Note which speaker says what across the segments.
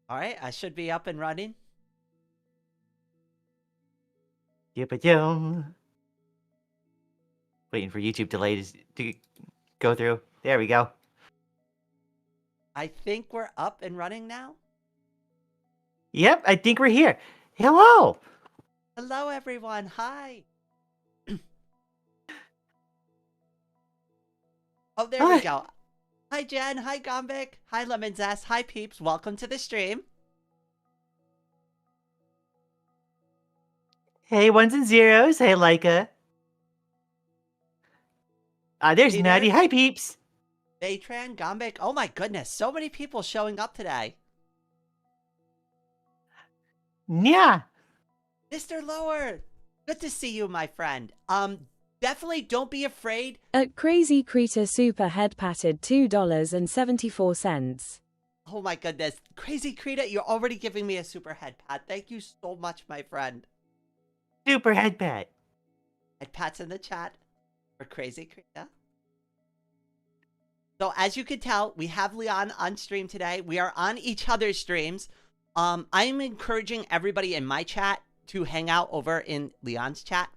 Speaker 1: All right, I should be up and running.
Speaker 2: Yum. Waiting for YouTube delays to go through. There we go.
Speaker 1: I think we're up and running now.
Speaker 2: Yep, I think we're here. Hello.
Speaker 1: Hello, everyone. Hi. Oh, there we
Speaker 2: Hi.
Speaker 1: go. Hi, Jen. Hi, Gombik. Hi, Lemon Zest. Hi, peeps. Welcome to the stream.
Speaker 2: Hey, ones and zeros. Hey, Leica. There's Maddie.
Speaker 1: Peter,
Speaker 2: Hi, peeps.
Speaker 1: Baytran, Gombik. Oh my goodness, so many people showing up today.
Speaker 2: Yeah.
Speaker 1: Mr. Lower, good to see you, my friend. Definitely don't be afraid.
Speaker 3: At Crazy Creator Super Head patted $2.74.
Speaker 1: Oh my goodness. Crazy Krita, you're already giving me a super head pat. Thank you so much, my friend.
Speaker 2: Super head pat.
Speaker 1: Head pats in the chat for Crazy Krita. So as you can tell, we have Leon on stream today. We are on each other's streams. I'm encouraging everybody in my chat to hang out over in Leon's chat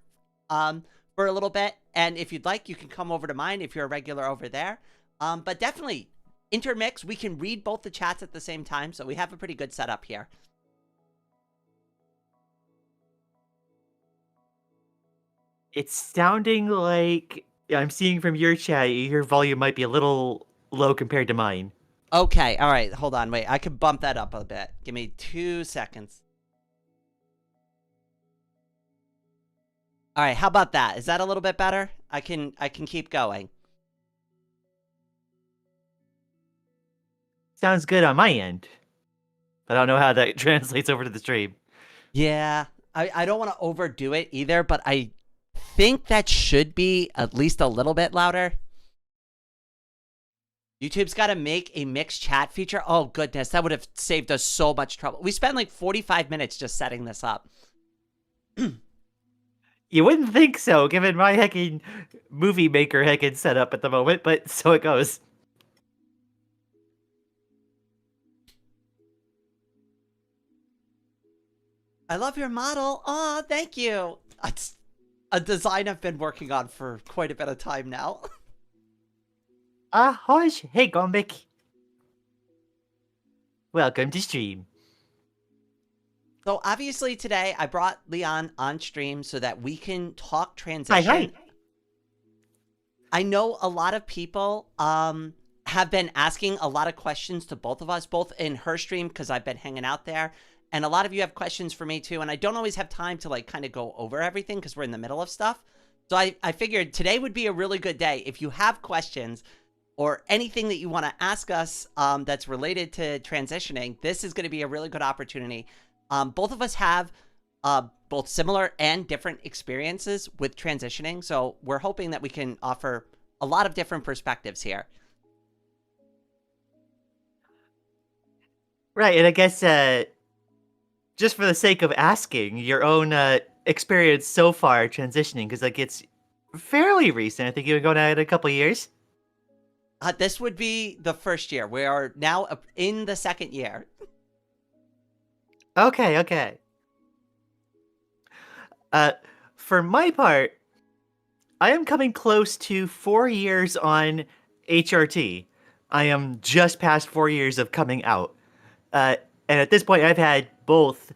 Speaker 1: for a little bit. And if you'd like, you can come over to mine if you're a regular over there. But definitely intermix. We can read both the chats at the same time. So we have a pretty good setup here.
Speaker 2: It's sounding like I'm seeing from your chat, your volume might be a little low compared to mine.
Speaker 1: Okay. All right. Hold on. Wait, I could bump that up a bit. Give me 2 seconds. All right. How about that? Is that a little bit better? I can keep going.
Speaker 2: Sounds good on my end. I don't know how that translates over to the stream.
Speaker 1: Yeah. I don't want to overdo it either, but I think that should be at least a little bit louder. YouTube's got to make a mixed chat feature. Oh, goodness. That would have saved us so much trouble. We spent like 45 minutes just setting this up.
Speaker 2: You wouldn't think so, given my heckin' movie maker heckin' setup at the moment, but so it goes.
Speaker 1: I love your model. Aw, thank you. It's a design I've been working on for quite a bit of time now.
Speaker 2: Hoj. Hey, Gombik. Welcome to stream.
Speaker 1: So obviously today I brought Leon on stream so that we can talk transition.
Speaker 2: Hi.
Speaker 1: I know a lot of people have been asking a lot of questions to both of us, both in her stream because I've been hanging out there, and a lot of you have questions for me too, and I don't always have time to like kind of go over everything because we're in the middle of stuff. So I figured today would be a really good day. If you have questions or anything that you want to ask us that's related to transitioning, this is going to be a really good opportunity. Both of us have both similar and different experiences with transitioning, so we're hoping that we can offer a lot of different perspectives here.
Speaker 2: Right, and I guess just for the sake of asking, your own experience so far transitioning, because like it's fairly recent. I think you've been going at it a couple years.
Speaker 1: This would be the first year. We are now in the second year.
Speaker 2: Okay. For my part, I am coming close to 4 years on HRT. I am just past 4 years of coming out. And at this point, I've had both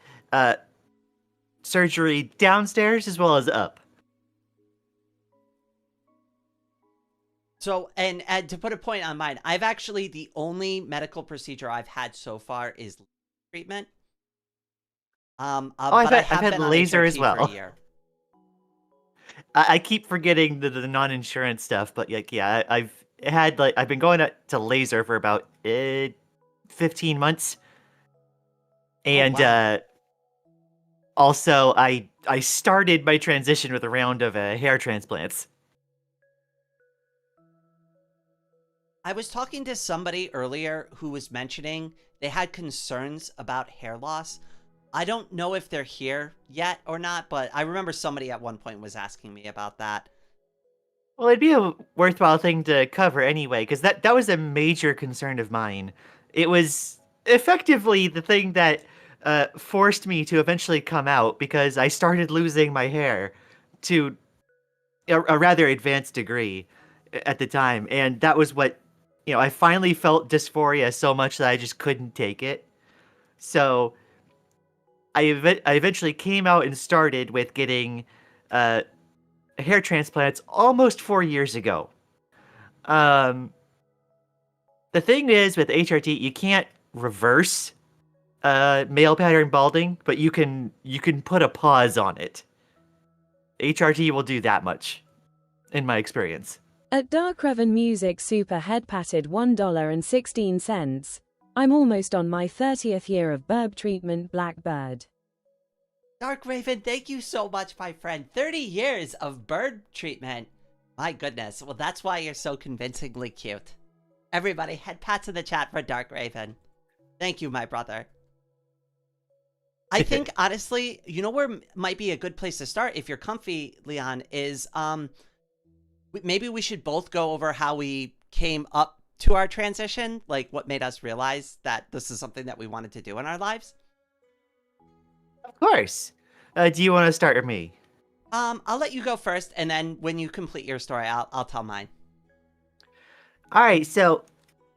Speaker 2: surgery downstairs as well as up.
Speaker 1: So, and to put a point on mine, I've actually, the only medical procedure I've had so far is treatment. But
Speaker 2: I've
Speaker 1: I
Speaker 2: had,
Speaker 1: have
Speaker 2: I've had
Speaker 1: been on
Speaker 2: laser
Speaker 1: HRT
Speaker 2: as
Speaker 1: for a
Speaker 2: well.
Speaker 1: year.
Speaker 2: I keep forgetting the non-insurance stuff, but like, yeah, I've been going to laser for about 15 months. And
Speaker 1: wow.
Speaker 2: also I started my transition with a round of hair transplants.
Speaker 1: I was talking to somebody earlier who was mentioning they had concerns about hair loss. I don't know if they're here yet or not, but I remember somebody at one point was asking me about that.
Speaker 2: Well, it'd be a worthwhile thing to cover anyway, because that was a major concern of mine. It was effectively the thing that forced me to eventually come out because I started losing my hair to a rather advanced degree at the time, and that was what I finally felt dysphoria so much that I just couldn't take it. So I eventually came out and started with getting uh, hair transplants almost 4 years ago. Um, the thing is with HRT, you can't reverse male pattern balding, but you can put a pause on it. HRT will do that much, in my experience.
Speaker 3: At Dark Revan Music Super Head Patted $1.16. I'm almost on my 30th year of burb treatment, Blackbird.
Speaker 1: Dark Raven, thank you so much, my friend. 30 years of bird treatment. My goodness. Well, that's why you're so convincingly cute. Everybody, head pats in the chat for Dark Raven. Thank you, my brother. I think, honestly, you know where might be a good place to start, if you're comfy, Leon, is maybe we should both go over how we came up to our transition, like what made us realize that this is something that we wanted to do in our lives.
Speaker 2: Of course. Do you want to start with me?
Speaker 1: I'll let you go first, and then when you complete your story, I'll tell mine.
Speaker 2: All right, so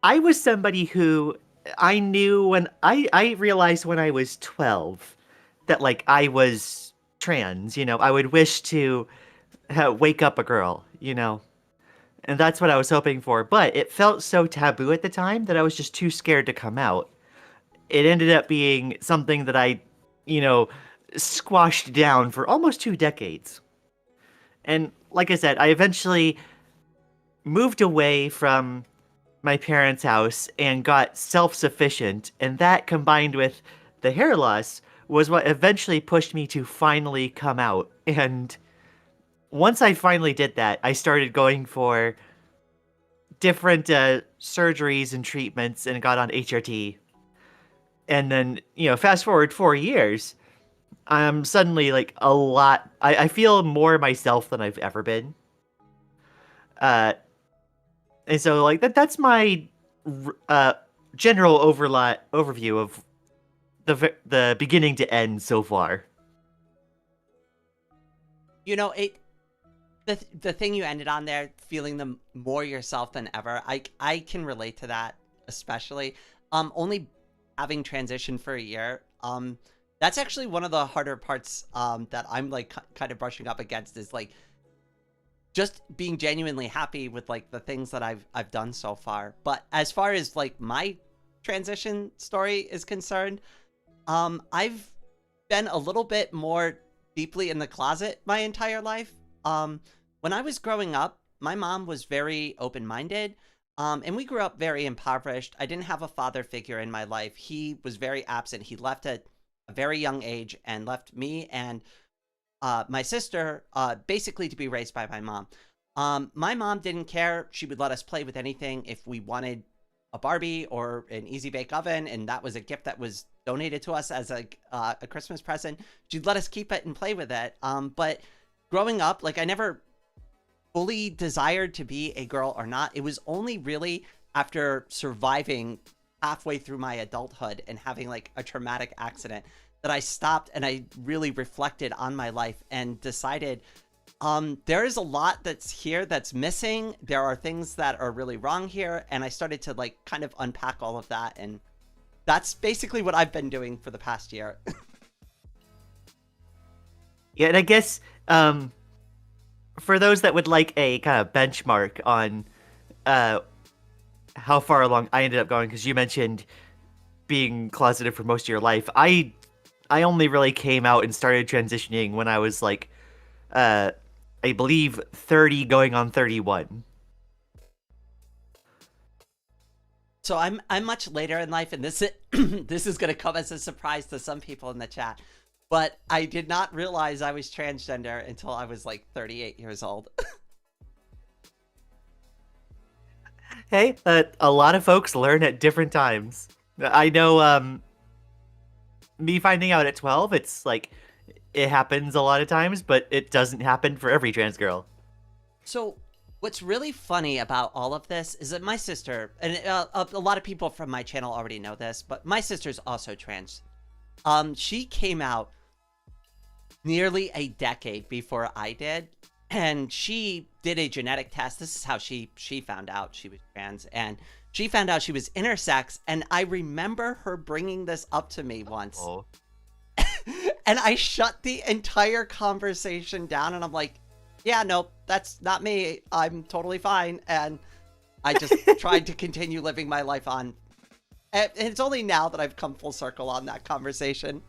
Speaker 2: I was somebody who I knew when I realized when I was 12 that like I was trans, I would wish to wake up a girl. And that's what I was hoping for, but it felt so taboo at the time that I was just too scared to come out. It ended up being something that I, you know, squashed down for almost 2 decades. And like I said, I eventually moved away from my parents' house and got self-sufficient, and that combined with the hair loss was what eventually pushed me to finally come out. And once I finally did that, I started going for different surgeries and treatments and got on HRT. And then, fast forward 4 years, I'm suddenly like a lot. I feel more myself than I've ever been. And so like that's my general overview of the beginning to end so far.
Speaker 1: The thing you ended on there, feeling the more yourself than ever, I can relate to that, especially only having transitioned for a year. That's actually one of the harder parts that I'm like kind of brushing up against, is like just being genuinely happy with like the things that I've done so far. But as far as like my transition story is concerned, I've been a little bit more deeply in the closet my entire life. When I was growing up, my mom was very open-minded, and we grew up very impoverished. I didn't have a father figure in my life. He was very absent. He left at a very young age and left me and my sister basically to be raised by my mom. My mom didn't care. She would let us play with anything. If we wanted a Barbie or an Easy Bake Oven, and that was a gift that was donated to us as a Christmas present, she'd let us keep it and play with it. But growing up, like, I never fully desired to be a girl or not. It was only really after surviving halfway through my adulthood and having like a traumatic accident that I stopped and I really reflected on my life and decided there is a lot that's here that's missing. There are things that are really wrong here. And I started to like kind of unpack all of that. And that's basically what I've been doing for the past year.
Speaker 2: Yeah, and I guess for those that would like a kind of benchmark on how far along I ended up going, because you mentioned being closeted for most of your life, I only really came out and started transitioning when I was like, I believe 30 going on 31.
Speaker 1: So I'm much later in life, and this is going to come as a surprise to some people in the chat. But I did not realize I was transgender until I was like 38 years old.
Speaker 2: Hey, a lot of folks learn at different times. I know me finding out at 12, it's like, it happens a lot of times, but it doesn't happen for every trans girl.
Speaker 1: So What's really funny about all of this is that my sister, and a lot of people from my channel already know this, but my sister's also trans. She came out nearly a decade before I did, and she did a genetic test. This is how she found out she was trans, and she found out she was intersex, and I remember her bringing this up to me once.
Speaker 2: Oh.
Speaker 1: And I shut the entire conversation down, and I'm like, yeah, nope, that's not me. I'm totally fine. And I just tried to continue living my life on. And it's only now that I've come full circle on that conversation.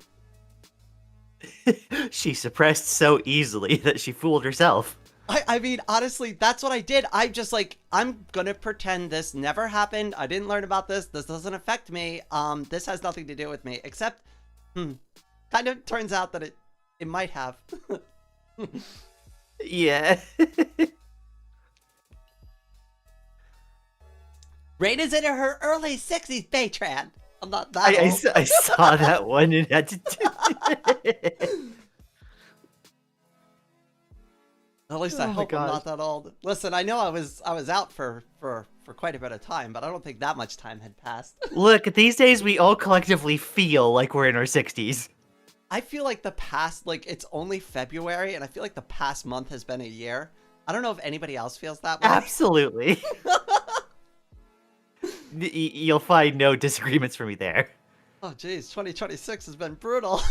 Speaker 2: She suppressed so easily that she fooled herself.
Speaker 1: I mean, honestly, that's what I did. I'm just like, I'm gonna pretend this never happened. I didn't learn about this. This doesn't affect me. This has nothing to do with me. Except, kind of turns out that it might have.
Speaker 2: Yeah.
Speaker 1: Raina's in her early 60s, Baytran. I'm not that old.
Speaker 2: I saw that one and had to do it.
Speaker 1: At least I hope I'm not that old. Listen, I know I was out for quite a bit of time, but I don't think that much time had passed.
Speaker 2: Look, these days we all collectively feel like we're in our 60s.
Speaker 1: I feel like the past, like, it's only February, and I feel like the past month has been a year. I don't know if anybody else feels that way.
Speaker 2: Absolutely. You'll find no disagreements from me there.
Speaker 1: Oh, geez, 2026 has been brutal.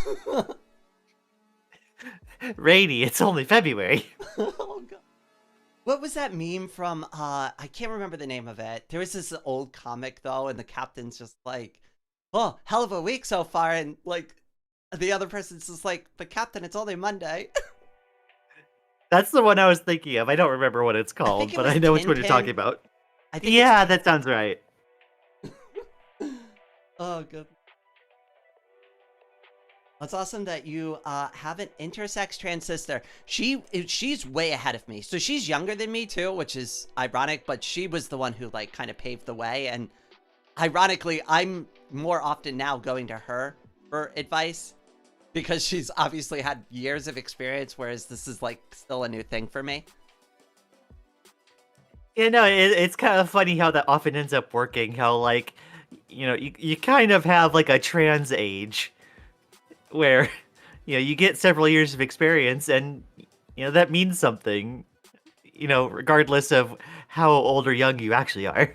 Speaker 2: Rainy, it's only February.
Speaker 1: Oh, God. What was that meme from, I can't remember the name of it. There was this old comic, though, and the captain's just like, oh, hell of a week so far, and, like, the other person's just like, but Captain, it's only Monday.
Speaker 2: That's the one I was thinking of. I don't remember what it's called, but I know which one you're talking about.
Speaker 1: I think
Speaker 2: yeah, that sounds right.
Speaker 1: Oh, good. It's awesome that you have an intersex trans sister. She's way ahead of me. So she's younger than me too, which is ironic, but she was the one who like kind of paved the way. And ironically, I'm more often now going to her for advice because she's obviously had years of experience, whereas this is like still a new thing for me.
Speaker 2: You know, it's kind of funny how that often ends up working. How, like, you know, you kind of have like a trans age where, you know, you get several years of experience and, you know, that means something, you know, regardless of how old or young you actually are.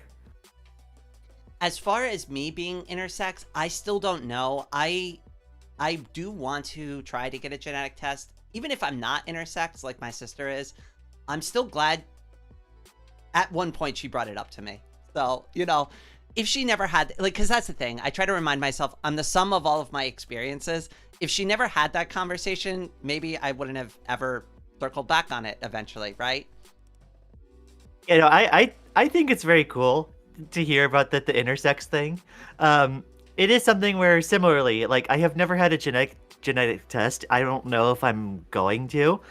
Speaker 1: As far as me being intersex, I still don't know. I do want to try to get a genetic test. Even if I'm not intersex like my sister is, I'm still glad at one point she brought it up to me. So, you know, if she never had, like, because that's the thing. I try to remind myself I'm the sum of all of my experiences. If she never had that conversation, maybe I wouldn't have ever circled back on it eventually, right?
Speaker 2: You know, I think it's very cool to hear about the intersex thing. It is something where similarly, like, I have never had a genetic test. I don't know if I'm going to.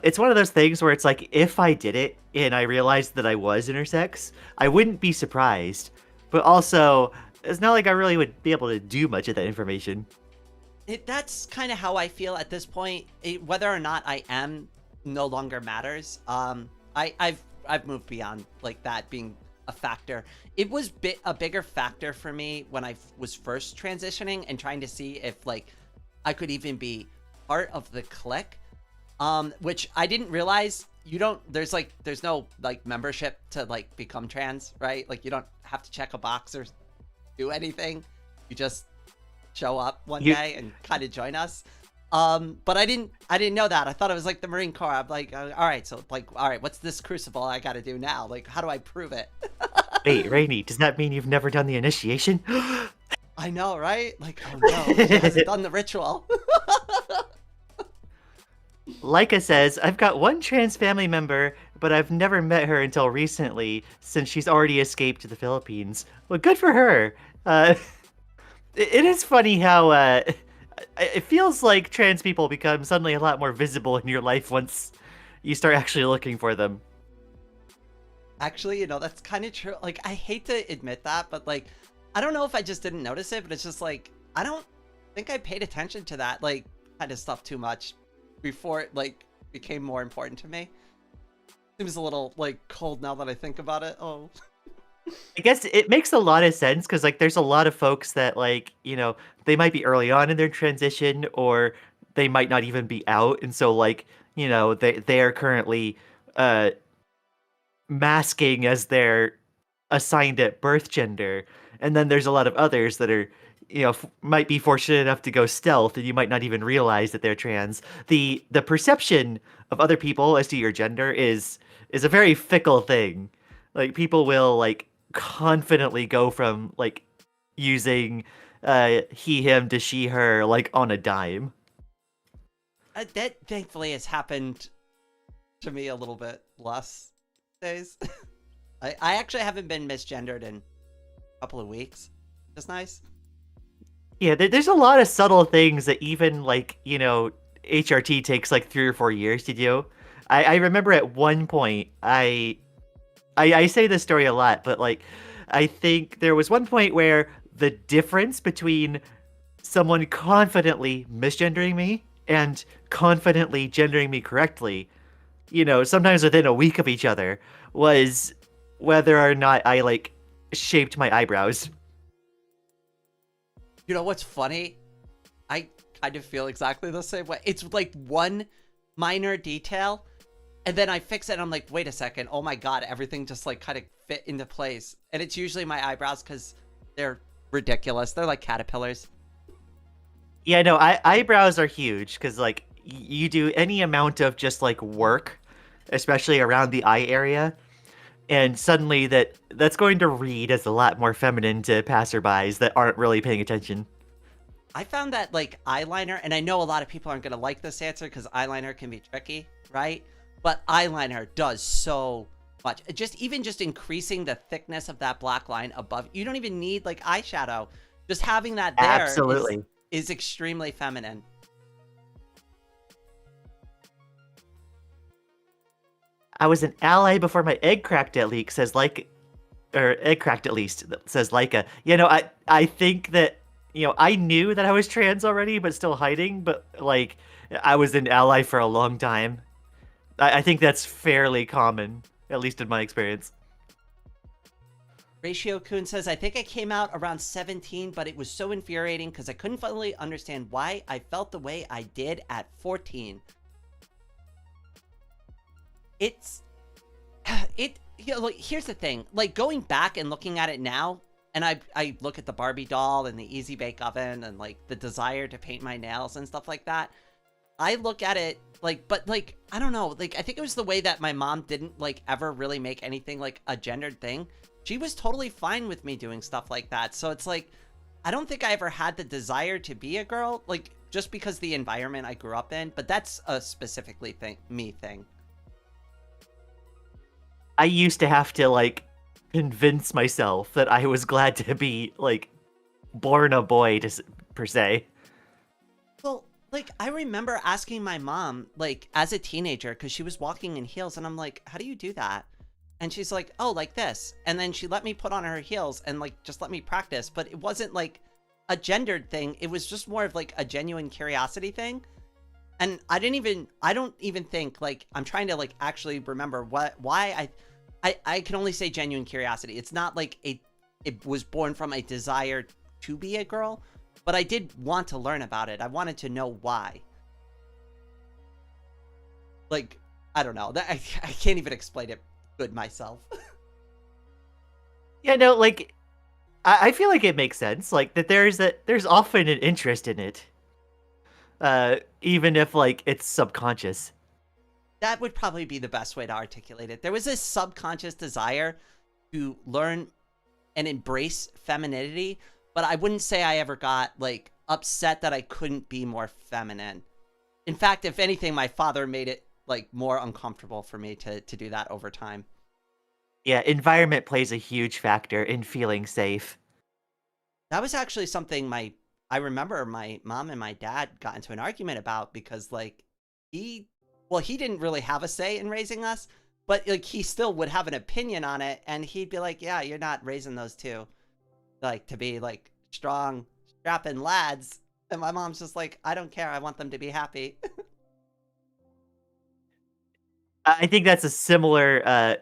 Speaker 2: It's one of those things where it's like, if I did it and I realized that I was intersex, I wouldn't be surprised. But also, it's not like I really would be able to do much of that information.
Speaker 1: That's kind of how I feel at this point. Whether or not I am no longer matters. I've moved beyond like that being a factor. It was a bigger factor for me when I was first transitioning and trying to see if like I could even be part of the clique. Which I didn't realize there's no like membership to like become trans, right? Like you don't have to check a box or do anything. You just show up one day and kind of join us. But I didn't know that. I thought it was like the Marine Corps. I'm like, all right, so like, all right, what's this crucible I got to do now? Like, how do I prove it?
Speaker 2: Wait, Rainy, does that mean you've never done the initiation?
Speaker 1: I know, right? Like, oh no, she hasn't done the ritual.
Speaker 2: Leica says, I've got one trans family member, but I've never met her until recently, since she's already escaped to the Philippines. Well, good for her. It is funny how it feels like trans people become suddenly a lot more visible in your life once you start actually looking for them.
Speaker 1: Actually, you know, that's kind of true. Like, I hate to admit that, but like, I don't know if I just didn't notice it, but it's just like, I don't think I paid attention to that, like, kind of stuff too much before it, like, became more important to me. Seems a little like cold now that I think about it. Oh.
Speaker 2: I guess it makes a lot of sense because like there's a lot of folks that like, they might be early on in their transition or they might not even be out. And so like, they are currently uh masking as their assigned at birth gender. And then there's a lot of others that are, might be fortunate enough to go stealth and you might not even realize that they're trans. The perception of other people as to your gender is a very fickle thing. Like people will like confidently go from like using he him to she her like on a dime.
Speaker 1: That thankfully has happened to me a little bit less days. I actually haven't been misgendered in a couple of weeks. Just nice.
Speaker 2: Yeah, there's a lot of subtle things that even like, HRT takes like 3 or 4 years to do. I remember at one point I say this story a lot, but like I think there was one point where the difference between someone confidently misgendering me and confidently gendering me correctly, sometimes within a week of each other, was whether or not I like shaped my eyebrows.
Speaker 1: You know what's funny? I kind of feel exactly the same way. It's like one minor detail, and then I fix it and I'm like, wait a second, oh my god, everything just like kind of fit into place. And it's usually my eyebrows because they're ridiculous. They're like caterpillars.
Speaker 2: Yeah, no, eyebrows are huge because like you do any amount of just like work, especially around the eye area, and suddenly that's going to read as a lot more feminine to passerbys that aren't really paying attention.
Speaker 1: I found that like eyeliner, and I know a lot of people aren't going to like this answer because eyeliner can be tricky, right? But eyeliner does so much. Even just increasing the thickness of that black line above. You don't even need like eyeshadow. Just having that there
Speaker 2: Absolutely.
Speaker 1: is extremely feminine.
Speaker 2: I was an ally before my egg cracked at least says like, or egg cracked at least says Leica. I think that I knew that I was trans already, but still hiding. But like, I was an ally for a long time. I think that's fairly common, at least in my experience.
Speaker 1: Ratio Kun says, I think I came out around 17, but it was so infuriating because I couldn't fully understand why I felt the way I did at 14. Like, here's the thing, like going back and looking at it now, and I look at the Barbie doll and the Easy Bake Oven and like the desire to paint my nails and stuff like that. I look at it like, but like, I don't know, like I think it was the way that my mom didn't like ever really make anything like a gendered thing. She was totally fine with me doing stuff like that. So it's like, I don't think I ever had the desire to be a girl, like just because the environment I grew up in, but that's a specifically me thing.
Speaker 2: I used to have to like convince myself that I was glad to be like born a boy per se.
Speaker 1: Well, like I remember asking my mom like as a teenager because she was walking in heels and I'm like, how do you do that? And she's like, oh, like this. And then she let me put on her heels and like just let me practice, but it wasn't like a gendered thing. It was just more of like a genuine curiosity thing. And I don't even think like I'm trying to like actually remember why I can only say genuine curiosity. It's not like it was born from a desire to be a girl, but I did want to learn about it. I wanted to know why. Like, I don't know. I can't even explain it good myself.
Speaker 2: Yeah, no, like I feel like it makes sense. Like that there's often an interest in it. Even if like it's subconscious.
Speaker 1: That would probably be the best way to articulate it. There was a subconscious desire to learn and embrace femininity, but I wouldn't say I ever got like upset that I couldn't be more feminine. In fact, if anything, my father made it like more uncomfortable for me to do that over time.
Speaker 2: Yeah, environment plays a huge factor in feeling safe.
Speaker 1: That was actually something I remember my mom and my dad got into an argument about because like he didn't really have a say in raising us, but like he still would have an opinion on it, and he'd be like, yeah, you're not raising those two like to be like strong strapping lads. And my mom's just like, I don't care, I want them to be happy.
Speaker 2: I think that's a similar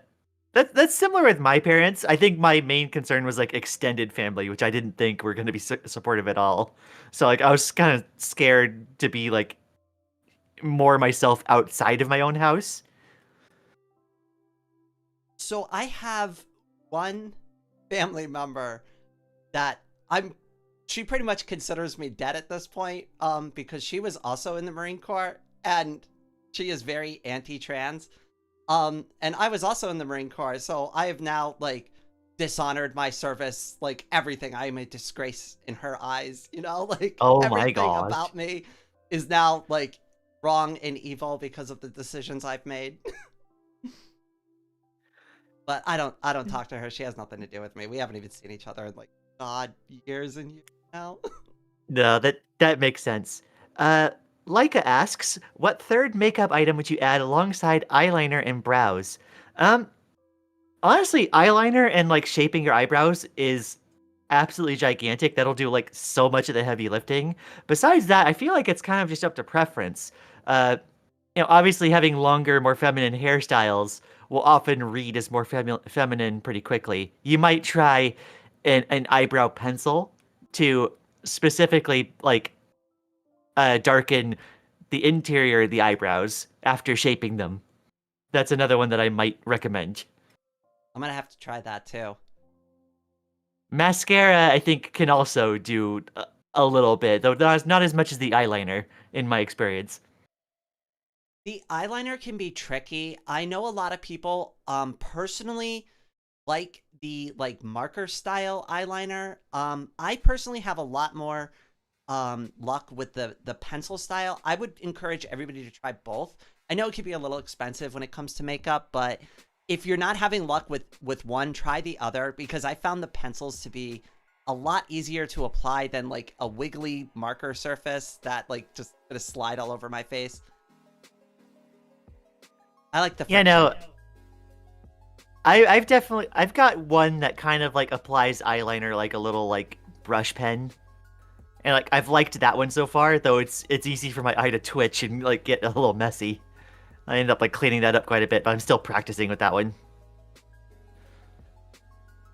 Speaker 2: that's similar with my parents. I think my main concern was like extended family, which I didn't think were going to be supportive at all. So like I was kind of scared to be like more myself outside of my own house.
Speaker 1: So I have one family member that I'm she pretty much considers me dead at this point because she was also in the Marine Corps and she is very anti-trans. And I was also in the Marine Corps, so I have now like dishonored my service, like everything. I am a disgrace in her eyes, you know, like
Speaker 2: Oh my
Speaker 1: everything
Speaker 2: gosh.
Speaker 1: about me is now like wrong and evil because of the decisions I've made. But I don't talk to her. She has nothing to do with me. We haven't even seen each other in like god years and years now.
Speaker 2: No, that makes sense. Uh Leica asks, what third makeup item would you add alongside eyeliner and brows? Um Honestly, eyeliner and like shaping your eyebrows is absolutely gigantic. That'll do like so much of the heavy lifting. Besides that, I feel like it's kind of just up to preference. Uh, obviously having longer, more feminine hairstyles will often read as more feminine pretty quickly. You might try an eyebrow pencil to specifically like darken the interior of the eyebrows after shaping them. That's another one that I might recommend.
Speaker 1: I'm gonna have to try that too.
Speaker 2: Mascara, I think, can also do a little bit, though not as much as the eyeliner, in my experience.
Speaker 1: The eyeliner can be tricky. I know a lot of people personally like the like marker style eyeliner. I personally have a lot more luck with the pencil style. I would encourage everybody to try both. I know it can be a little expensive when it comes to makeup, but if you're not having luck with one, try the other because I found the pencils to be a lot easier to apply than like a wiggly marker surface that like just gonna slide all over my face. I like the
Speaker 2: Yeah,
Speaker 1: friction.
Speaker 2: no, I've got one that kind of like applies eyeliner like a little like brush pen. And like I've liked that one so far, though it's easy for my eye to twitch and like get a little messy. I end up like cleaning that up quite a bit, but I'm still practicing with that one.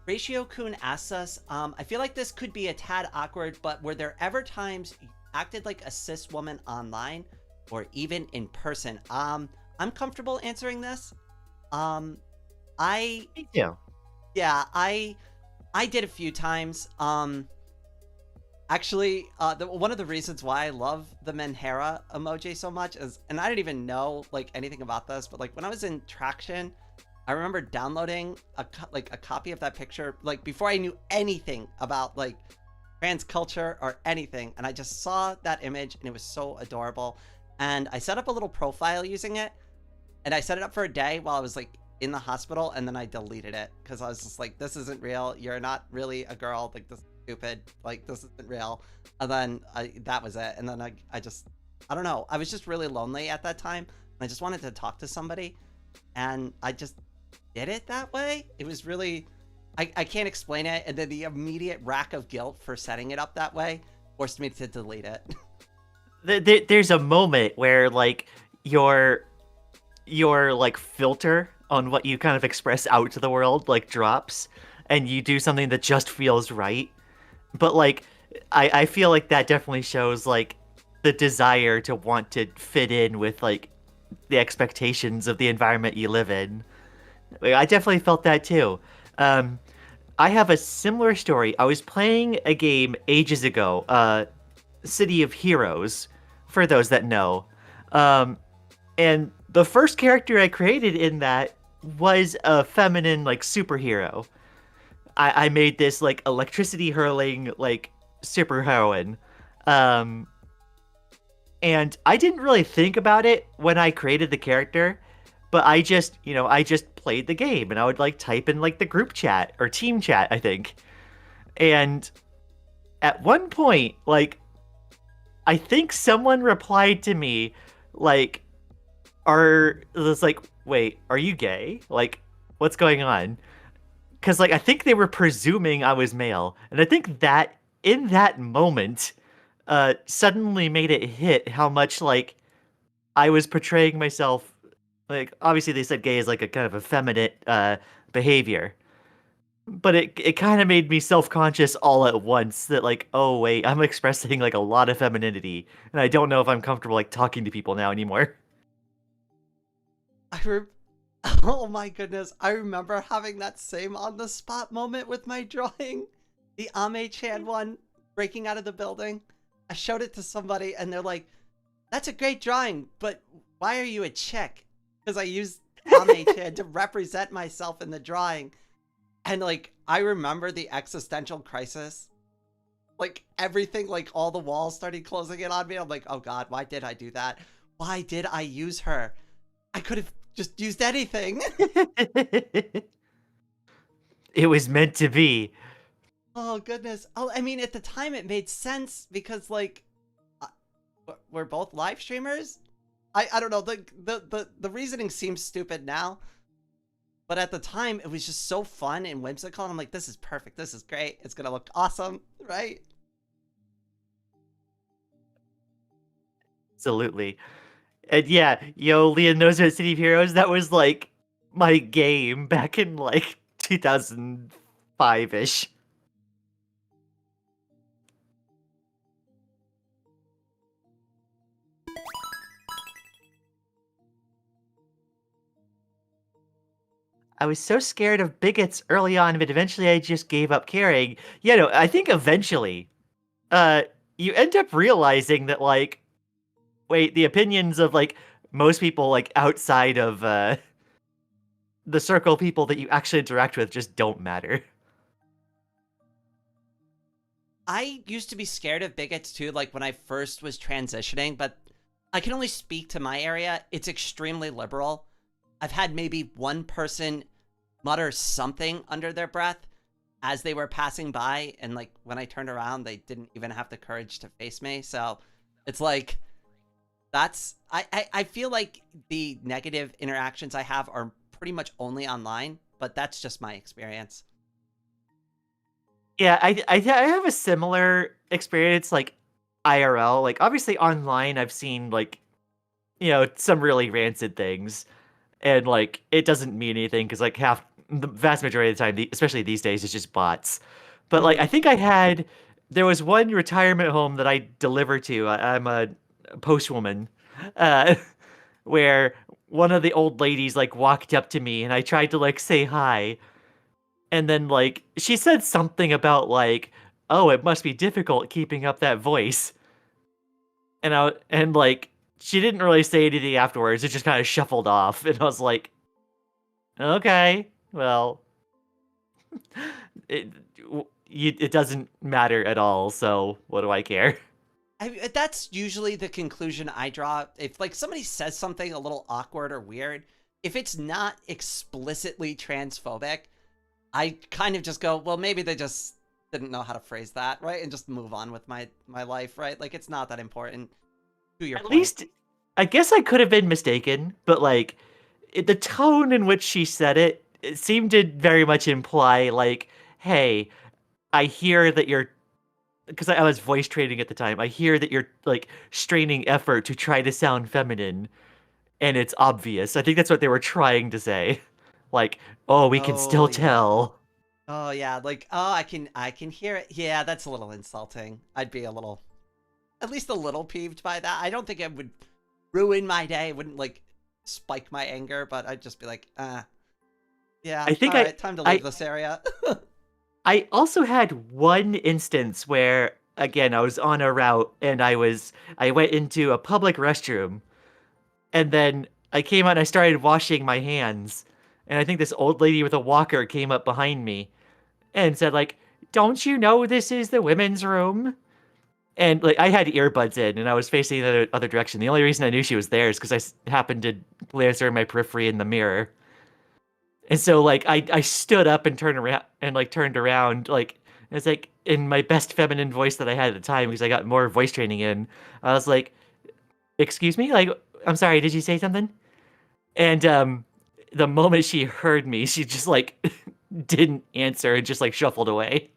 Speaker 1: Ratio Kun asks us, I feel like this could be a tad awkward, but were there ever times you acted like a cis woman online or even in person? I'm comfortable answering this. Um, I
Speaker 2: Me too.
Speaker 1: yeah, I did a few times. Actually, one of the reasons why I love the Menhera emoji so much is, and I didn't even know like anything about this, but like when I was in Traction, I remember downloading like a copy of that picture like before I knew anything about like trans culture or anything, and I just saw that image and it was so adorable, and I set up a little profile using it, and I set it up for a day while I was like in the hospital, and then I deleted it because I was just like, this isn't real. You're not really a girl. Like this is stupid. Like this isn't real. And then that was it. And then I don't know. I was just really lonely at that time. And I just wanted to talk to somebody, and I just did it that way. It was really, I can't explain it. And then the immediate rack of guilt for setting it up that way forced me to delete it.
Speaker 2: There's a moment where like your your like filter on what you kind of express out to the world like drops, and you do something that just feels right. But like I feel like that definitely shows like the desire to want to fit in with like the expectations of the environment you live in. Like, I definitely felt that too. Um, I have a similar story. I was playing a game ages ago, City of Heroes, for those that know. Um, and the first character I created in that was a feminine like superhero. I made this like electricity hurling like superheroine. Um, and I didn't really think about it when I created the character, but I just played the game and I would like type in like the group chat or team chat, I think. And at one point, like I think someone replied to me like are it's like, wait, are you gay? Like what's going on? Cuz like I think they were presuming I was male. And I think that in that moment suddenly made it hit how much like I was portraying myself Like, obviously they said gay is like a kind of effeminate behavior. But it kind of made me self-conscious all at once that like, oh wait, I'm expressing like a lot of femininity, and I don't know if I'm comfortable like talking to people now anymore.
Speaker 1: I re- oh my goodness, I remember having that same on the spot moment with my drawing. The Ame-chan one breaking out of the building. I showed it to somebody and they're like, "That's a great drawing, but why are you a chick?" Because I used Ame-chan to represent myself in the drawing. And like I remember the existential crisis. Like everything, like all the walls started closing in on me. I'm like, oh God, why did I do that? Why did I use her? I could have just used anything.
Speaker 2: It was meant to be.
Speaker 1: Oh goodness. Oh, I mean, at the time it made sense because like uh, we're both live streamers. I don't know. The reasoning seems stupid now, but at the time it was just so fun and whimsical. And I'm like, this is perfect. This is great. It's gonna look awesome, right?
Speaker 2: Absolutely. And yeah, yo, Leon knows about City of Heroes. That was like my game back in like 2005-ish. I was so scared of bigots early on, but eventually I just gave up caring. Yeah, no, I think eventually, uh, you end up realizing that like, wait, the opinions of like most people like outside of the circle of people that you actually interact with just don't matter.
Speaker 1: I used to be scared of bigots too, like when I first was transitioning, but I can only speak to my area. It's extremely liberal. I've had maybe one person mutter something under their breath as they were passing by, and like when I turned around, they didn't even have the courage to face me. So it's like I feel like the negative interactions I have are pretty much only online, but that's just my experience.
Speaker 2: Yeah, I have a similar experience like IRL. Like obviously online I've seen like, you know, some really rancid things, and like it doesn't mean anything because like half the vast majority of the time, especially these days, it's just bots. But like I
Speaker 1: Hmm.
Speaker 2: think there was one retirement home that I deliver to. I'm a postwoman, uh, where one of the old ladies like walked up to me and I tried to like say hi, and then like she said something about like, oh, it must be difficult keeping up that voice, and like she didn't really say anything afterwards. It just kind of shuffled off, and I was like, okay, well, it it doesn't matter at all. So what do I care?
Speaker 1: That's usually the conclusion I draw. If like somebody says something a little awkward or weird, if it's not explicitly transphobic, I kind of just go, well, maybe they just didn't know how to phrase that, right? And just move on with my life, right? Like it's not that important. To your
Speaker 2: At
Speaker 1: point.
Speaker 2: least I guess I could have been mistaken, but like the tone in which she said it seemed to very much imply like, hey, I hear that you're because I was voice training at the time. I hear that you're like straining effort to try to sound feminine, and it's obvious. I think that's what they were trying to say. Like, oh, we can
Speaker 1: Oh
Speaker 2: still
Speaker 1: yeah.
Speaker 2: tell.
Speaker 1: Oh yeah. Like oh, I can hear it. Yeah, that's a little insulting. I'd be a little, at least a little peeved by that. I don't think it would ruin my day. It wouldn't like spike my anger, but I'd just be like, yeah,
Speaker 2: I think
Speaker 1: all right, time to leave
Speaker 2: I
Speaker 1: this area.
Speaker 2: I also had one instance where again I was on a route and I went into a public restroom, and then I came out and I started washing my hands, and I think this old lady with a walker came up behind me and said like, "Don't you know this is the women's room?" And like I had earbuds in and I was facing the other direction. The only reason I knew she was there is because happened to glance her in my periphery in the mirror. And so like I stood up and turned around like it's like in my best feminine voice that I had at the time because I got more voice training in. I was like, "Excuse me? Like I'm sorry, did you say something?" And the moment she heard me, she just like didn't answer and just like shuffled away.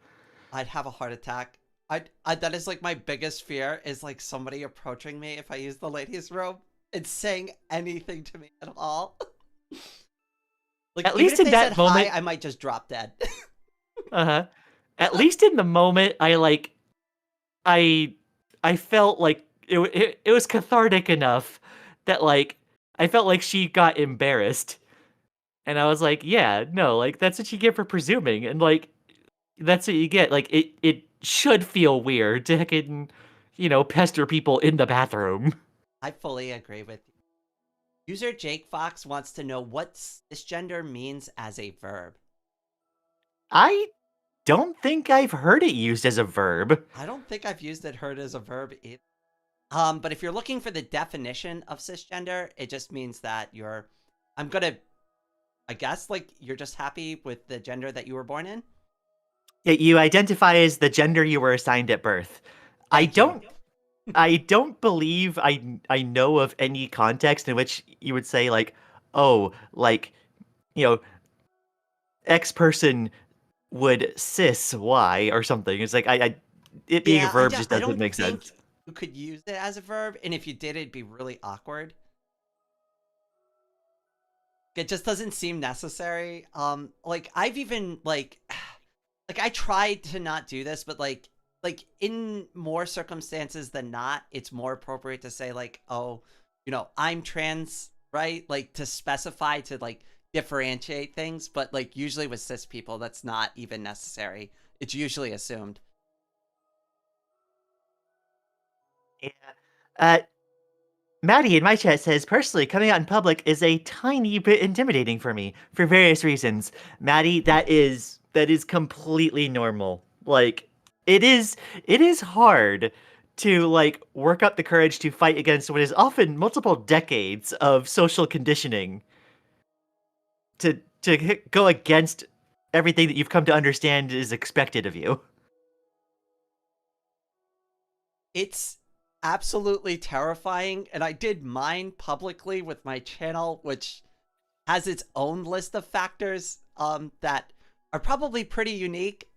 Speaker 1: I'd have a heart attack. I that is like my biggest fear is like somebody approaching me if I use the ladies' robe. it's saying anything to me at all. Like,
Speaker 2: At
Speaker 1: even
Speaker 2: least
Speaker 1: if
Speaker 2: in
Speaker 1: they
Speaker 2: that
Speaker 1: said
Speaker 2: moment,
Speaker 1: hi, I might just drop dead.
Speaker 2: uh-huh. At least in the moment, I I felt like it was cathartic enough that like I felt like she got embarrassed. And I was like, yeah, no, like that's what you get for presuming. And like that's what you get. Like it should feel weird to heckin', pester people in the bathroom.
Speaker 1: I fully agree with you. User Jake Fox wants to know what cisgender means as a verb.
Speaker 2: I don't think I've heard it used as a verb.
Speaker 1: I don't think I've used it heard as a verb either. But if you're looking for the definition of cisgender, it just means that I'm gonna, I guess, like, you're just happy with the gender that you were born in.
Speaker 2: Yeah, you identify as the gender you were assigned at birth. I
Speaker 1: Thank you.
Speaker 2: don't I don't believe I know of any context in which you would say like, oh, like, you know, X person would cis Y or something. It's like it being a
Speaker 1: Yeah,
Speaker 2: verb just
Speaker 1: I
Speaker 2: doesn't
Speaker 1: don't
Speaker 2: make
Speaker 1: think
Speaker 2: sense.
Speaker 1: you could use it as a verb, and if you did, it'd be really awkward. It just doesn't seem necessary. Like, I've even like I tried to not do this, but like in more circumstances than not, it's more appropriate to say like, oh, I'm trans, right? Like, to specify, to like differentiate things, but like usually with cis people, that's not even necessary. It's usually assumed.
Speaker 2: Yeah. Uh, Maddie in my chat says, personally, coming out in public is a tiny bit intimidating for me for various reasons. Maddie, that is completely normal. Like, it is hard to like work up the courage to fight against what is often multiple decades of social conditioning to go against everything that you've come to understand is expected of you.
Speaker 1: It's absolutely terrifying, and I did mine publicly with my channel, which has its own list of factors that are probably pretty unique.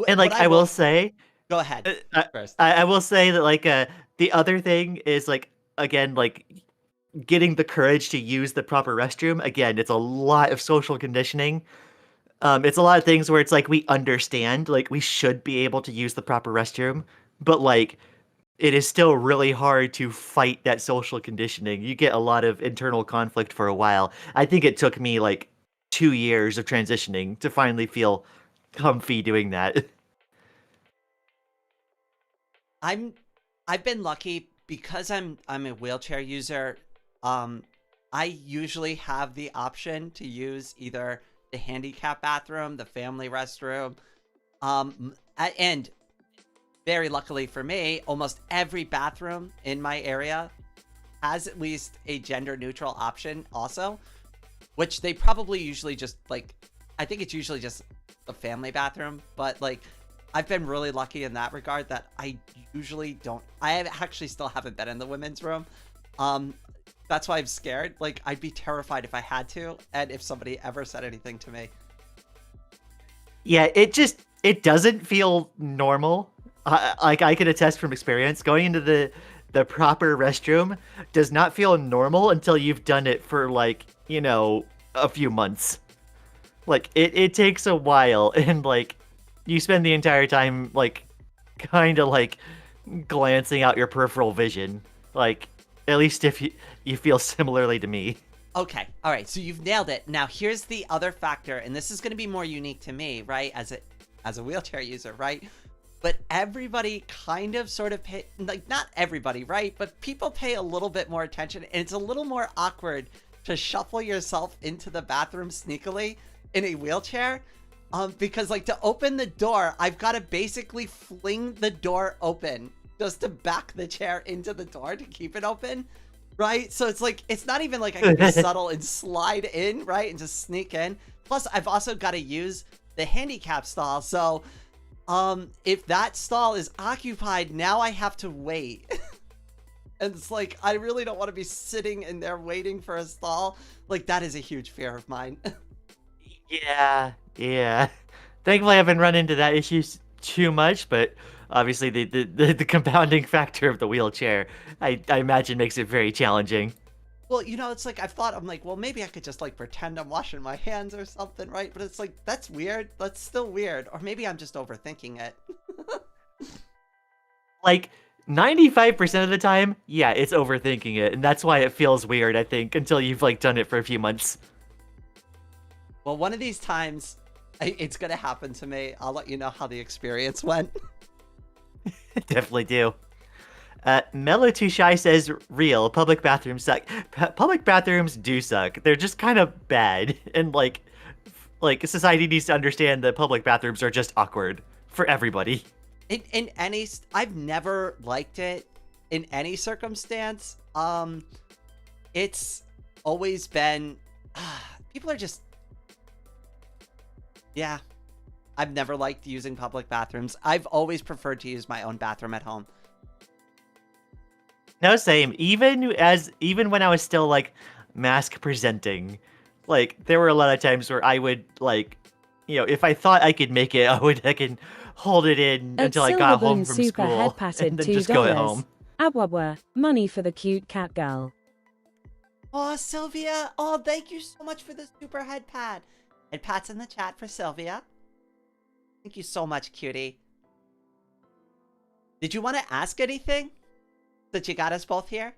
Speaker 2: And
Speaker 1: What
Speaker 2: like
Speaker 1: I
Speaker 2: I
Speaker 1: will
Speaker 2: will say,
Speaker 1: go ahead
Speaker 2: Uh, I,
Speaker 1: first.
Speaker 2: I will say that like the other thing is like again like getting the courage to use the proper restroom. Again, it's a lot of social conditioning. It's a lot of things where it's like we understand like we should be able to use the proper restroom, but like it is still really hard to fight that social conditioning. You get a lot of internal conflict for a while. I think it took me like 2 years of transitioning to finally feel comfy doing that.
Speaker 1: I'm I've been lucky because I'm a wheelchair user. Um, I usually have the option to use either the handicap bathroom, the family restroom, and very luckily for me, almost every bathroom in my area has at least a gender neutral option also, which they probably usually just like, I think it's usually just the family bathroom, but like I've been really lucky in that regard that I usually don't, actually still haven't been in the women's room. Um, that's why I'm scared. Like, I'd be terrified if I had to, and if somebody ever said anything to me.
Speaker 2: Yeah, it doesn't feel normal. Like I can attest from experience, going into the proper restroom does not feel normal until you've done it for like, a few months. Like it takes a while and like you spend the entire time like kind of like glancing out your peripheral vision. Like at least if you feel similarly to me.
Speaker 1: Okay, all right, so you've nailed it. Now here's the other factor, and this is going to be more unique to me, right? As a wheelchair user, right? But everybody kind of sort of pay, like, not everybody, right? But people pay a little bit more attention, and it's a little more awkward to shuffle yourself into the bathroom sneakily in a wheelchair. Because like to open the door, I've got to basically fling the door open just to back the chair into the door to keep it open. Right? So it's like, it's not even like I can be subtle and slide in, right? And just sneak in. Plus, I've also got to use the handicap stall. So, if that stall is occupied, now I have to wait. And it's like, I really don't want to be sitting in there waiting for a stall. Like, that is a huge fear of mine.
Speaker 2: Yeah. Thankfully, I haven't run into that issue too much, but obviously the compounding factor of the wheelchair, I imagine makes it very challenging.
Speaker 1: Well, it's like I'm like, well, maybe I could just like pretend I'm washing my hands or something, right? But it's like, that's weird. That's still weird. Or maybe I'm just overthinking it.
Speaker 2: Like 95% of the time, yeah, it's overthinking it, and that's why it feels weird, I think, until you've like done it for a few months.
Speaker 1: Well, one of these times, it's going to happen to me. I'll let you know how the experience went.
Speaker 2: Definitely do. Mellow Too Shy says, real, public bathrooms suck. Public bathrooms do suck. They're just kind of bad. And like society needs to understand that public bathrooms are just awkward for everybody.
Speaker 1: I've never liked it in any circumstance. It's always been, people are just, yeah. I've never liked using public bathrooms. I've always preferred to use my own bathroom at home.
Speaker 2: No, same. Even when I was still like mask presenting, like there were a lot of times where I would like, if I thought I could make it, I can hold it in until I got home from
Speaker 3: Super
Speaker 2: school
Speaker 3: head patted
Speaker 2: and then
Speaker 3: $2.
Speaker 2: just go at home.
Speaker 3: Abwabwa, money for the cute cat girl.
Speaker 1: Oh, Sylvia. Oh, thank you so much for the super head pat. Head pats in the chat for Sylvia. Thank you so much, cutie. Did you want to ask anything that you got us both here?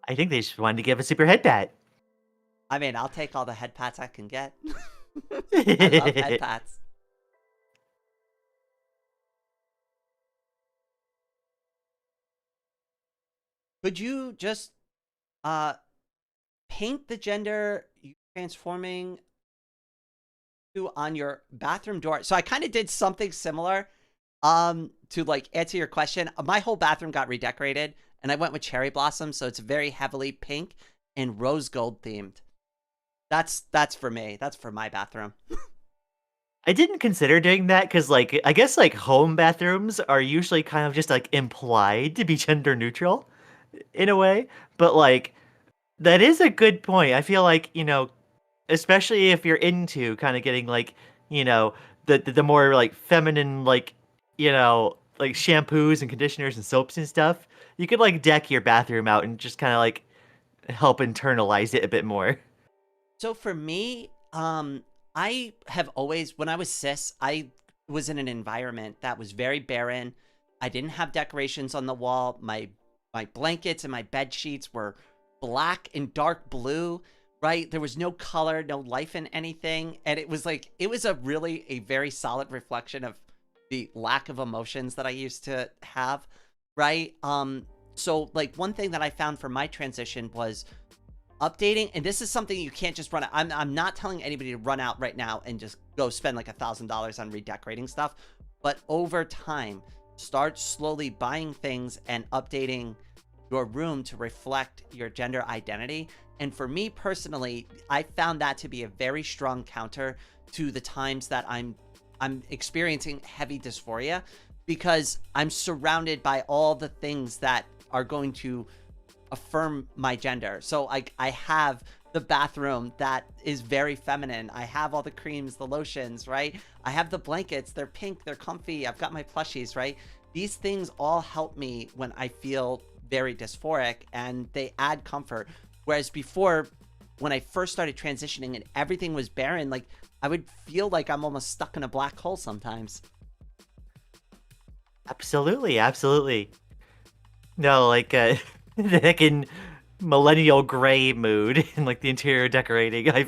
Speaker 2: I think they just wanted to give a super head pat.
Speaker 1: I mean, I'll take all the head pats I can get. I love head pats. Could you just paint the gender you're transforming to on your bathroom door? So I kind of did something similar to like answer your question. My whole bathroom got redecorated and I went with cherry blossom, so it's very heavily pink and rose gold themed. That's for me. That's for my bathroom.
Speaker 2: I didn't consider doing that because, like, I guess like home bathrooms are usually kind of just like implied to be gender neutral in a way. But like, that is a good point. I feel like, especially if you're into kind of getting like, the more like feminine, like, like shampoos and conditioners and soaps and stuff, you could like deck your bathroom out and just kind of like help internalize it a bit more.
Speaker 1: So for me, I have always, when I was cis, I was in an environment that was very barren. I didn't have decorations on the wall. My blankets and my bed sheets were black and dark blue, right? There was no color, no life in anything. And it was a very solid reflection of the lack of emotions that I used to have, right? So like one thing that I found for my transition was updating, and this is something you can't just run out. I'm not telling anybody to run out right now and just go spend like $1,000 on redecorating stuff, but over time, start slowly buying things and updating your room to reflect your gender identity. And for me personally, I found that to be a very strong counter to the times that I'm experiencing heavy dysphoria, because I'm surrounded by all the things that are going to affirm my gender. So I have the bathroom that is very feminine. I have all the creams, the lotions, right? I have the blankets. They're pink. They're comfy. I've got my plushies, right? These things all help me when I feel very dysphoric, and they add comfort. Whereas before, when I first started transitioning and everything was barren, like I would feel like I'm almost stuck in a black hole sometimes.
Speaker 2: Absolutely, absolutely. No, like the heckin' millennial gray mood in like the interior decorating.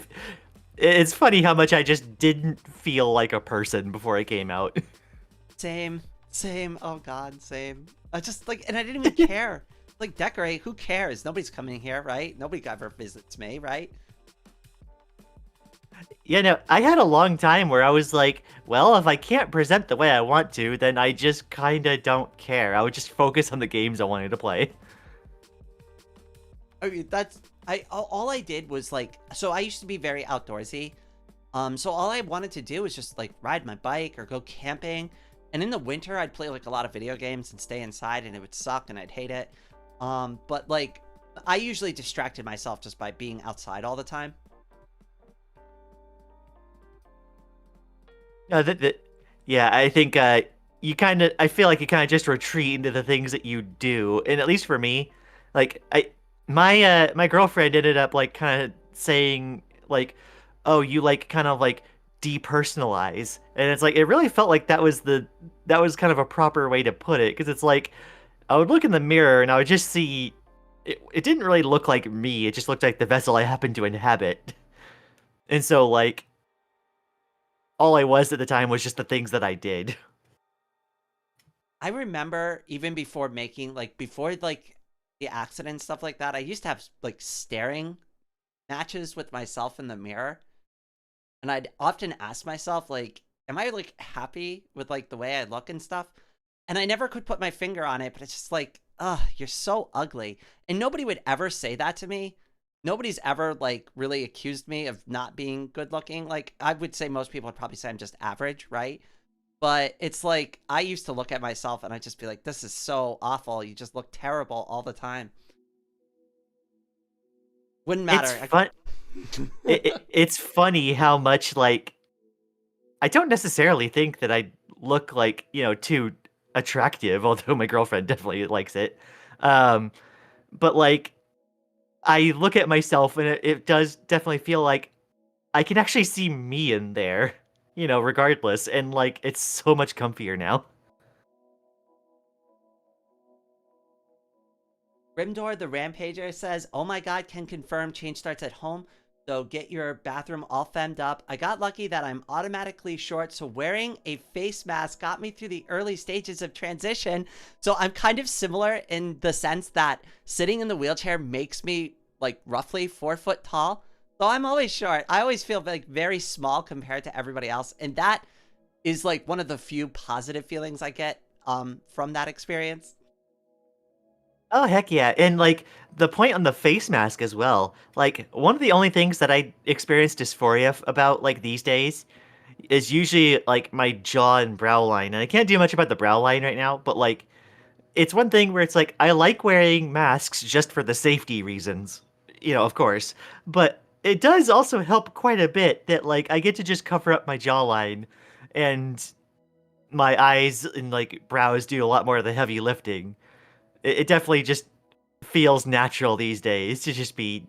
Speaker 2: It's funny how much I just didn't feel like a person before I came out.
Speaker 1: Same. Oh God, same. I just like, and I didn't even care. Like, decorate, who cares? Nobody's coming here, right? Nobody ever visits me, right?
Speaker 2: Yeah, no, I had a long time where I was like, well, if I can't present the way I want to, then I just kinda don't care. I would just focus on the games I wanted to play.
Speaker 1: I mean, all I did was like, so I used to be very outdoorsy. So all I wanted to do was just like ride my bike or go camping. And in the winter, I'd play like a lot of video games and stay inside, and it would suck and I'd hate it. But like, I usually distracted myself just by being outside all the time.
Speaker 2: Yeah, I think I feel like you kind of just retreat into the things that you do, and at least for me, like my girlfriend ended up like kind of saying like, oh, you like kind of like depersonalize, and it's like it really felt like that was kind of a proper way to put it, because it's like I would look in the mirror and I would just see it didn't really look like me, it just looked like the vessel I happened to inhabit, and so like all I was at the time was just the things that I did.
Speaker 1: I remember even before before like the accident and stuff like that, I used to have like staring matches with myself in the mirror. And I'd often ask myself, like, am I like happy with like the way I look and stuff? And I never could put my finger on it, but it's just like, ugh, you're so ugly. And nobody would ever say that to me. Nobody's ever like really accused me of not being good looking. Like, I would say most people would probably say I'm just average, right? But it's like I used to look at myself and I'd just be like, this is so awful. You just look terrible all the time. Wouldn't
Speaker 2: It's
Speaker 1: matter.
Speaker 2: fun. It's funny how much like I don't necessarily think that I look like, too attractive, although my girlfriend definitely likes it. Um, but like I look at myself and it does definitely feel like I can actually see me in there, regardless. And like it's so much comfier now.
Speaker 1: Grimdor the Rampager says, oh my god, can confirm change starts at home. So get your bathroom all femmed up. I got lucky that I'm automatically short, so wearing a face mask got me through the early stages of transition. So I'm kind of similar in the sense that sitting in the wheelchair makes me like roughly 4 foot tall. So I'm always short. I always feel like very small compared to everybody else. And that is like one of the few positive feelings I get from that experience.
Speaker 2: Oh heck yeah. And like the point on the face mask as well. Like one of the only things that I experience dysphoria about like these days is usually like my jaw and brow line. And I can't do much about the brow line right now, but like it's one thing where it's like I like wearing masks just for the safety reasons. Of course. But it does also help quite a bit that like I get to just cover up my jawline and my eyes and like brows do a lot more of the heavy lifting. It definitely just feels natural these days to just be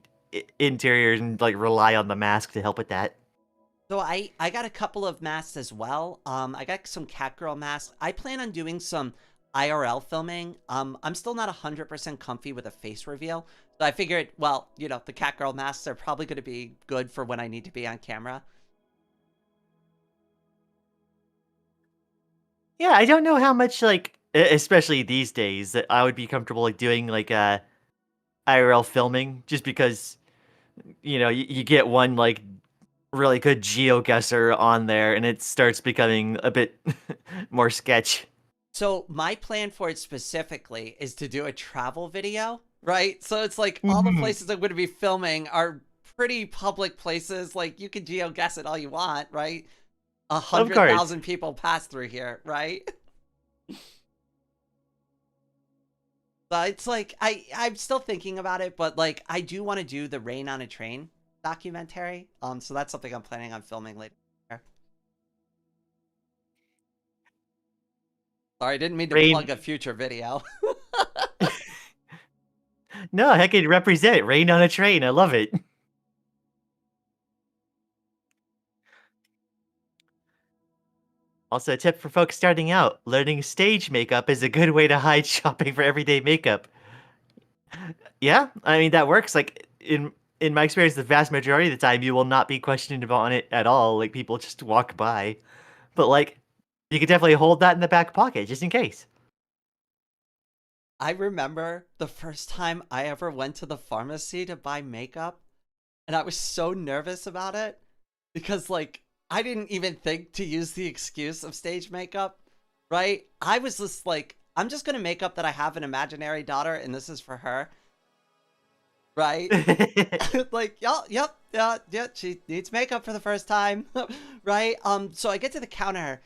Speaker 2: interior and like rely on the mask to help with that.
Speaker 1: So I got a couple of masks as well. I got some Catgirl masks. I plan on doing some IRL filming. I'm still not 100% comfy with a face reveal. So I figured, well, the Catgirl masks are probably going to be good for when I need to be on camera.
Speaker 2: Yeah, I don't know how much like especially these days that I would be comfortable like doing like IRL filming just because you get one like really good geoguesser on there and it starts becoming a bit more sketch.
Speaker 1: So my plan for it specifically is to do a travel video, right? So it's like all the
Speaker 2: Mhm.
Speaker 1: places I'm going to be filming are pretty public places. Like you can geoguess it all you want, right? A
Speaker 2: Of
Speaker 1: hundred
Speaker 2: course.
Speaker 1: thousand people pass through here, right? But it's like I'm still thinking about it, but like I do want to do the Rain on a Train documentary. So that's something I'm planning on filming later. Sorry, I didn't mean to
Speaker 2: Rain
Speaker 1: plug a future video.
Speaker 2: No, heck it represent Rain on a Train. I love it. Also, a tip for folks starting out, learning stage makeup is a good way to hide shopping for everyday makeup. Yeah, I mean that works. Like in my experience, the vast majority of the time, you will not be questioned about it at all. Like people just walk by, but like you could definitely hold that in the back pocket just in case.
Speaker 1: I remember the first time I ever went to the pharmacy to buy makeup, and I was so nervous about it because, like, I didn't even think to use the excuse of stage makeup, right? I was just like, I'm just gonna make up that I have an imaginary daughter and this is for her, right? Like, yep, yeah, she needs makeup for the first time, right? So I get to the counter,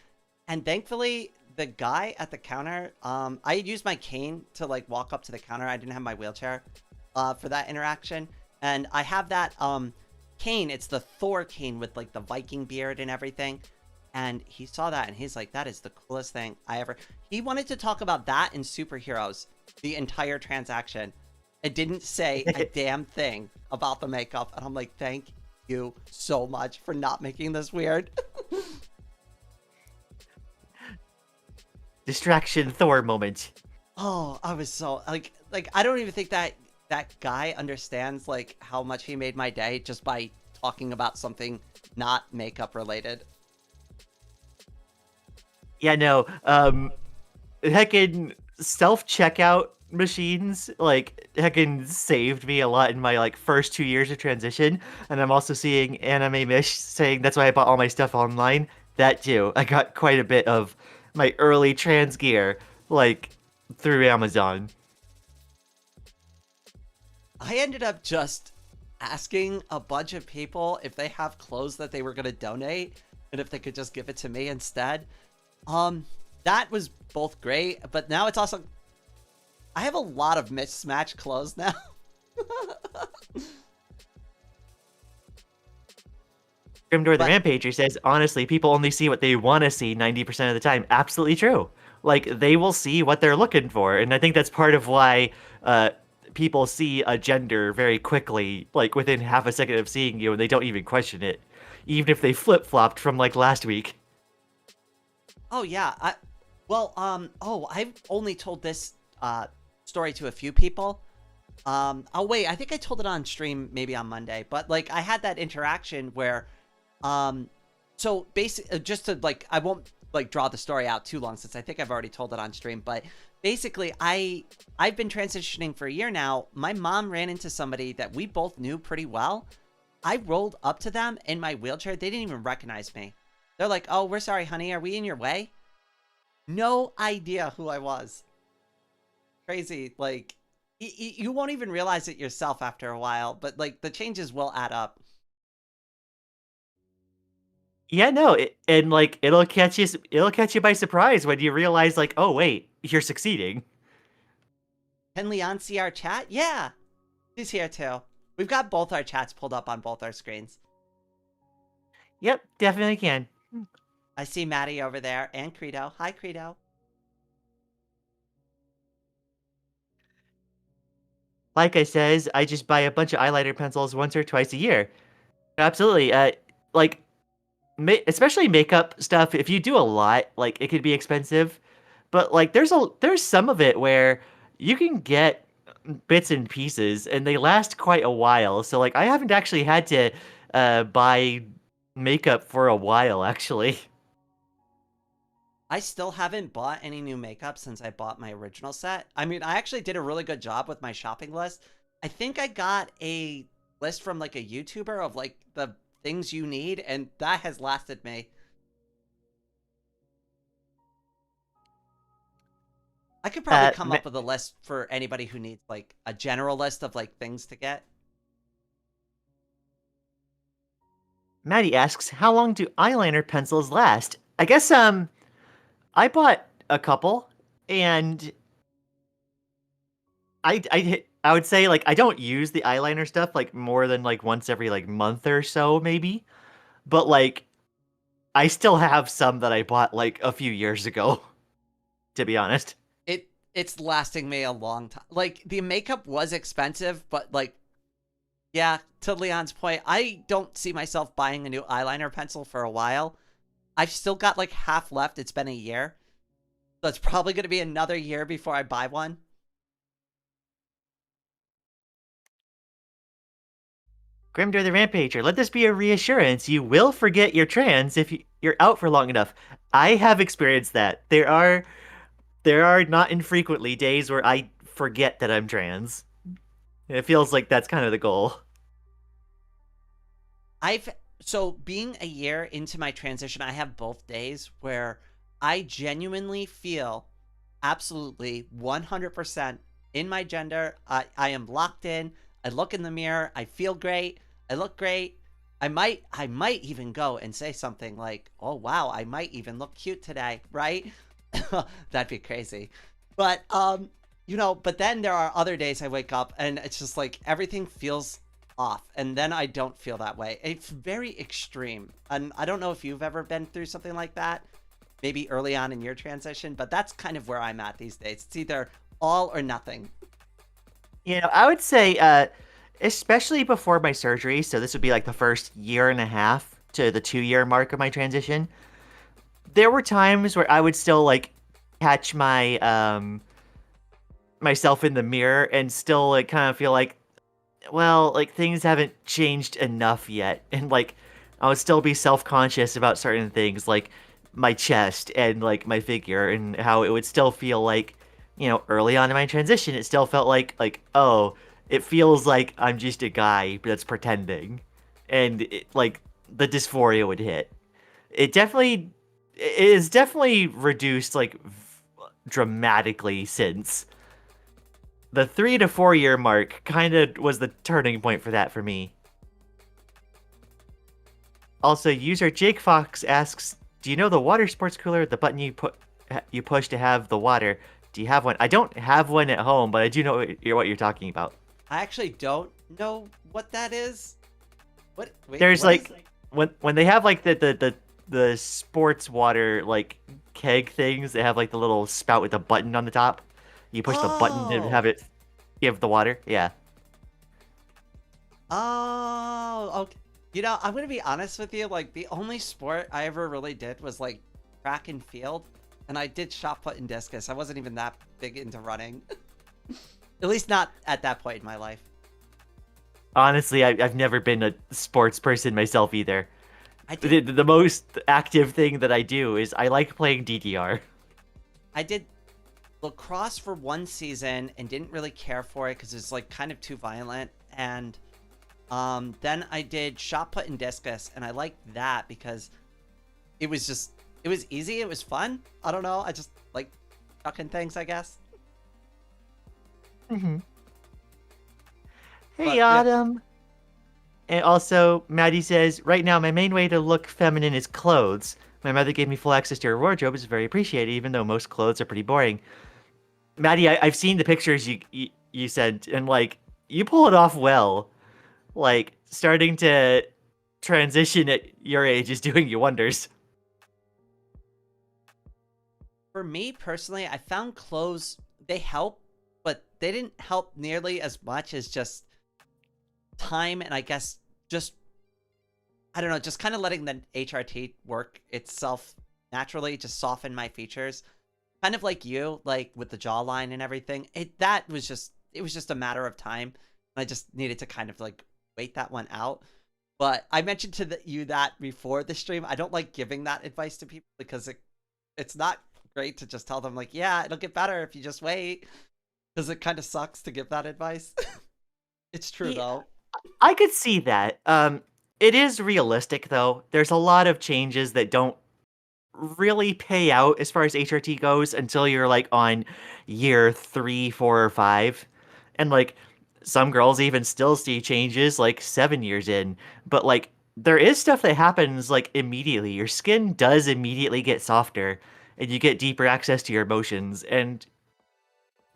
Speaker 1: and thankfully, the guy at the counter, I used my cane to like walk up to the counter. I didn't have my wheelchair, for that interaction, and I have that cane. It's the Thor cane with like the Viking beard and everything. And he saw that and he's like, that is the coolest thing I ever. He wanted to talk about that in superheroes the entire transaction. It didn't say a damn thing about the makeup. And I'm like, thank you so much for not making this weird.
Speaker 2: Distraction Thor moment.
Speaker 1: Oh, I was so like I don't even think that that guy understands like how much he made my day just by talking about something not makeup related.
Speaker 2: Yeah, no. Heckin' self-checkout machines, like, heckin' saved me a lot in my, like, first 2 years of transition. And I'm also seeing Anime Mish saying that's why I bought all my stuff online. That too. I got quite a bit of my early trans gear, like, through Amazon.
Speaker 1: I ended up just asking a bunch of people if they have clothes that they were going to donate and if they could just give it to me instead. That was both great, but now it's also I have a lot of mismatched clothes now.
Speaker 2: Grimdor the
Speaker 1: But
Speaker 2: Rampager says, honestly, people only see what they want to see 90% of the time. Absolutely true. Like, they will see what they're looking for. And I think that's part of why people see a gender very quickly, like within half a second of seeing you, and they don't even question it. Even if they flip-flopped from, like, last week.
Speaker 1: oh yeah, I've only told this story to a few people. Oh wait, I think I told it on stream maybe on Monday, but like I had that interaction where so basically just to like I won't like draw the story out too long since I think I've already told it on stream, but basically I've been transitioning for a year now. My mom ran into somebody that we both knew pretty well. I rolled up to them in my wheelchair. They didn't even recognize me. They're like, "Oh, we're sorry, honey. Are we in your way?" No idea who I was. Crazy. Like, you won't even realize it yourself after a while, but like the changes will add up.
Speaker 2: Yeah, no, and like it'll catch you by surprise when you realize like, oh wait, you're succeeding.
Speaker 1: Can Leon see our chat? Yeah, she's here too. We've got both our chats pulled up on both our screens.
Speaker 2: Yep, definitely can.
Speaker 1: I see Maddie over there and Credo. Hi, Credo.
Speaker 2: Like I says, I just buy a bunch of eyeliner pencils once or twice a year. Absolutely. Like especially makeup stuff. If you do a lot, like it could be expensive, but like there's some of it where you can get bits and pieces, and they last quite a while. So like I haven't actually had to buy makeup for a while, actually.
Speaker 1: I still haven't bought any new makeup since I bought my original set. I mean, I actually did a really good job with my shopping list. I think I got a list from like a YouTuber of like the things you need, and that has lasted me. I could probably come
Speaker 2: Ma-
Speaker 1: up with a list for anybody who needs like a general list of like things to get.
Speaker 2: Maddie asks, how long do eyeliner pencils last? I guess I bought a couple, and I would say like I don't use the eyeliner stuff like more than like once every like month or so maybe. But like I still have some that I bought like a few years ago, to be honest.
Speaker 1: It's lasting me a long time. Like the makeup was expensive, but like yeah, to Leon's point, I don't see myself buying a new eyeliner pencil for a while. I've still got like half left. It's been a year. So it's probably going to be another year before I buy one.
Speaker 2: Grimdor the Rampager, let this be a reassurance. You will forget you're trans if you're out for long enough. I have experienced that. There are not infrequently days where I forget that I'm trans. It feels like that's kind of the goal.
Speaker 1: I've so being a year into my transition, I have both days where I genuinely feel absolutely 100% in my gender. I am locked in. I look in the mirror. I feel great. I look great. I might even go and say something like, "Oh wow, I might even look cute today," right? That'd be crazy. But but then there are other days I wake up and it's just like everything feels off, and then I don't feel that way. It's very extreme, and I don't know if you've ever been through something like that, maybe early on in your transition, but that's kind of where I'm at these days. It's either all or nothing.
Speaker 2: I would say, especially before my surgery, so this would be like the first year and a half to the 2-year mark of my transition. There were times where I would still like catch my myself in the mirror and still like kind of feel like, well, like things haven't changed enough yet, and like I would still be self-conscious about certain things like my chest and like my figure, and how it would still feel like, early on in my transition, it still felt like, oh, it feels like I'm just a guy that's pretending, and like the dysphoria would hit. It is definitely reduced like dramatically since the 3 to 4 year mark. Kind of was the turning point for that for me. Also, user Jake Fox asks, "Do you know the water sports cooler? The button you push to have the water. Do you have one?" I don't have one at home, but I do know what you're talking about.
Speaker 1: I actually don't know what that is. What? Wait,
Speaker 2: There's
Speaker 1: what
Speaker 2: like when they have like the sports water like keg things, they have like the little spout with the button on the top. You push the button to have it give the water. Yeah.
Speaker 1: Oh, okay. I'm gonna be honest with you. Like, the only sport I ever really did was like track and field, and I did shot put and discus. I wasn't even that big into running, at least not at that point in my life.
Speaker 2: Honestly, I've never been a sports person myself either.
Speaker 1: I did.
Speaker 2: The most active thing that I do is I like playing DDR.
Speaker 1: I did lacrosse for one season and didn't really care for it because it's like kind of too violent. And then I did shot put and discus, and I liked that because it was easy. It was fun. I don't know. I just like chucking things, I guess.
Speaker 2: Mm-hmm. Hey,
Speaker 1: But, yeah.
Speaker 2: Autumn. And also, Maddie says, right now, my main way to look feminine is clothes. My mother gave me full access to her wardrobe. It's very appreciated, even though most clothes are pretty boring. Maddie, I've seen the pictures you sent, and, like, you pull it off well. Like, starting to transition at your age is doing you wonders.
Speaker 1: For me personally, I found clothes, they help, but they didn't help nearly as much as just time, and I guess just, I don't know, just kind of letting the HRT work itself naturally, just soften my features. Kind of like you, like with the jawline and everything. It was just a matter of time. And I just needed to kind of like wait that one out. But I mentioned to you that before the stream. I don't like giving that advice to people because it's not great to just tell them like, yeah, it'll get better if you just wait. Because it kind of sucks to give that advice. It's true though.
Speaker 2: I could see that. It is realistic though. There's a lot of changes that don't really pay out as far as HRT goes until you're like on year 3, 4, or 5. And like some girls even still see changes like 7 years in. But like there is stuff that happens like immediately. Your skin does immediately get softer and you get deeper access to your emotions. And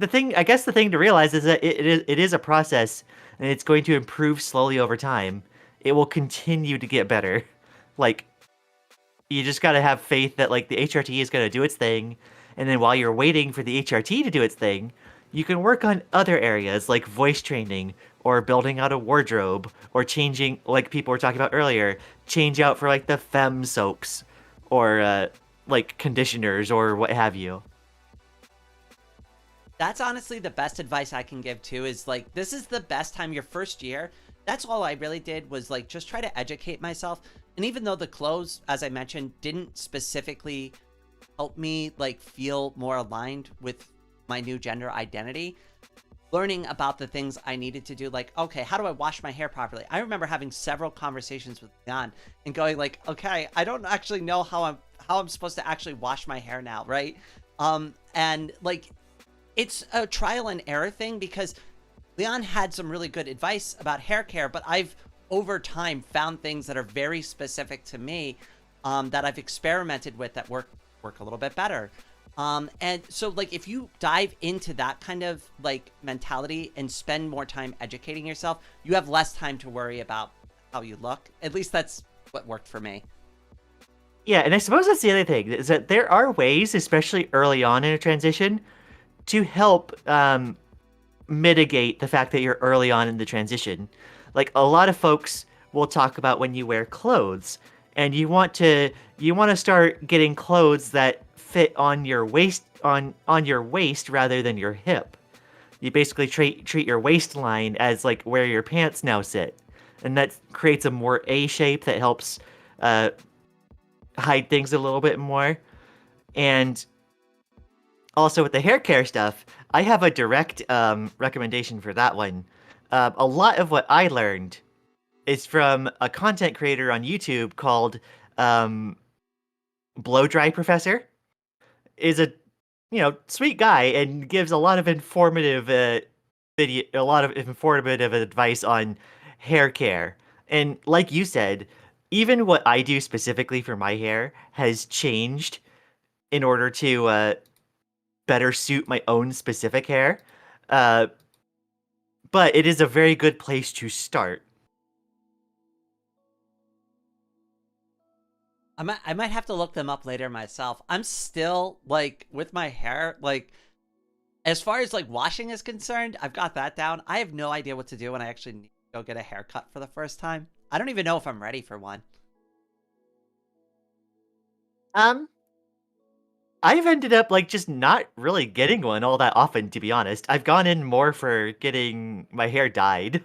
Speaker 2: the thing to realize is that it is a process, and it's going to improve slowly over time. It will continue to get better. Like, you just got to have faith that like the HRT is going to do its thing, and then while you're waiting for the HRT to do its thing, you can work on other areas like voice training or building out a wardrobe or changing, like people were talking about earlier, change out for like the femme soaps or like conditioners or what have you.
Speaker 1: That's honestly the best advice I can give too, is like, this is the best time, your first year. That's all I really did was like just try to educate myself. And even though the clothes, as I mentioned, didn't specifically help me like feel more aligned with my new gender identity, learning about the things I needed to do, like, okay, how do I wash my hair properly? I remember having several conversations with Jan and going like, okay, I don't actually know how I'm supposed to actually wash my hair now, right? And like, it's a trial and error thing because Leon had some really good advice about hair care, but I've over time found things that are very specific to me that I've experimented with that work a little bit better. And so like if you dive into that kind of like mentality and spend more time educating yourself, you have less time to worry about how you look. At least that's what worked for me.
Speaker 2: Yeah, and I suppose that's the other thing is that there are ways, especially early on in a transition, to help mitigate the fact that you're early on in the transition. Like a lot of folks will talk about when you wear clothes, and you want to start getting clothes that fit on your waist rather than your hip. You basically treat your waistline as like where your pants now sit, and that creates a more A shape that helps uh, hide things a little bit more. And also with the hair care stuff, I have a direct recommendation for that one. A lot of what I learned is from a content creator on YouTube called um, Blow Dry Professor. Is a sweet guy and gives a lot of informative a lot of informative advice on hair care. And like you said, even what I do specifically for my hair has changed in order to better suit my own specific hair. Uh, but it is a very good place to start.
Speaker 1: I might have to look them up later myself. I'm still like with my hair, like as far as like washing is concerned, I've got that down. I have no idea what to do when I actually need to go get a haircut for the first time. I don't even know if I'm ready for one.
Speaker 2: Um, I've ended up like just not really getting one all that often, to be honest. I've gone in more for getting my hair dyed.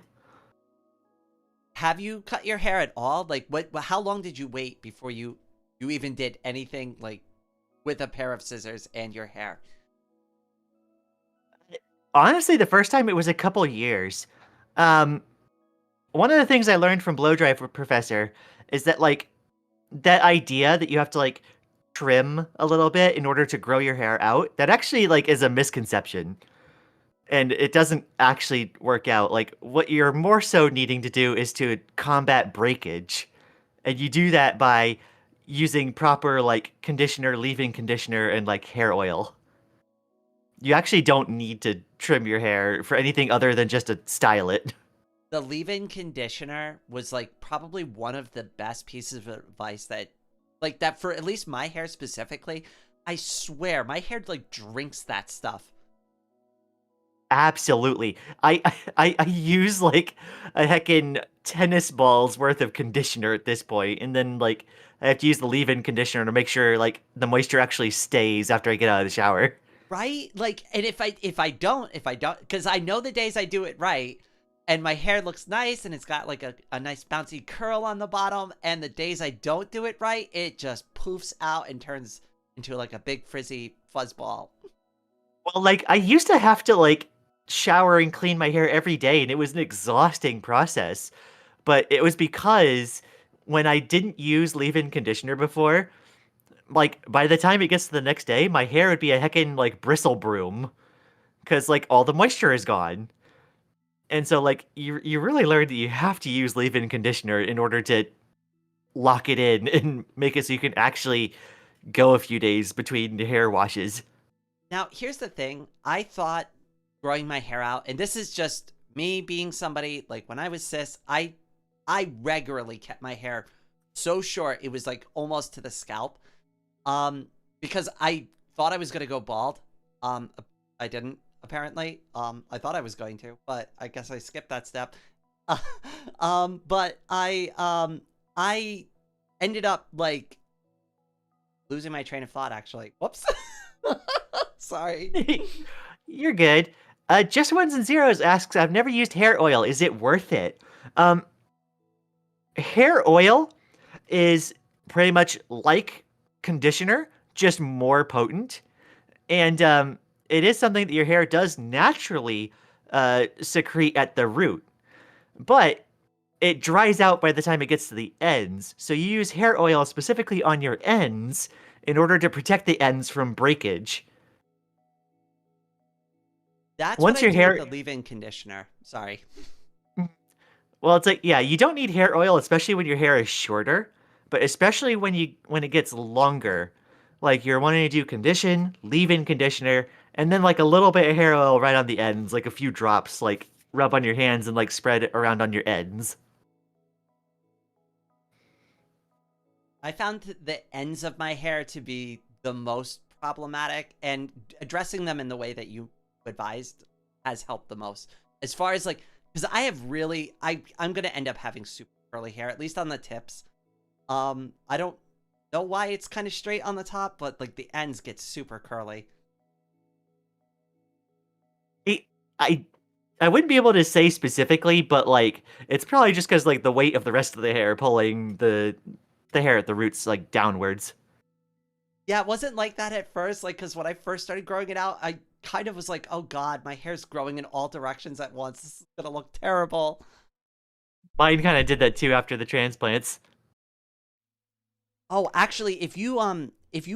Speaker 1: Have you cut your hair at all? Like how long did you wait before you even did anything like with a pair of scissors and your hair?
Speaker 2: Honestly, the first time it was a couple years. Um, One of the things I learned from Blow Dry Professor is that like that idea that you have to like trim a little bit in order to grow your hair out, that actually like is a misconception. And it doesn't actually work out. Like what you're more so needing to do is to combat breakage. And you do that by using proper like conditioner, leave-in conditioner, and like hair oil. You actually don't need to trim your hair for anything other than just to style it.
Speaker 1: The leave-in conditioner was like probably one of the best pieces of advice that like that for at least my hair specifically. I swear my hair like drinks that stuff.
Speaker 2: Absolutely. I use like a heckin' tennis balls worth of conditioner at this point, and then like I have to use the leave-in conditioner to make sure like the moisture actually stays after I get out of the shower.
Speaker 1: Right? Like, and if I don't, because I know the days I do it right, and my hair looks nice, and it's got like a nice bouncy curl on the bottom, and the days I don't do it right, it just poofs out and turns into like a big frizzy fuzzball.
Speaker 2: Well, like I used to have to like shower and clean my hair every day, and it was an exhausting process. But it was because when I didn't use leave-in conditioner before, like by the time it gets to the next day, my hair would be a heckin' like bristle broom because like all the moisture is gone. And so like you really learn that you have to use leave-in conditioner in order to lock it in and make it so you can actually go a few days between the hair washes.
Speaker 1: Now, here's the thing. I thought growing my hair out, and this is just me being somebody like when I was cis, I regularly kept my hair so short it was like almost to the scalp. Because I thought I was gonna go bald. I didn't apparently. I thought I was going to, but I guess I skipped that step. But I ended up like losing my train of thought. Actually, whoops. Sorry.
Speaker 2: You're good. Just Ones and Zeros asks, I've never used hair oil. Is it worth it? Hair oil is pretty much like conditioner, just more potent. And it is something that your hair does naturally secrete at the root. But it dries out by the time it gets to the ends. So you use hair oil specifically on your ends in order to protect the ends from breakage.
Speaker 1: That's what
Speaker 2: Once
Speaker 1: I
Speaker 2: your
Speaker 1: do
Speaker 2: hair,
Speaker 1: with the leave-in conditioner. Sorry.
Speaker 2: well, it's like yeah, you don't need hair oil, especially when your hair is shorter, but especially when it gets longer. Like you're wanting to do condition, leave-in conditioner, and then like a little bit of hair oil right on the ends, like a few drops, like rub on your hands and like spread it around on your ends.
Speaker 1: I found the ends of my hair to be the most problematic, and addressing them in the way that you advised has helped the most. As far as like, because I have really, I'm gonna end up having super curly hair, at least on the tips. I don't know why it's kind of straight on the top, but like the ends get super curly.
Speaker 2: It, I I wouldn't be able to say specifically, but like it's probably just because like the weight of the rest of the hair pulling the hair at the roots like downwards.
Speaker 1: Yeah, it wasn't like that at first. Like, because when I first started growing it out, I kind of was like, oh God, my hair's growing in all directions at once. This is gonna look terrible.
Speaker 2: Mine kind of did that too after the transplants.
Speaker 1: Oh, actually, if you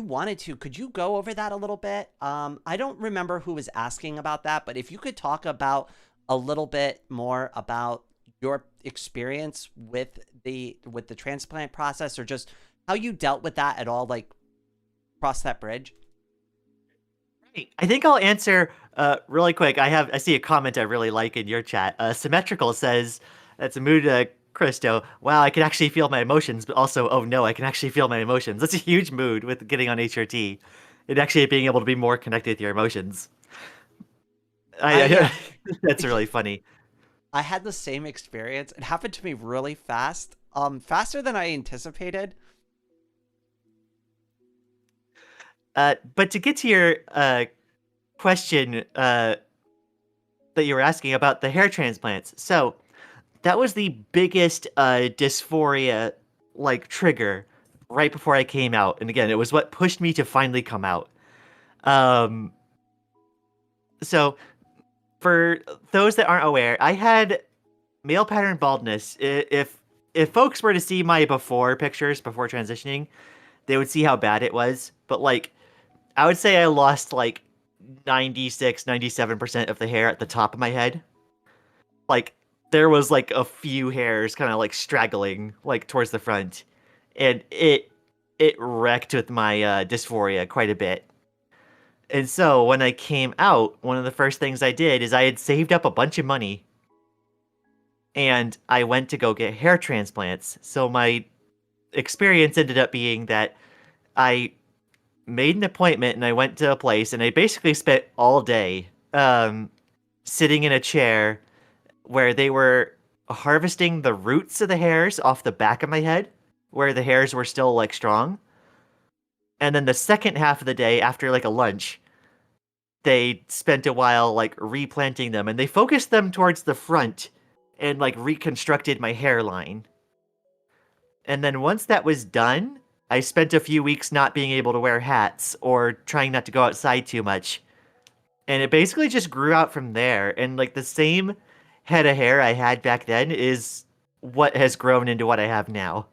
Speaker 1: wanted to, could you go over that a little bit? I don't remember who was asking about that, but if you could talk about a little bit more about your experience with the transplant process, or just how you dealt with that at all, like cross that bridge.
Speaker 2: I think I'll answer really quick. I see a comment I really like in your chat. Symmetrical says that's a mood Christo. Wow, I can actually feel my emotions, but also oh no, I can actually feel my emotions. That's a huge mood with getting on HRT. And actually being able to be more connected with your emotions.
Speaker 1: I
Speaker 2: I that's really funny.
Speaker 1: I had the same experience. It happened to me really fast. Faster than I anticipated.
Speaker 2: But to get to your question that you were asking about the hair transplants. So that was the biggest dysphoria like trigger right before I came out. And again, it was what pushed me to finally come out. Um, so for those that aren't aware, I had male pattern baldness. If folks were to see my before pictures before transitioning, they would see how bad it was. But like I would say I lost like 96, 97% of the hair at the top of my head. Like there was like a few hairs kind of like straggling like towards the front, and it wrecked with my dysphoria quite a bit. And so when I came out, one of the first things I did is I had saved up a bunch of money and I went to go get hair transplants. So my experience ended up being that I made an appointment and I went to a place and I basically spent all day sitting in a chair where they were harvesting the roots of the hairs off the back of my head, where the hairs were still like strong. And then the second half of the day, after like a lunch, they spent a while like replanting them and they focused them towards the front and like reconstructed my hairline. And then once that was done, I spent a few weeks not being able to wear hats or trying not to go outside too much. And it basically just grew out from there. And like the same head of hair I had back then is what has grown into what I have now.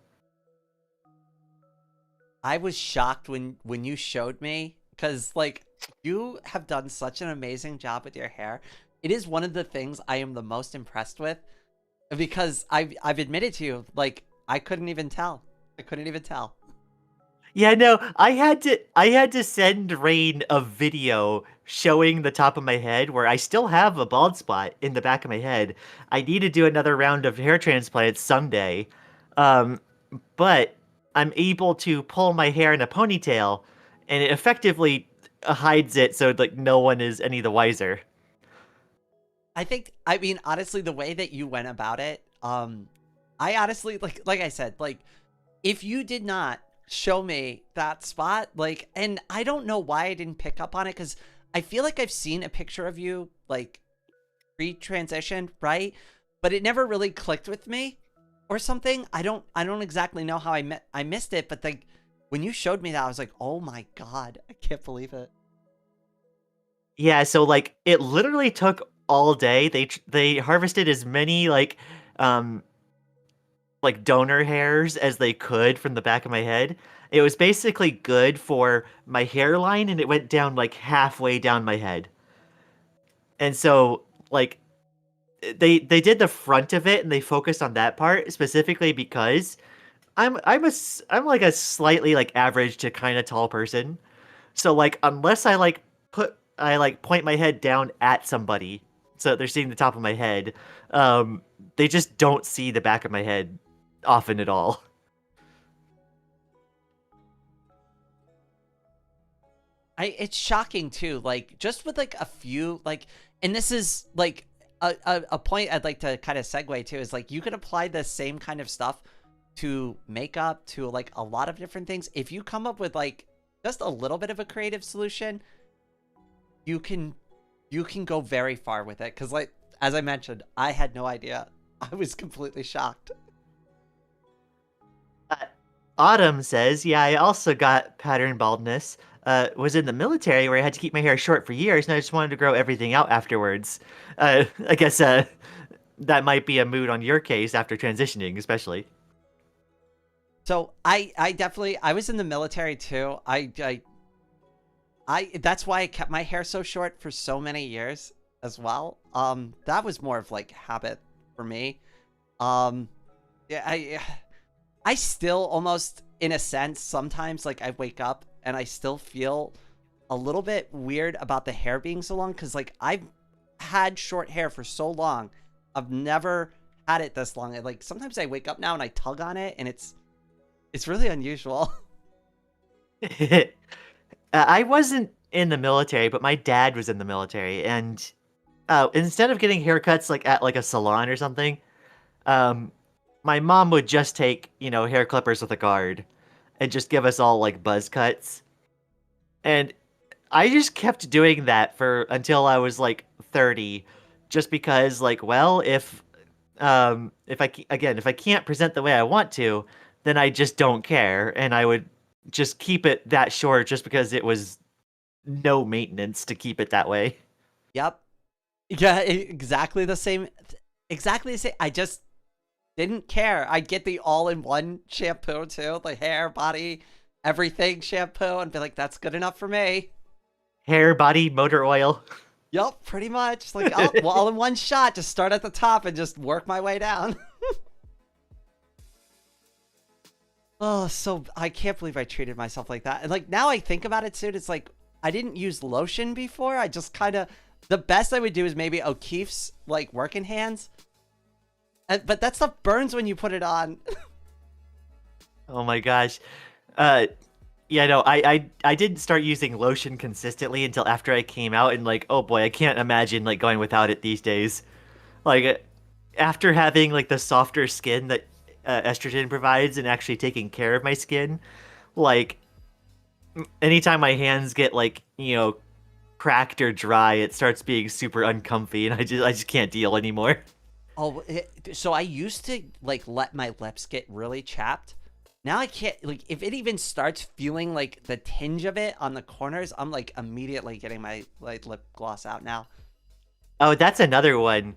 Speaker 1: I was shocked when you showed me, because like you have done such an amazing job with your hair. It is one of the things I am the most impressed with, because I've admitted to you, like I couldn't even tell. I couldn't even tell.
Speaker 2: Yeah, no, I had to send Rain a video showing the top of my head where I still have a bald spot in the back of my head. I need to do another round of hair transplants someday. Um, but I'm able to pull my hair in a ponytail and it effectively hides it so like no one is any the wiser.
Speaker 1: I think, I mean, honestly, the way that you went about it, I honestly, like I said, like if you did not show me that spot, like, and I don't know why I didn't pick up on it, because I feel like I've seen a picture of you like pre-transition, right? But it never really clicked with me or something. I don't exactly know how I missed it, but like when you showed me that, I was like, oh my God, I can't believe it.
Speaker 2: Yeah, so like it literally took all day. They harvested as many um like donor hairs as they could from the back of my head. It was basically good for my hairline and it went down like halfway down my head. And so like they did the front of it and they focused on that part specifically because I'm like a slightly like average to kind of tall person. So like unless I like point my head down at somebody so they're seeing the top of my head, they just don't see the back of my head often at all.
Speaker 1: It's shocking too, like just with like a few like, and this is like a point I'd like to kind of segue to is like you could apply the same kind of stuff to makeup, to like a lot of different things. If you come up with like just a little bit of a creative solution, you can go very far with it. Because like as I mentioned, I had no idea. I was completely shocked.
Speaker 2: Uh, Autumn says, "Yeah, I also got pattern baldness. Was in the military where I had to keep my hair short for years, and I just wanted to grow everything out afterwards. I guess that might be a mood on your case after transitioning, especially."
Speaker 1: So I definitely, I was in the military too. That's why I kept my hair so short for so many years as well. That was more of like habit for me. Yeah, I still almost, in a sense, sometimes like I wake up and I still feel a little bit weird about the hair being so long, because like I've had short hair for so long. I've never had it this long. And, like sometimes I wake up now and I tug on it and it's really unusual.
Speaker 2: I wasn't in the military, but my dad was in the military, and instead of getting haircuts like at like a salon or something, um, my mom would just take hair clippers with a guard and just give us all like buzz cuts. And I just kept doing that for until I was like 30, just because like, well, if I can't present the way I want to, then I just don't care, and I would just keep it that short just because it was no maintenance to keep it that way.
Speaker 1: Yep. Yeah, exactly the same. Exactly the same. I just didn't care. I'd get the all-in-one shampoo too, the hair, body, everything shampoo, and be like, that's good enough for me.
Speaker 2: Hair, body, motor oil.
Speaker 1: Yep, pretty much. Like all in one shot. Just start at the top and just work my way down. Oh, so I can't believe I treated myself like that. And like now I think about it, dude, it's like I didn't use lotion before. I just kind of, the best I would do is maybe O'Keefe's like working hands. But that stuff burns when you put it on.
Speaker 2: Oh my gosh. Yeah, no, I didn't start using lotion consistently until after I came out, and like, oh boy, I can't imagine like going without it these days. Like after having like the softer skin that estrogen provides and actually taking care of my skin, like anytime my hands get like, cracked or dry, it starts being super uncomfy, and I just can't deal anymore.
Speaker 1: Oh, so I used to like let my lips get really chapped. Now I can't, like, if it even starts feeling like the tinge of it on the corners, I'm like immediately getting my like lip gloss out now.
Speaker 2: Oh, that's another one.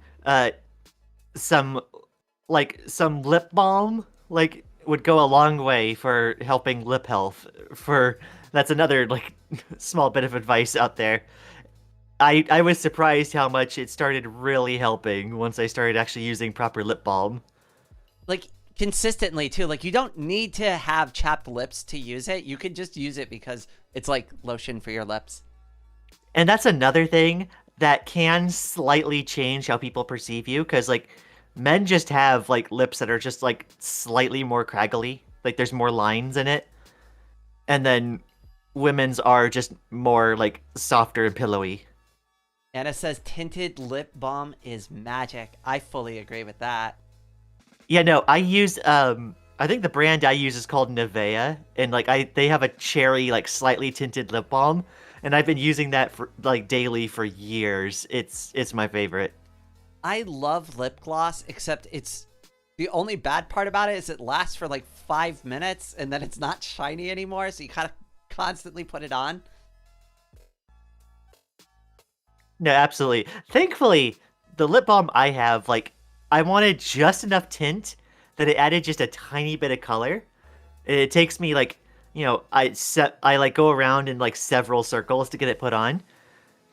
Speaker 2: Some some lip balm like would go a long way for helping lip health. For That's another like small bit of advice out there. I was surprised how much it started really helping once I started actually using proper lip balm.
Speaker 1: Like consistently too. Like you don't need to have chapped lips to use it. You could just use it because it's like lotion for your lips.
Speaker 2: And that's another thing that can slightly change how people perceive you, because like men just have like lips that are just like slightly more craggly, like there's more lines in it, and then women's are just more like softer and pillowy.
Speaker 1: Anna says tinted lip balm is magic. I fully agree with that.
Speaker 2: Yeah, no, I use I think the brand I use is called Nivea, and like they have a cherry like slightly tinted lip balm, and I've been using that for like daily for years. It's my favorite.
Speaker 1: I love lip gloss, except it's the only bad part about it is it lasts for like 5 minutes and then it's not shiny anymore, so you kind of constantly put it on.
Speaker 2: No, absolutely. Thankfully, the lip balm I have, like, I wanted just enough tint that it added just a tiny bit of color. It takes me like, I like go around in like several circles to get it put on,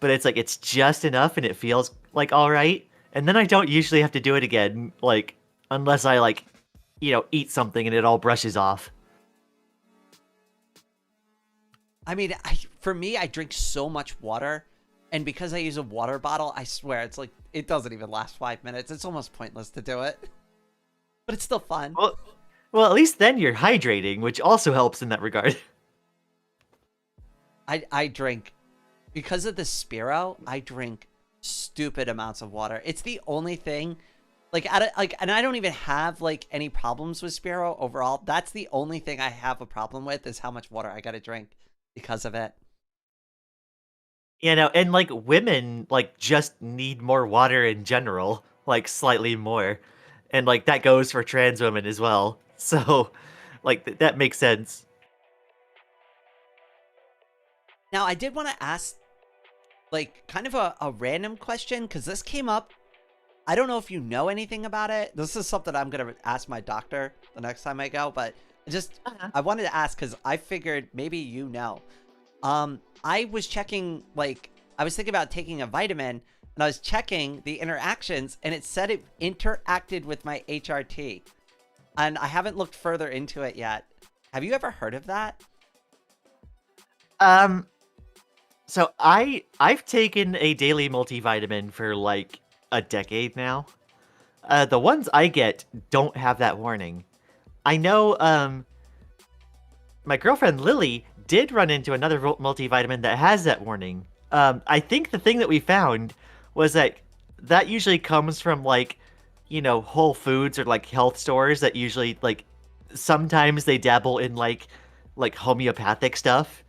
Speaker 2: but it's like it's just enough and it feels like all right. And then I don't usually have to do it again, like unless I like eat something and it all brushes off.
Speaker 1: I mean, for me, I drink so much water, and because I use a water bottle, I swear it's like it doesn't even last 5 minutes. It's almost pointless to do it, but it's still fun.
Speaker 2: Well, at least then you're hydrating, which also helps in that regard.
Speaker 1: I drink because of the Spiro. I drink stupid amounts of water. It's the only thing. And I don't even have like any problems with Spiro overall. That's the only thing I have a problem with is how much water I gotta drink because of it.
Speaker 2: And like women like just need more water in general, like slightly more. And like that goes for trans women as well. So like that makes sense.
Speaker 1: Now, I did want to ask like kind of a random question because this came up. I don't know if you know anything about it. This is something I'm going to ask my doctor the next time I go, but I wanted to ask because I figured maybe you know. I was checking, like, I was thinking about taking a vitamin and I was checking the interactions and it said it interacted with my HRT. And I haven't looked further into it yet. Have you ever heard of that?
Speaker 2: So I've taken a daily multivitamin for like a decade now. The ones I get don't have that warning. I know my girlfriend Lily did run into another multivitamin that has that warning. I think the thing that we found was that usually comes from like, Whole Foods or like health stores that usually like sometimes they dabble in like homeopathic stuff.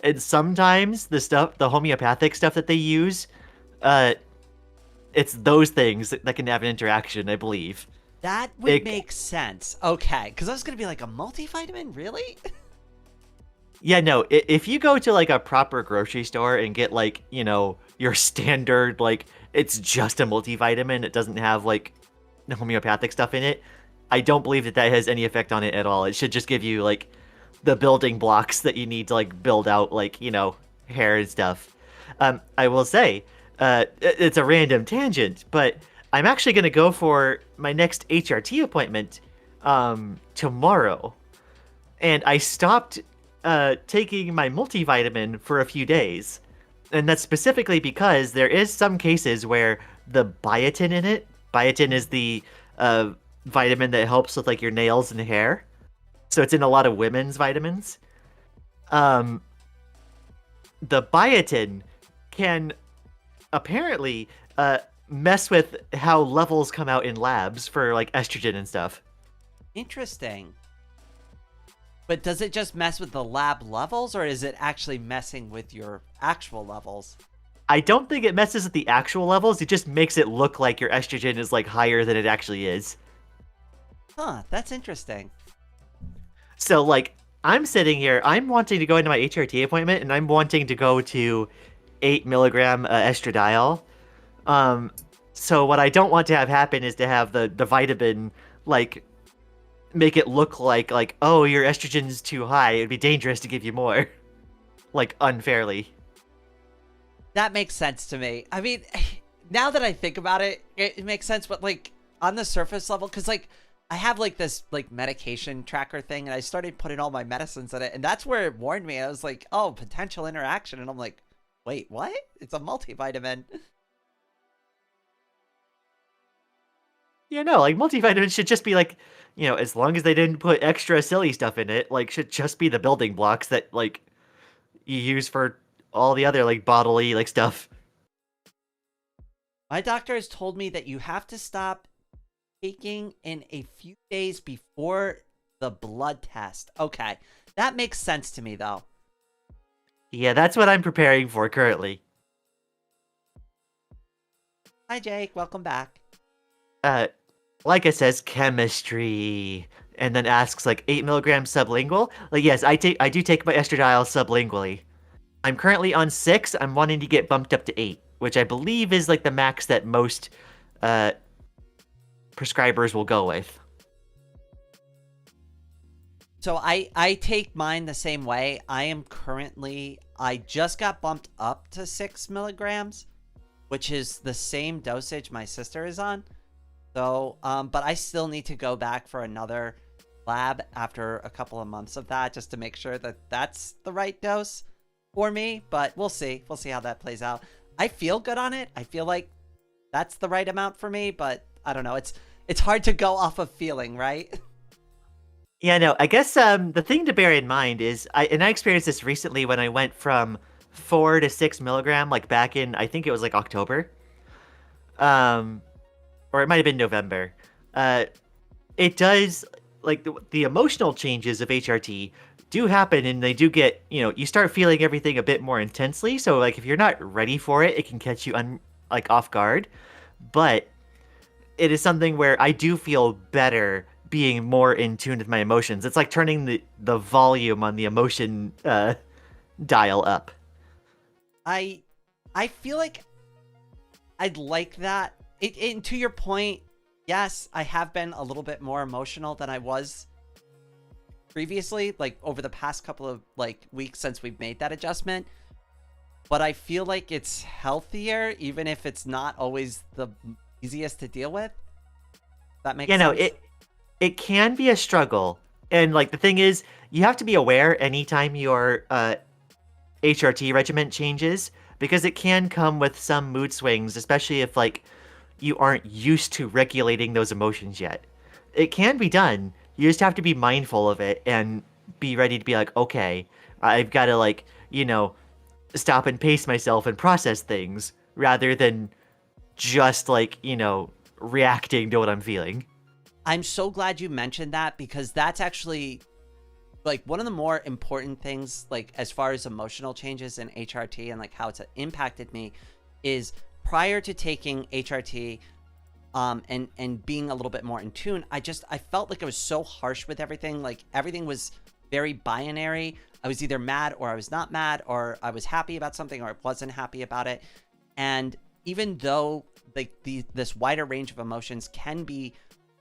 Speaker 2: And sometimes the homeopathic stuff that they use, it's those things that can have an interaction, I believe.
Speaker 1: That would make sense. Okay, because I was going to be like, a multivitamin? Really?
Speaker 2: Yeah, no, if you go to like a proper grocery store and get like, your standard, like, it's just a multivitamin, it doesn't have like homeopathic stuff in it, I don't believe that has any effect on it at all. It should just give you like the building blocks that you need to like build out like, hair and stuff. I will say, it's a random tangent, but I'm actually going to go for my next HRT appointment tomorrow. And I stopped taking my multivitamin for a few days. And that's specifically because there is some cases where the biotin in it, biotin is the vitamin that helps with like your nails and hair. So it's in a lot of women's vitamins. The biotin can apparently mess with how levels come out in labs for like estrogen and stuff.
Speaker 1: Interesting. But does it just mess with the lab levels, or is it actually messing with your actual levels?
Speaker 2: I don't think it messes with the actual levels. It just makes it look like your estrogen is like higher than it actually is.
Speaker 1: Huh, that's interesting.
Speaker 2: So like I'm sitting here, I'm wanting to go into my HRT appointment and I'm wanting to go to 8 milligram estradiol. So what I don't want to have happen is to have the vitamin like make it look like, oh, your estrogen's too high. It'd be dangerous to give you more. Like unfairly.
Speaker 1: That makes sense to me. I mean, now that I think about it, it makes sense, but like on the surface level, because like I have like this like medication tracker thing and I started putting all my medicines in it, and that's where it warned me. I was like, oh, potential interaction, and I'm like, wait, what? It's a multivitamin.
Speaker 2: Yeah, no, like multivitamins should just be like, as long as they didn't put extra silly stuff in it, like should just be the building blocks that like you use for all the other like bodily like stuff.
Speaker 1: My doctor has told me that you have to stop taking in a few days before the blood test. Okay, that makes sense to me though.
Speaker 2: Yeah, that's what I'm preparing for currently.
Speaker 1: Hi Jake, welcome back.
Speaker 2: Like it says chemistry, and then asks like 8 milligrams sublingual. Like yes, I do take my estradiol sublingually. I'm currently on 6. I'm wanting to get bumped up to 8, which I believe is like the max that most prescribers will go with.
Speaker 1: So I take mine the same way. I just got bumped up to 6 milligrams, which is the same dosage my sister is on. So, but I still need to go back for another lab after a couple of months of that just to make sure that that's the right dose for me. But we'll see. We'll see how that plays out. I feel good on it. I feel like that's the right amount for me, but I don't know. It's hard to go off of feeling, right?
Speaker 2: Yeah, no, I guess the thing to bear in mind is I experienced this recently when I went from 4 to 6 milligram, like back in I think it was like October, um, or it might have been November. Uh, it does like the emotional changes of HRT do happen, and they do get you start feeling everything a bit more intensely. So like if you're not ready for it, it can catch you like off guard, but it is something where I do feel better being more in tune with my emotions. It's like turning the volume on the emotion dial up.
Speaker 1: I I feel like I'd like that. And to your point, yes, I have been a little bit more emotional than I was previously, like over the past couple of like weeks since we've made that adjustment. But I feel like it's healthier, even if it's not always the easiest to deal with. That makes
Speaker 2: You know,
Speaker 1: sense.
Speaker 2: it can be a struggle. And like the thing is, you have to be aware anytime your HRT regimen changes because it can come with some mood swings, especially if like you aren't used to regulating those emotions yet. It can be done. You just have to be mindful of it and be ready to be like, okay, I've got to like, stop and pace myself and process things rather than just like, reacting to what I'm feeling.
Speaker 1: I'm so glad you mentioned that because that's actually like one of the more important things, like as far as emotional changes in HRT and like how it's impacted me, is prior to taking HRT, and being a little bit more in tune, I felt like I was so harsh with everything. Like everything was very binary. I was either mad or I was not mad, or I was happy about something or I wasn't happy about it. And even though like this wider range of emotions can be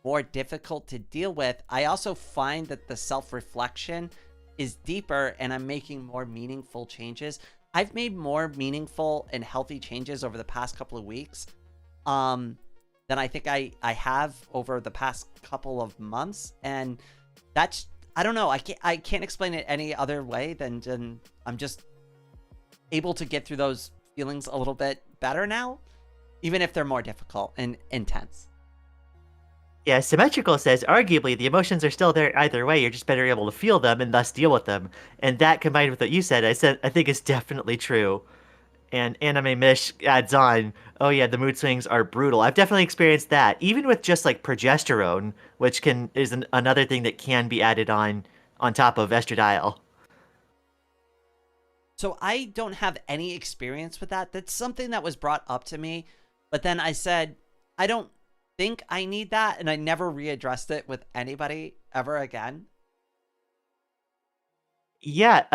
Speaker 1: more difficult to deal with, I also find that the self-reflection is deeper and I'm making more meaningful changes. I've made more meaningful and healthy changes over the past couple of weeks than I think I have over the past couple of months. And that's, I don't know, I can't explain it any other way than I'm just able to get through those feelings a little bit better now, even if they're more difficult and intense.
Speaker 2: Yeah, symmetrical says arguably the emotions are still there either way. You're just better able to feel them and thus deal with them. And that combined with what you said, I think is definitely true. And Anime Mish adds on, oh yeah, the mood swings are brutal. I've definitely experienced that, even with just like progesterone, which is another thing that can be added on top of estradiol.
Speaker 1: So I don't have any experience with that. That's something that was brought up to me, but then I said, I don't think I need that, and I never readdressed it with anybody ever again.
Speaker 2: Yeah,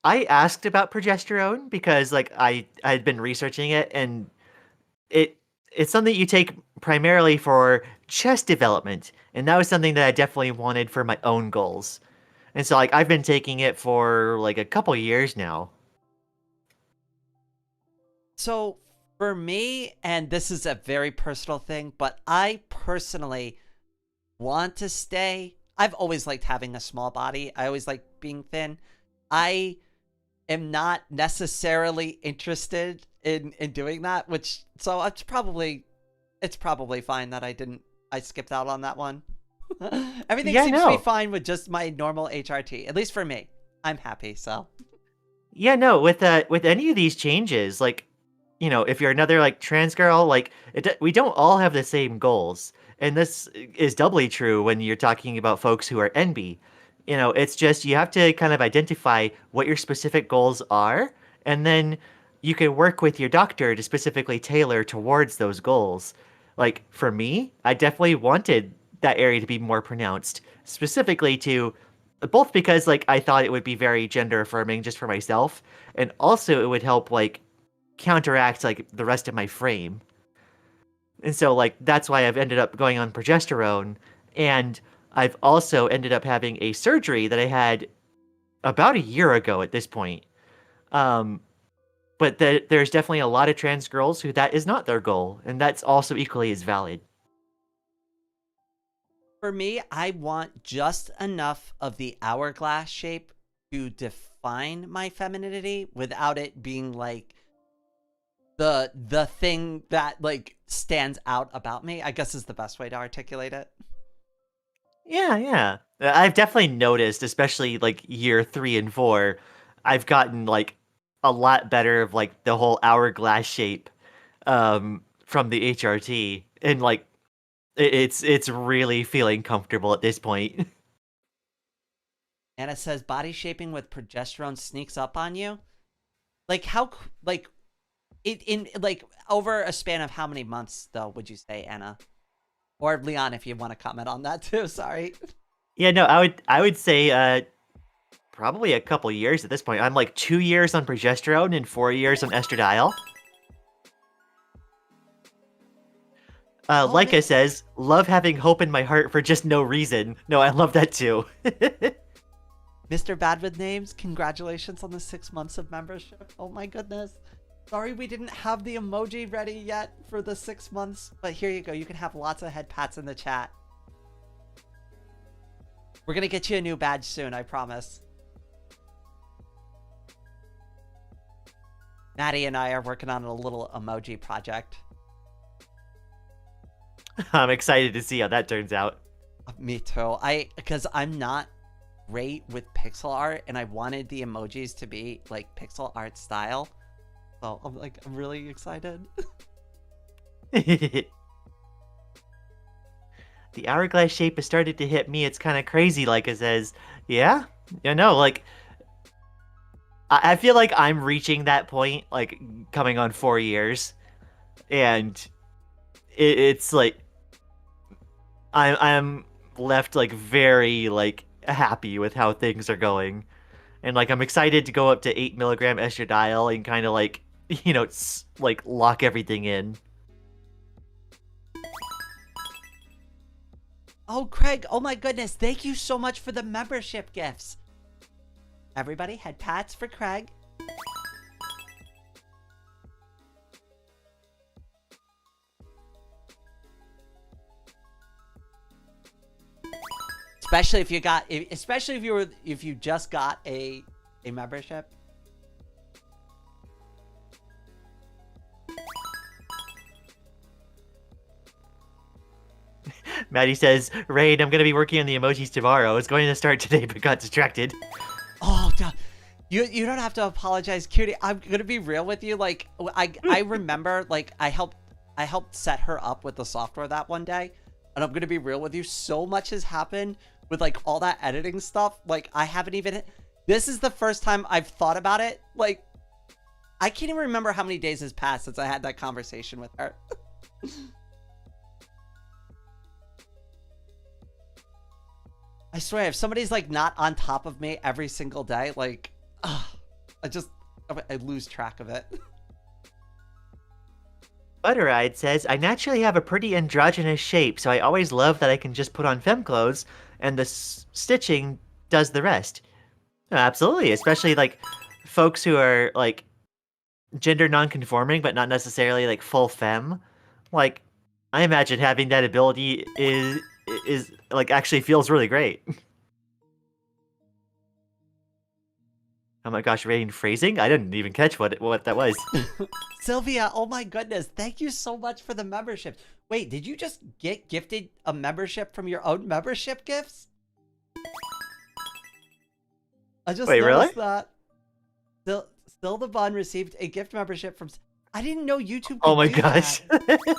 Speaker 2: I asked about progesterone because like I had been researching it, and it it's something you take primarily for chest development, and that was something that I definitely wanted for my own goals. And so like I've been taking it for like a couple years now.
Speaker 1: So for me, and this is a very personal thing, but I personally want to stay. I've always liked having a small body. I always like being thin. I am not necessarily interested in doing that, which so it's probably fine that I skipped out on that one. Everything
Speaker 2: Yeah,
Speaker 1: seems to be
Speaker 2: no.
Speaker 1: fine with just my normal HRT, at least for me. I'm happy, so.
Speaker 2: Yeah, no, with any of these changes, like, if you're another like trans girl, like we don't all have the same goals. And this is doubly true when you're talking about folks who are NB. It's just you have to kind of identify what your specific goals are, and then you can work with your doctor to specifically tailor towards those goals. Like for me, I definitely wanted that area to be more pronounced, specifically to both because like I thought it would be very gender affirming just for myself, and also it would help like counteract like the rest of my frame. And so like that's why I've ended up going on progesterone, and I've also ended up having a surgery that I had about a year ago at this point. Um but there's definitely a lot of trans girls who that is not their goal, and that's also equally as valid.
Speaker 1: For me, I want just enough of the hourglass shape to define my femininity without it being like the thing that like stands out about me, I guess is the best way to articulate it.
Speaker 2: Yeah, yeah. I've definitely noticed, especially like year 3 and 4, I've gotten like a lot better of like the whole hourglass shape from the HRT, and like it's really feeling comfortable at this point.
Speaker 1: Anna says body shaping with progesterone sneaks up on you. Like how like it in like over a span of how many months though would you say, Anna? Or Leon, if you want to comment on that too. Sorry.
Speaker 2: Yeah, no, I would say probably a couple years at this point. I'm like 2 years on progesterone and 4 years on estradiol.
Speaker 1: Oh,
Speaker 2: Leica says, love having hope in my heart for just no reason. No, I love that too.
Speaker 1: Mr. Bad with Names, congratulations on the 6 months of membership. Oh my goodness. Sorry we didn't have the emoji ready yet for the 6 months, but here you go. You can have lots of head pats in the chat. We're gonna get you a new badge soon, I promise. Maddie and I are working on a little emoji project.
Speaker 2: I'm excited to see how that turns out.
Speaker 1: Me too. Because I'm not great with pixel art, and I wanted the emojis to be like pixel art style. So I'm really excited.
Speaker 2: The hourglass shape has started to hit me. It's kind of crazy, like it says. Yeah? You know, like, I feel like I'm reaching that point, like, coming on 4 years. And it's like, I'm left, like, very, like, happy with how things are going. And, like, I'm excited to go up to 8 milligram estradiol and kind of, like, you know, like, lock everything in.
Speaker 1: Oh, Craig, oh my goodness. Thank you so much for the membership gifts. Everybody, head pats for Craig. Especially if you got, especially if you just got a membership.
Speaker 2: Maddie says, Rain, I'm going to be working on the emojis tomorrow. I was going to start today, but got distracted.
Speaker 1: Oh, you don't have to apologize, cutie. I'm going to be real with you. Like, I remember, like, I helped set her up with the software that one day. And I'm going to be real with you. So much has happened with, like, all that editing stuff. Like, I haven't even... This is the first time I've thought about it. Like, I can't even remember how many days has passed since I had that conversation with her. I swear, if somebody's, like, not on top of me every single day, like, I lose track of it.
Speaker 2: Butteride says, I naturally have a pretty androgynous shape, so I always love that I can just put on femme clothes, and the stitching does the rest. Absolutely, especially, like, folks who are, like, gender non-conforming, but not necessarily, like, full femme. Like, I imagine having that ability is like, actually feels really great. Oh my gosh, Rain, phrasing? I didn't even catch what that was.
Speaker 1: Sylvia, oh my goodness. Thank you so much for the membership. Wait, did you just get gifted a membership from your own membership gifts? I just noticed that. Still the Bun received a gift membership from... I didn't know YouTube could
Speaker 2: Oh my
Speaker 1: do
Speaker 2: gosh.
Speaker 1: that.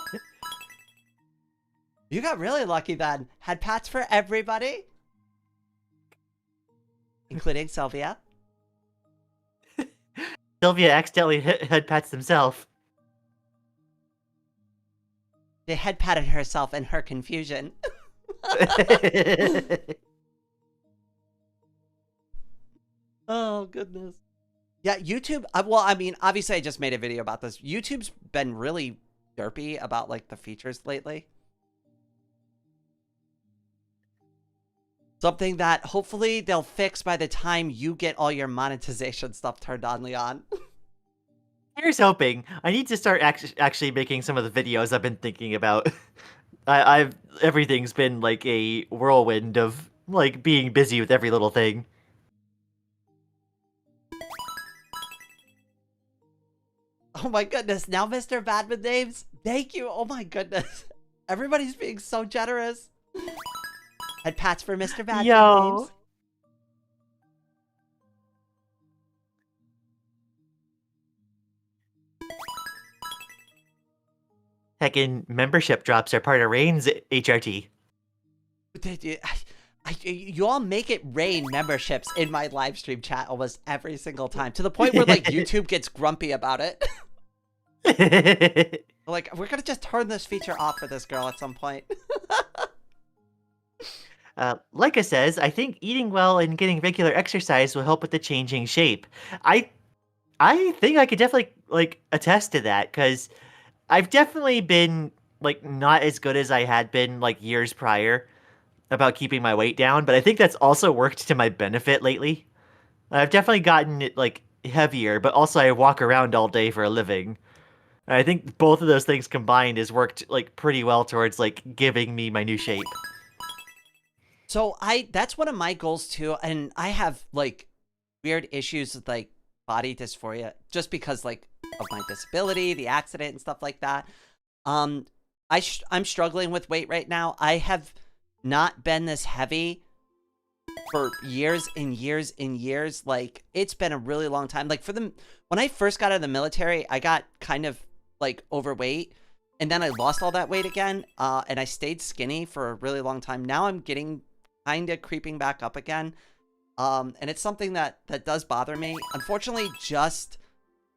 Speaker 1: You got really lucky then. Had pats for everybody. Including Sylvia.
Speaker 2: Sylvia accidentally head pats himself.
Speaker 1: They head patted herself in her confusion. Oh, goodness. Yeah, YouTube, well, I mean, obviously I just made a video about this. YouTube's been really derpy about, like, the features lately. Something that hopefully they'll fix by the time you get all your monetization stuff turned on, Leon.
Speaker 2: Here's hoping. I need to start actually making some of the videos I've been thinking about. I've everything's been like a whirlwind of like being busy with every little thing.
Speaker 1: Oh my goodness, now Mr. Bad with names? Thank you. Oh my goodness. Everybody's being so generous. Head pats for Mr. Bad with
Speaker 2: Yo.
Speaker 1: names.
Speaker 2: Heckin' membership drops are part of Rain's HRT.
Speaker 1: You all make it rain memberships in my live stream chat almost every single time, to the point where like YouTube gets grumpy about it. Like, we're gonna just turn this feature off for this girl at some point.
Speaker 2: Leica says, I think eating well and getting regular exercise will help with the changing shape. I think I could definitely like attest to that, because I've definitely been like not as good as I had been like years prior about keeping my weight down, but I think that's also worked to my benefit lately. I've definitely gotten it like heavier, but also I walk around all day for a living. And I think both of those things combined has worked like pretty well towards like giving me my new shape.
Speaker 1: So that's one of my goals too, and I have like weird issues with like body dysphoria just because like of my disability, the accident and stuff like that. I'm struggling with weight right now. I have not been this heavy for years and years and years. Like, it's been a really long time. Like, when I first got out of the military, I got kind of like overweight, and then I lost all that weight again, and I stayed skinny for a really long time. Now I'm getting kind of creeping back up again, and it's something that does bother me. Unfortunately, just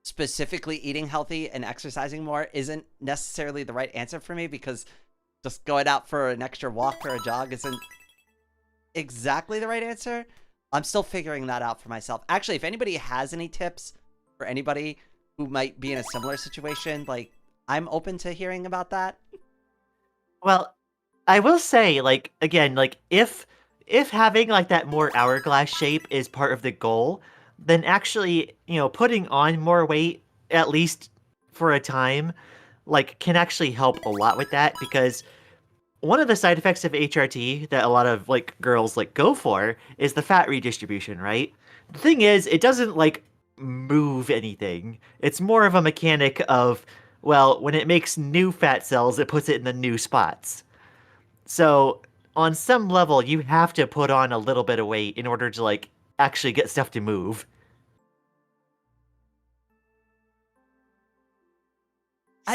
Speaker 1: specifically eating healthy and exercising more isn't necessarily the right answer for me, because just going out for an extra walk or a jog isn't exactly the right answer. I'm still figuring that out for myself. Actually, if anybody has any tips for anybody who might be in a similar situation, like, I'm open to hearing about that.
Speaker 2: Well, I will say, like, again, like, if having like that more hourglass shape is part of the goal, then actually, putting on more weight, at least for a time, like, can actually help a lot with that, because one of the side effects of HRT that a lot of like girls like go for is the fat redistribution, right? The thing is, it doesn't like move anything. It's more of a mechanic of, well, when it makes new fat cells, it puts it in the new spots. So on some level, you have to put on a little bit of weight in order to like actually get stuff to move.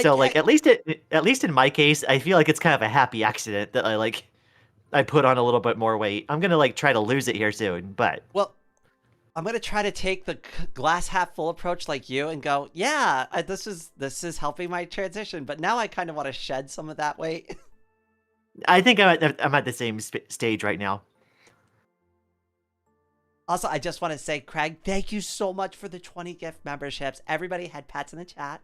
Speaker 2: So like at least in my case, I feel like it's kind of a happy accident that I put on a little bit more weight. I'm gonna like try to lose it here soon, but
Speaker 1: Well, I'm gonna try to take the glass half full approach like you and go, yeah, this is helping my transition. But now I kind of want to shed some of that weight.
Speaker 2: I think I'm at the same stage right now.
Speaker 1: Also, I just want to say, Craig, thank you so much for the 20 gift memberships. Everybody had pats in the chat.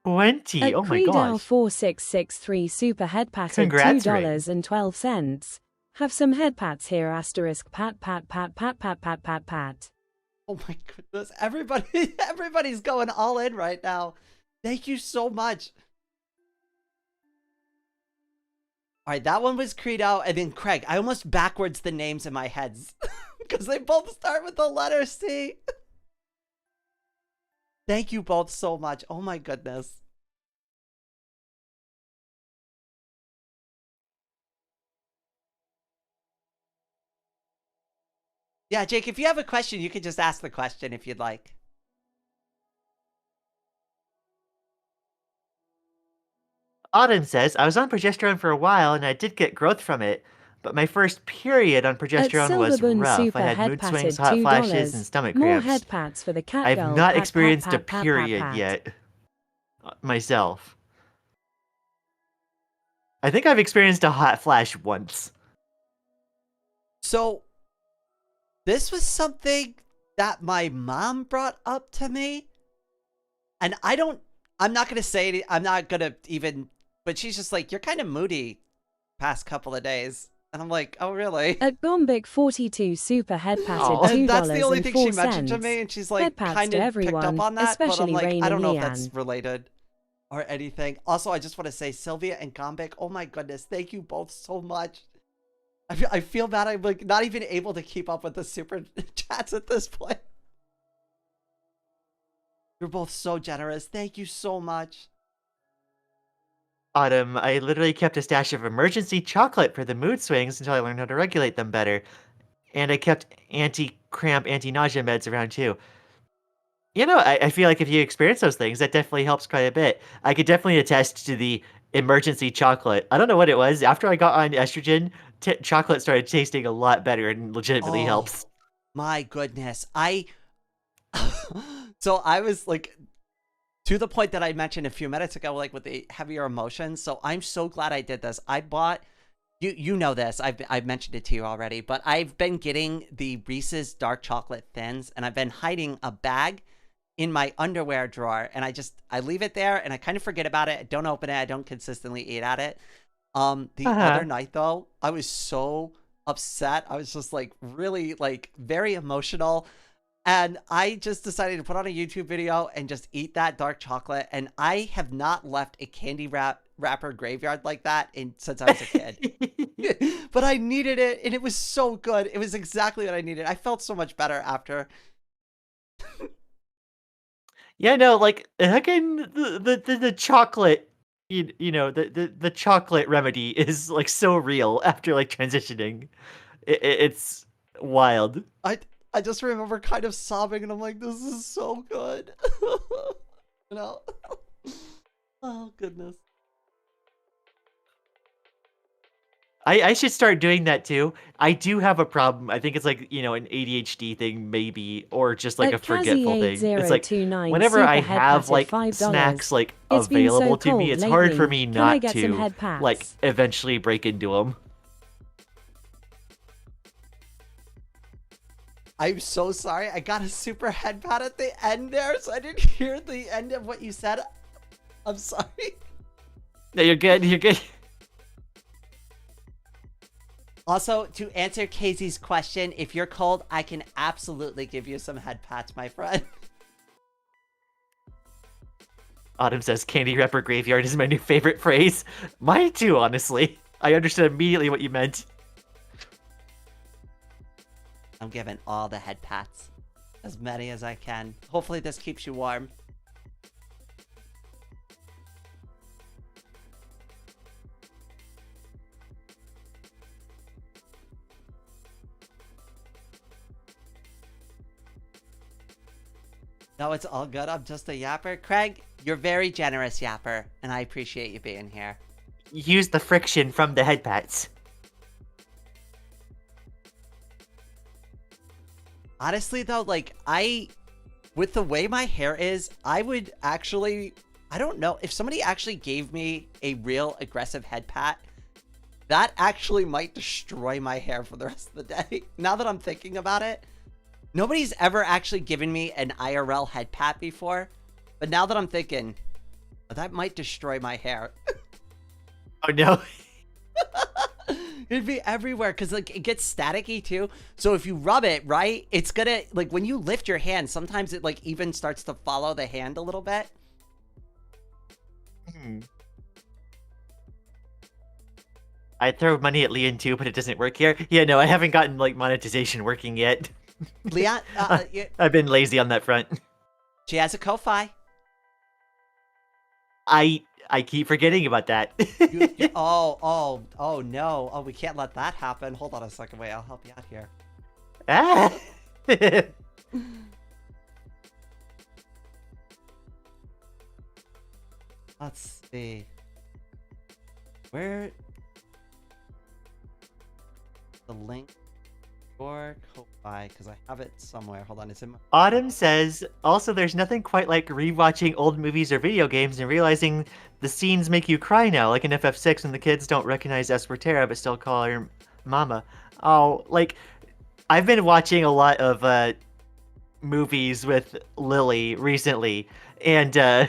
Speaker 2: 20.
Speaker 3: At
Speaker 2: Oh my
Speaker 3: Creedal
Speaker 2: gosh.
Speaker 3: 4663 super head patted
Speaker 2: Congrats,
Speaker 3: $2.12. Have some head pats here, asterisk pat pat pat pat pat pat pat pat.
Speaker 1: Oh my goodness. Everybody's going all in right now. Thank you so much. All right, that one was Credo, and then Craig. I almost backwards the names in my heads because they both start with the letter C. Thank you both so much. Oh my goodness. Yeah, Jake, if you have a question, you can just ask the question if you'd like.
Speaker 2: Autumn says, I was on progesterone for a while and I did get growth from it, but my first period on
Speaker 3: At
Speaker 2: progesterone was
Speaker 3: Silverbun
Speaker 2: rough.
Speaker 3: super
Speaker 2: I had
Speaker 3: head
Speaker 2: mood swings,
Speaker 3: patted
Speaker 2: hot flashes, and
Speaker 3: $2.
Speaker 2: stomach
Speaker 3: More
Speaker 2: cramps.
Speaker 3: head pats for the cat
Speaker 2: I've
Speaker 3: girl.
Speaker 2: not
Speaker 3: Pat,
Speaker 2: experienced
Speaker 3: pat,
Speaker 2: a
Speaker 3: pat, pat,
Speaker 2: period
Speaker 3: pat, pat.
Speaker 2: yet myself. I think I've experienced a hot flash once.
Speaker 1: So, this was something that my mom brought up to me. And I'm not going to say it. I'm not going to even, but she's just like, you're kind of moody past couple of days. And I'm like, oh, really?
Speaker 3: At Gombic 42 super head patted
Speaker 2: Oh.
Speaker 3: $2.04.
Speaker 1: And that's the only thing she mentioned to me. And she's like,
Speaker 3: Head pats
Speaker 1: kind
Speaker 3: to
Speaker 1: of picked
Speaker 3: everyone,
Speaker 1: up on that. But I'm
Speaker 3: especially
Speaker 1: like,
Speaker 3: Rain
Speaker 1: I
Speaker 3: and
Speaker 1: don't know if that's
Speaker 3: Leanne.
Speaker 1: related. or anything. Also, I just want to say, Sylvia and Gombik, oh my goodness, thank you both so much. I feel bad I'm like not even able to keep up with the super chats at this point. You're both so generous. Thank you so much.
Speaker 2: Autumn, I literally kept a stash of emergency chocolate for the mood swings until I learned how to regulate them better. And I kept anti-cramp, anti-nausea meds around too. I feel like if you experience those things, that definitely helps quite a bit. I could definitely attest to the emergency chocolate. I don't know what it was. After I got on estrogen, chocolate started tasting a lot better and legitimately
Speaker 1: Oh
Speaker 2: helps.
Speaker 1: my goodness. So I was like, to the point that I mentioned a few minutes ago, like with the heavier emotions. So I'm so glad I did this. I bought, you know this, I've mentioned it to you already, but I've been getting the Reese's dark chocolate thins, and I've been hiding a bag in my underwear drawer, and I leave it there and I kind of forget about it. I don't open it. I don't consistently eat at it. The other night though, I was so upset. I was just like really like very emotional. And I just decided to put on a YouTube video and just eat that dark chocolate. And I have not left a candy wrapper graveyard like that since I was a kid. But I needed it, and it was so good. It was exactly what I needed. I felt so much better after.
Speaker 2: Yeah, no, like again, the chocolate, the chocolate remedy is like so real after like transitioning. It's wild.
Speaker 1: I just remember kind of sobbing, and I'm like, this is so good. You know? Oh, goodness.
Speaker 2: I should start doing that too. I do have a problem. I think it's like, an ADHD thing maybe, or just like a
Speaker 3: At
Speaker 2: forgetful thing. It's like
Speaker 3: Kazi8029
Speaker 2: whenever I
Speaker 3: super head
Speaker 2: have
Speaker 3: patted
Speaker 2: like
Speaker 3: $5.
Speaker 2: snacks like
Speaker 3: It's been so
Speaker 2: available to me,
Speaker 3: cold
Speaker 2: it's hard for
Speaker 3: lately.
Speaker 2: me
Speaker 3: Can I
Speaker 2: not
Speaker 3: get some
Speaker 2: to
Speaker 3: head pats?
Speaker 2: like eventually break into them.
Speaker 1: I'm so sorry. I got a super head pat at the end there, so I didn't hear the end of what you said. I'm sorry.
Speaker 2: No, you're good. You're good.
Speaker 1: Also, to answer Casey's question, if you're cold, I can absolutely give you some head pats, my friend.
Speaker 2: Autumn says candy wrapper graveyard is my new favorite phrase. Mine too, honestly. I understood immediately what you meant.
Speaker 1: I'm giving all the head pats. As many as I can. Hopefully this keeps you warm. No, it's all good. I'm just a yapper. Craig, you're very generous yapper, and I appreciate you being here.
Speaker 2: Use the friction from the head pats.
Speaker 1: Honestly, though, like, with the way my hair is, I would actually, I don't know, if somebody actually gave me a real aggressive head pat, that actually might destroy my hair for the rest of the day. Now that I'm thinking about it, nobody's ever actually given me an IRL head pat before, but now that I'm thinking, that might destroy my hair.
Speaker 2: Oh no.
Speaker 1: It'd be everywhere because like it gets staticky too. So if you rub it, right, it's gonna, like, when you lift your hand, sometimes it like even starts to follow the hand a little bit.
Speaker 2: I throw money at Leon too, but it doesn't work here. Yeah, no, I haven't gotten like monetization working yet.
Speaker 1: Leon,
Speaker 2: I've been lazy on that front.
Speaker 1: she has a Ko-Fi.
Speaker 2: I keep forgetting about that.
Speaker 1: Oh no. Oh, we can't let that happen. Hold on a second. Wait, I'll help you out here.
Speaker 2: Ah.
Speaker 1: Let's see. Where the link for Ko-Fi, because I have it somewhere. Hold on, it's in my...
Speaker 2: Autumn says, also there's nothing quite like rewatching old movies or video games and realizing the scenes make you cry now, like in FF6 when the kids don't recognize Espertera but still call her mama. Oh, like, I've been watching a lot of movies with Lily recently, and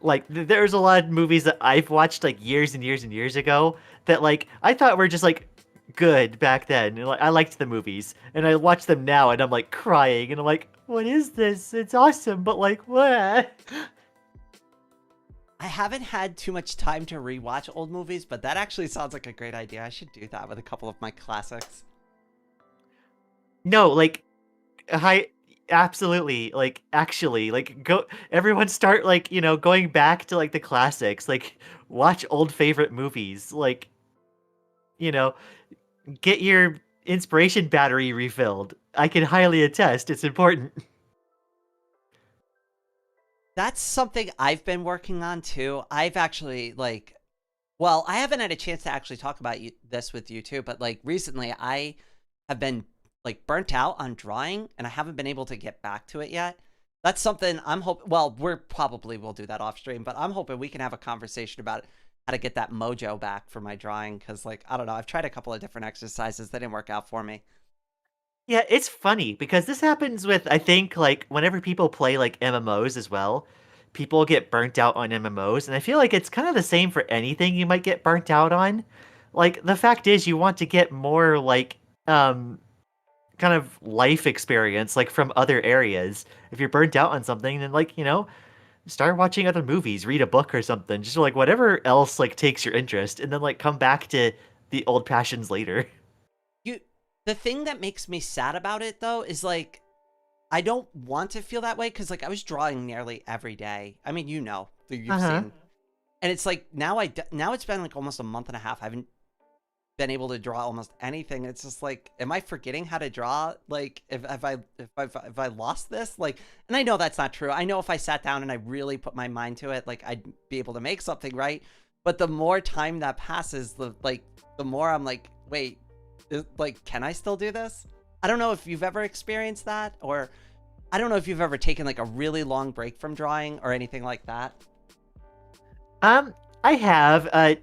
Speaker 2: like, there's a lot of movies that I've watched like years and years and years ago that like I thought were just like good back then. And, like, I liked the movies, and I watch them now, and I'm like crying, and I'm like, what is this? It's awesome, but like what?
Speaker 1: I haven't had too much time to rewatch old movies, but that actually sounds like a great idea. I should do that with a couple of my classics.
Speaker 2: No, like hi absolutely. Like actually, like go everyone start like, going back to like the classics. Like watch old favorite movies. Like, you know, get your inspiration battery refilled. I can highly attest it's important.
Speaker 1: That's something I've been working on too. I've actually like, well, I haven't had a chance to actually talk about this with you too, but like recently I have been like burnt out on drawing and I haven't been able to get back to it yet. That's something I'm hoping, well, we're probably will do that off stream, but I'm hoping we can have a conversation about how to get that mojo back for my drawing. Cause like, I don't know, I've tried a couple of different exercises that didn't work out for me.
Speaker 2: Yeah, it's funny because this happens with I think like whenever people play like MMOs as well, people get burnt out on MMOs, and I feel like it's kind of the same for anything you might get burnt out on. Like the fact is you want to get more like kind of life experience like from other areas. If you're burnt out on something, then like, start watching other movies, read a book or something. Just like whatever else like takes your interest and then like come back to the old passions later.
Speaker 1: You, the thing that makes me sad about it though is like, I don't want to feel that way because like I was drawing nearly every day. I mean, you've
Speaker 2: Uh-huh.
Speaker 1: seen, and it's like now it's been like almost a month and a half. I haven't been able to draw almost anything. It's just like, am I forgetting how to draw? Like, if I lost this, like, and I know that's not true. I know if I sat down and I really put my mind to it, like I'd be able to make something, right? But the more time that passes, the more I'm like, wait, like, can I still do this? I don't know if you've ever experienced that, or I don't know if you've ever taken like a really long break from drawing or anything like that.
Speaker 2: I have. I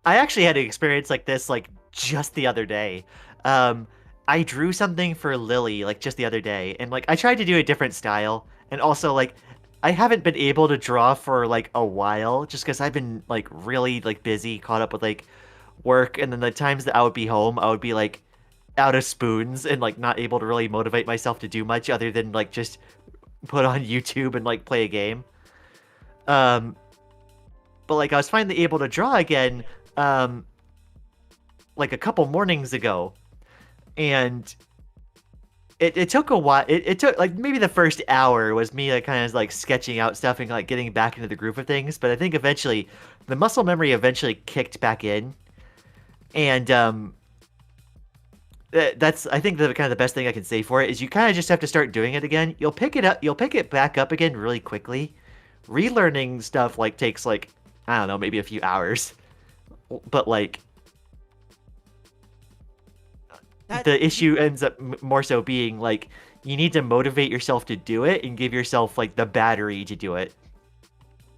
Speaker 2: actually had an experience like this like just the other day. Um, I drew something for Lily like just the other day, and like I tried to do a different style, and also like I haven't been able to draw for like a while just because I've been like really like busy, caught up with like work, and then the times that I would be home, I would be like out of spoons and like not able to really motivate myself to do much other than like just put on YouTube and like play a game. Um, but like I was finally able to draw again, um, like a couple mornings ago, and it took a while. It took like maybe the first hour was me like kind of like sketching out stuff and like getting back into the groove of things. But I think eventually the muscle memory eventually kicked back in, and that's I think the kind of the best thing I can say for it is you kind of just have to start doing it again. You'll pick it back up again really quickly. Relearning stuff like takes like I don't know, maybe a few hours. But like
Speaker 1: That
Speaker 2: the issue ends up more so being like you need to motivate yourself to do it and give yourself like the battery to do it.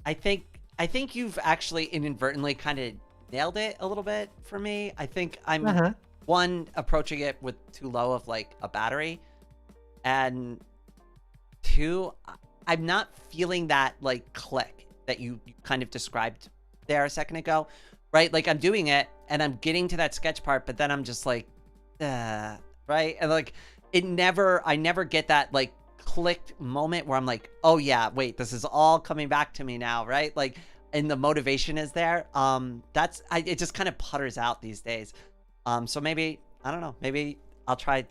Speaker 1: I think I think you've actually inadvertently kind of nailed it a little bit for me. I think I'm
Speaker 2: Uh-huh.
Speaker 1: one approaching it with too low of like a battery, and two, I'm not feeling that like click that you kind of described there a second ago, right? Like I'm doing it and I'm getting to that sketch part, but then I'm just like, right? And like I never get that like clicked moment where I'm like, oh yeah, wait, this is all coming back to me now, right? Like, and the motivation is there. It just kind of putters out these days. So maybe, I don't know, maybe I'll try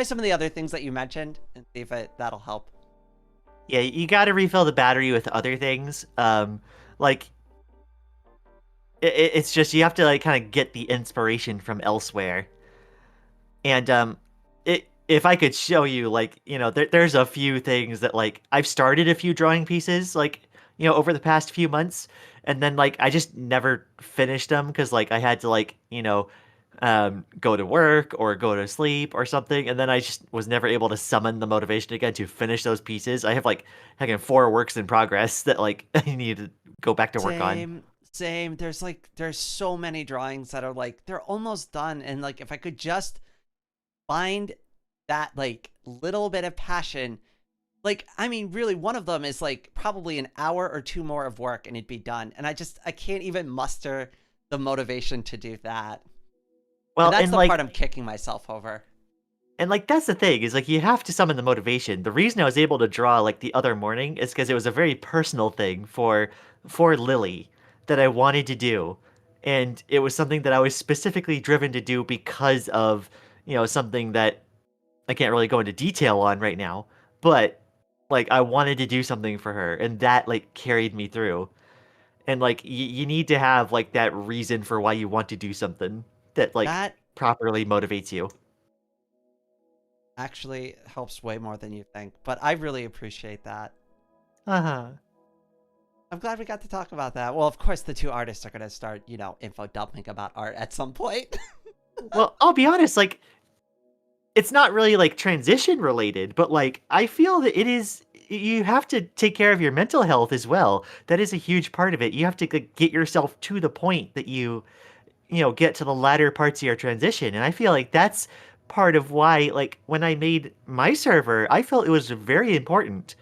Speaker 1: some of the other things that you mentioned and see if that'll help.
Speaker 2: Yeah, you got to refill the battery with other things. Like it's just you have to like kind of get the inspiration from elsewhere. And if I could show you like, there's a few things that like I've started a few drawing pieces like, over the past few months, and then like I just never finished them because like I had to like, go to work or go to sleep or something, and then I just was never able to summon the motivation again to finish those pieces. I have like again 4 works in progress that like I need to go back to work on.
Speaker 1: Same. There's so many drawings that are like they're almost done, and like if I could just find that like little bit of passion, like I mean really one of them is like probably an hour or two more of work and it'd be done, and I can't even muster the motivation to do that. And
Speaker 2: Well,
Speaker 1: that's the part I'm kicking myself over.
Speaker 2: and like that's the thing is like you have to summon the motivation. The reason I was able to draw like the other morning is because it was a very personal thing for for Lily that I wanted to do. And it was something that I was specifically driven to do because of, something that I can't really go into detail on right now, but like I wanted to do something for her and that like carried me through. And like you need to have like that reason for why you want to do something that like
Speaker 1: That
Speaker 2: properly motivates you.
Speaker 1: actually helps way more than you think, but I really appreciate that.
Speaker 2: Uh-huh.
Speaker 1: I'm glad we got to talk about that. Well, of course, the two artists are going to start, info dumping about art at some point.
Speaker 2: Well, I'll be honest, like it's not really like transition related, but like I feel that it is you have to take care of your mental health as well. That is a huge part of it. You have to like, get yourself to the point that you get to the latter parts of your transition. And I feel like that's part of why like when I made my server, I felt it was very important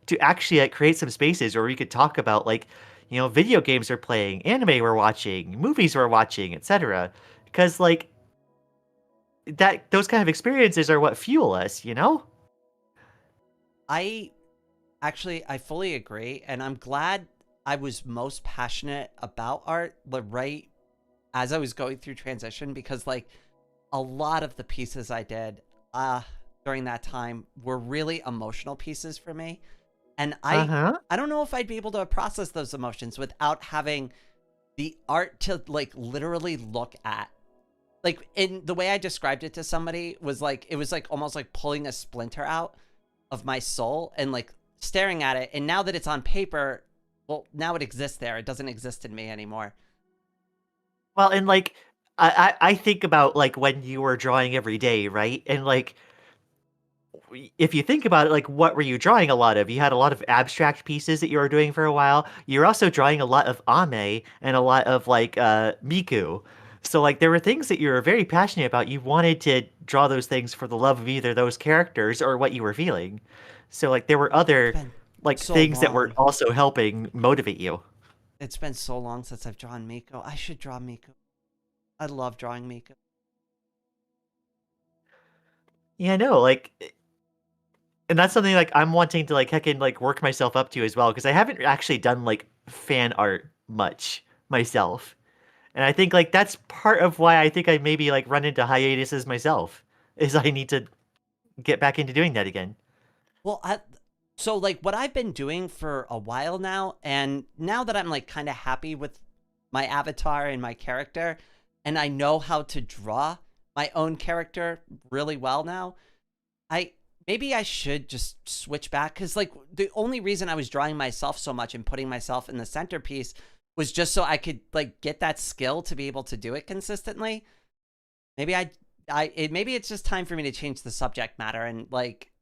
Speaker 2: to actually like create some spaces where we could talk about like, video games we're playing, anime we're watching, movies we're watching, etc. Because like that those kind of experiences are what fuel us, you know?
Speaker 1: I I fully agree. And I'm glad I was most passionate about art, right as I was going through transition, because like a lot of the pieces I did during that time were really emotional pieces for me. And
Speaker 2: Uh-huh.
Speaker 1: I don't know if I'd be able to process those emotions without having the art to like literally look at. Like in the way I described it to somebody was like it was like almost like pulling a splinter out of my soul and like staring at it. And now that it's on paper, well, now it exists there. It doesn't exist in me anymore.
Speaker 2: Well, and like I think about like when you were drawing every day, right? And like if you think about it, like what were you drawing a lot of? You had a lot of abstract pieces that you were doing for a while. You're also drawing a lot of Ame and a lot of like Miku. So like there were things that you were very passionate about. You wanted to draw those things for the love of either those characters or what you were feeling. So like there were
Speaker 1: It's
Speaker 2: other
Speaker 1: been
Speaker 2: like
Speaker 1: so
Speaker 2: things that were
Speaker 1: long.
Speaker 2: also helping motivate you.
Speaker 1: It's been so long since I've drawn Miko. I should draw Miko. I love drawing Miko.
Speaker 2: Yeah, no, like and that's something like I'm wanting to like heckin' like work myself up to as well because I haven't actually done like fan art much myself. And I think like that's part of why I think I maybe like run into hiatuses myself is I need to get back into doing that again.
Speaker 1: Well, so like what I've been doing for a while now, and now that I'm like kind of happy with my avatar and my character, and I know how to draw my own character really well now, I maybe I should just switch back because like the only reason I was drawing myself so much and putting myself in the centerpiece was just so I could like get that skill to be able to do it consistently. Maybe maybe it's just time for me to change the subject matter and like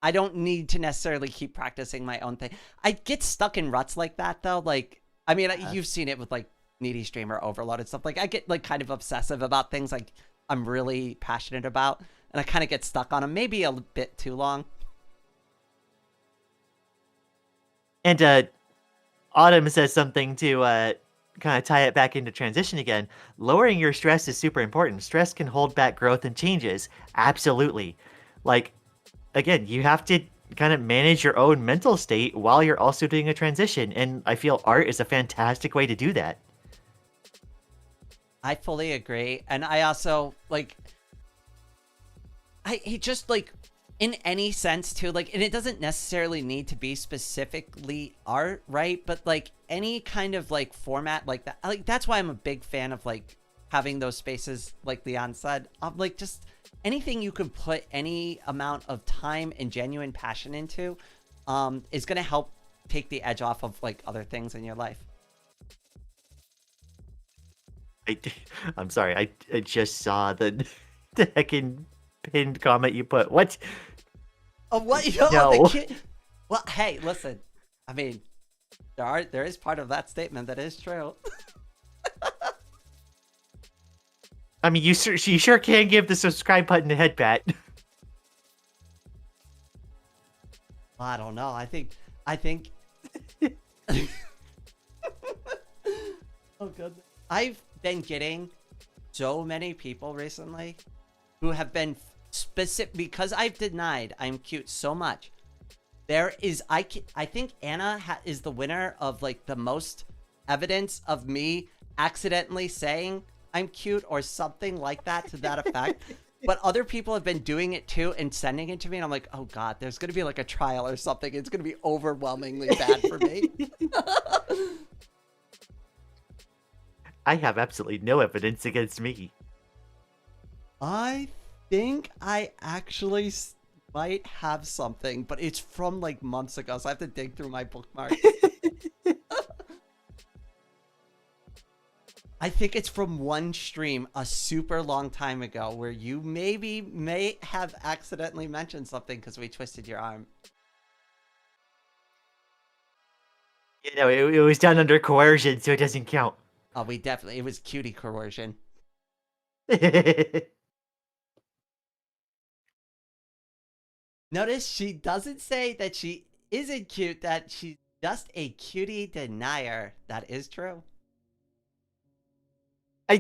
Speaker 1: I don't need to necessarily keep practicing my own thing. I get stuck in ruts like that though. Like, I mean, you've seen it with like Needy Streamer Overload and stuff. Like, I get like kind of obsessive about things like I'm really passionate about, and I kind of get stuck on them maybe a bit too long.
Speaker 2: And Autumn says something to kind of tie it back into transition again. Lowering your stress is super important. Stress can hold back growth and changes. Absolutely. Like again, you have to kind of manage your own mental state while you're also doing a transition. And I feel art is a fantastic way to do that.
Speaker 1: I fully agree. And I also like, I just like in any sense too, like, and it doesn't necessarily need to be specifically art, right? But like any kind of like format like that, like that's why I'm a big fan of like having those spaces like Leon said, like just anything you can put any amount of time and genuine passion into is going to help take the edge off of like other things in your life.
Speaker 2: I'm sorry, I just saw the heckin' pinned comment you put. What?
Speaker 1: Oh, what?
Speaker 2: No.
Speaker 1: The kid. Well, hey, listen. I mean, there is part of that statement that is true.
Speaker 2: I mean, you sure can give the subscribe button a head pat.
Speaker 1: Well, I don't know. I think. Oh goodness. I've been getting so many people recently who have been specific because I've denied I'm cute so much. There is I think Anna is the winner of like the most evidence of me accidentally saying I'm cute or something like that to that effect. But other people have been doing it too and sending it to me, and I'm like, oh god, there's gonna be like a trial or something. It's gonna be overwhelmingly bad for me.
Speaker 2: I have absolutely no evidence against me.
Speaker 1: I think I actually might have something, but it's from like months ago, so I have to dig through my bookmarks. I think it's from one stream a super long time ago where you may have accidentally mentioned something because we twisted your arm.
Speaker 2: You know, it was done under coercion, so it doesn't count.
Speaker 1: Oh, it was cutie coercion. Notice she doesn't say that she isn't cute, that she's just a cutie denier. That is true.
Speaker 2: I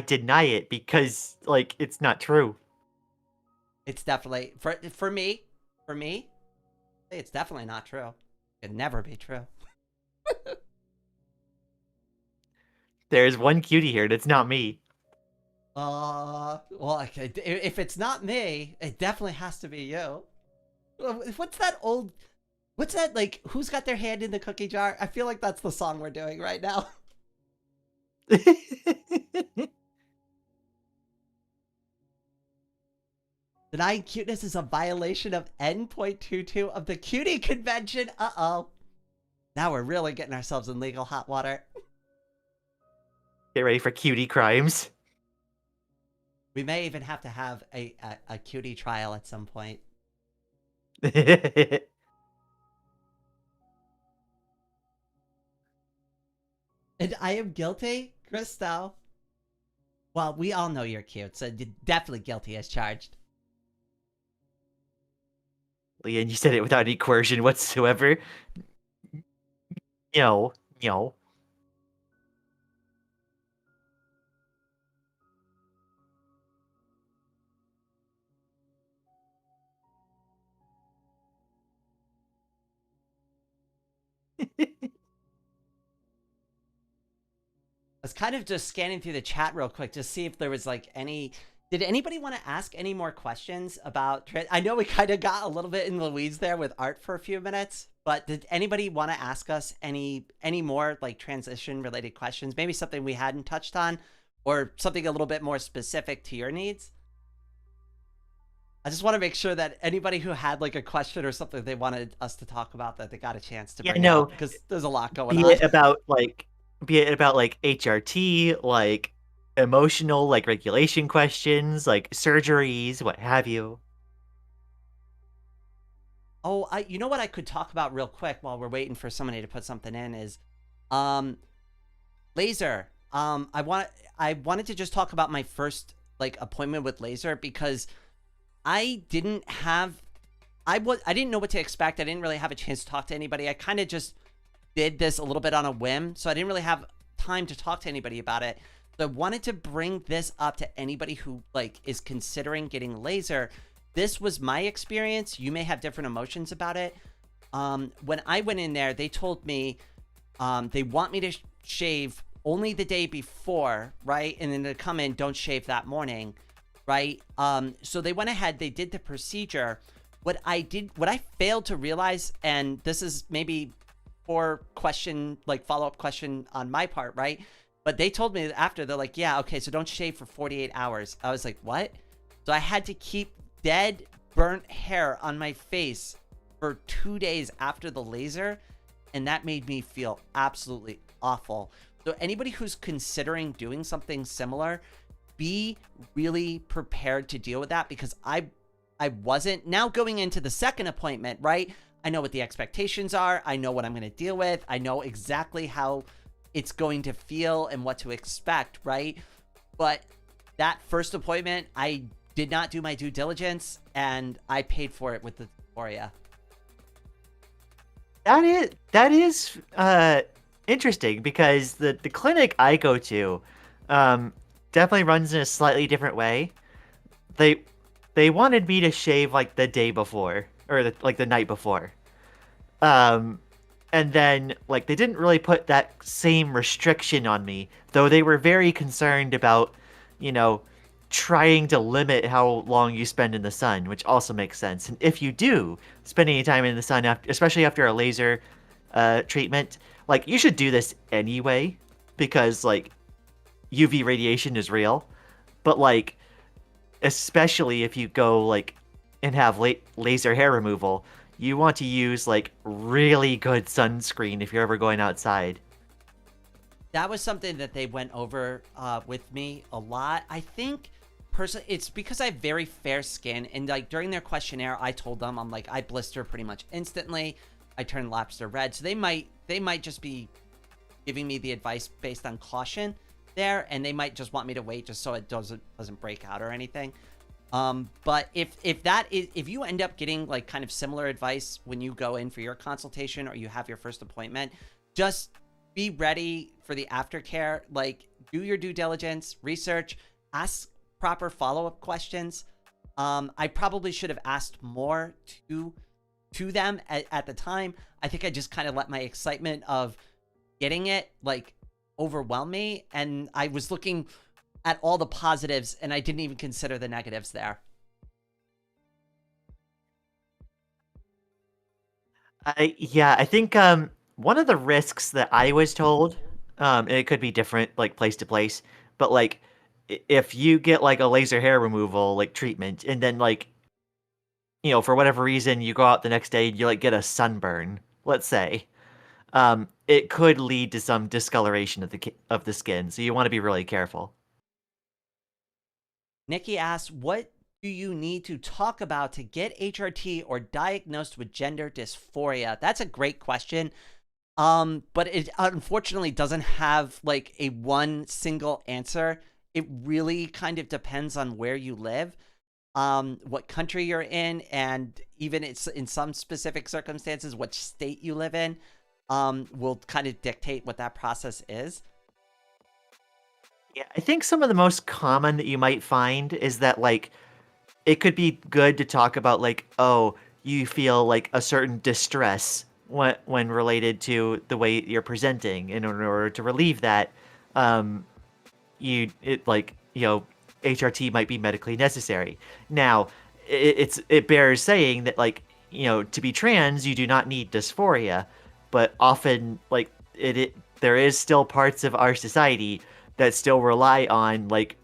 Speaker 2: deny it because, like, it's not true.
Speaker 1: It's definitely for me, it's definitely not true. It could never be true.
Speaker 2: There's one cutie here, and it's not me.
Speaker 1: Well, okay, if it's not me, it definitely has to be you. What's that, like, who's got their hand in the cookie jar? I feel like that's the song we're doing right now. Denying cuteness is a violation of N.22 of the Cutie Convention. Uh-oh. Now we're really getting ourselves in legal hot water.
Speaker 2: Get ready for cutie crimes.
Speaker 1: We may even have to have a cutie trial at some point. And I am guilty, Christo. Well, we all know you're cute, so you're definitely guilty as charged.
Speaker 2: Leon, you said it without any coercion whatsoever. No.
Speaker 1: I was kind of just scanning through the chat real quick to see if there was like any. Did anybody want to ask any more questions about? I know we kind of got a little bit in the weeds there with art for a few minutes, but did anybody want to ask us any more like transition related questions? Maybe something we hadn't touched on, or something a little bit more specific to your needs. I just want to make sure that anybody who had like a question or something they wanted us to talk about, that they got a chance to bring up, because there's a lot going on.
Speaker 2: Be it about like HRT, like emotional, like regulation questions, like surgeries, what have you.
Speaker 1: Oh, you know what I could talk about real quick while we're waiting for somebody to put something in is, laser. I wanted to just talk about my first like appointment with laser, because I didn't know what to expect. I didn't really have a chance to talk to anybody. I kind of just did this a little bit on a whim, so I didn't really have time to talk to anybody about it. So I wanted to bring this up to anybody who like is considering getting laser. This was my experience. You may have different emotions about it. When I went in there, they told me they want me to shave only the day before, right? And then to come in, don't shave that morning, right? So they went ahead, they did the procedure. What I failed to realize, and this is maybe follow-up question on my part, right? But they told me after, they're like, yeah, okay, so don't shave for 48 hours. I was like, what? So I had to keep dead, burnt hair on my face for 2 days after the laser, and that made me feel absolutely awful. So anybody who's considering doing something similar, be really prepared to deal with that, because I wasn't. Now going into the second appointment, right? I know what the expectations are. I know what I'm going to deal with. I know exactly how it's going to feel and what to expect, right? But that first appointment, I did not do my due diligence, and I paid for it with the dysphoria.
Speaker 2: That is interesting, because the clinic I go to definitely runs in a slightly different way. they wanted me to shave like the day before or like the night before. Um, and then like they didn't really put that same restriction on me, though they were very concerned about, you know, trying to limit how long you spend in the sun, which also makes sense. And if you do spend any time in the sun, after, especially after a laser treatment, like you should do this anyway because like UV radiation is real. But like especially if you go like and have laser hair removal, you want to use like really good sunscreen if you're ever going outside.
Speaker 1: That was something that they went over with me a lot. I think personally, it's because I have very fair skin, and like during their questionnaire, I told them I'm like I blister pretty much instantly. I turn lobster red, so they might just be giving me the advice based on caution there, and they might just want me to wait just so it doesn't break out or anything. But if you end up getting like kind of similar advice when you go in for your consultation or you have your first appointment, just be ready for the aftercare. Like, do your due diligence, research, ask proper follow-up questions. I probably should have asked more to them at the time. I think I just kind of let my excitement of getting it like overwhelm me, and I was looking at all the positives and I didn't even consider the negatives there.
Speaker 2: I think one of the risks that I was told, and it could be different like place to place, but like if you get like a laser hair removal like treatment and then like for whatever reason you go out the next day and you like get a sunburn, let's say, it could lead to some discoloration of the skin, so you want to be really careful.
Speaker 1: Nikki asks, what do you need to talk about to get HRT or diagnosed with gender dysphoria? That's a great question. But it unfortunately doesn't have like a one single answer. It really kind of depends on where you live, what country you're in, and even it's in some specific circumstances, what state you live in, will kind of dictate what that process is.
Speaker 2: Yeah, I think some of the most common that you might find is that like it could be good to talk about like, oh, you feel like a certain distress when related to the way you're presenting, and in order to relieve that, um, HRT might be medically necessary. Now, it bears saying that like to be trans, you do not need dysphoria, but often like there is still parts of our society that still rely on like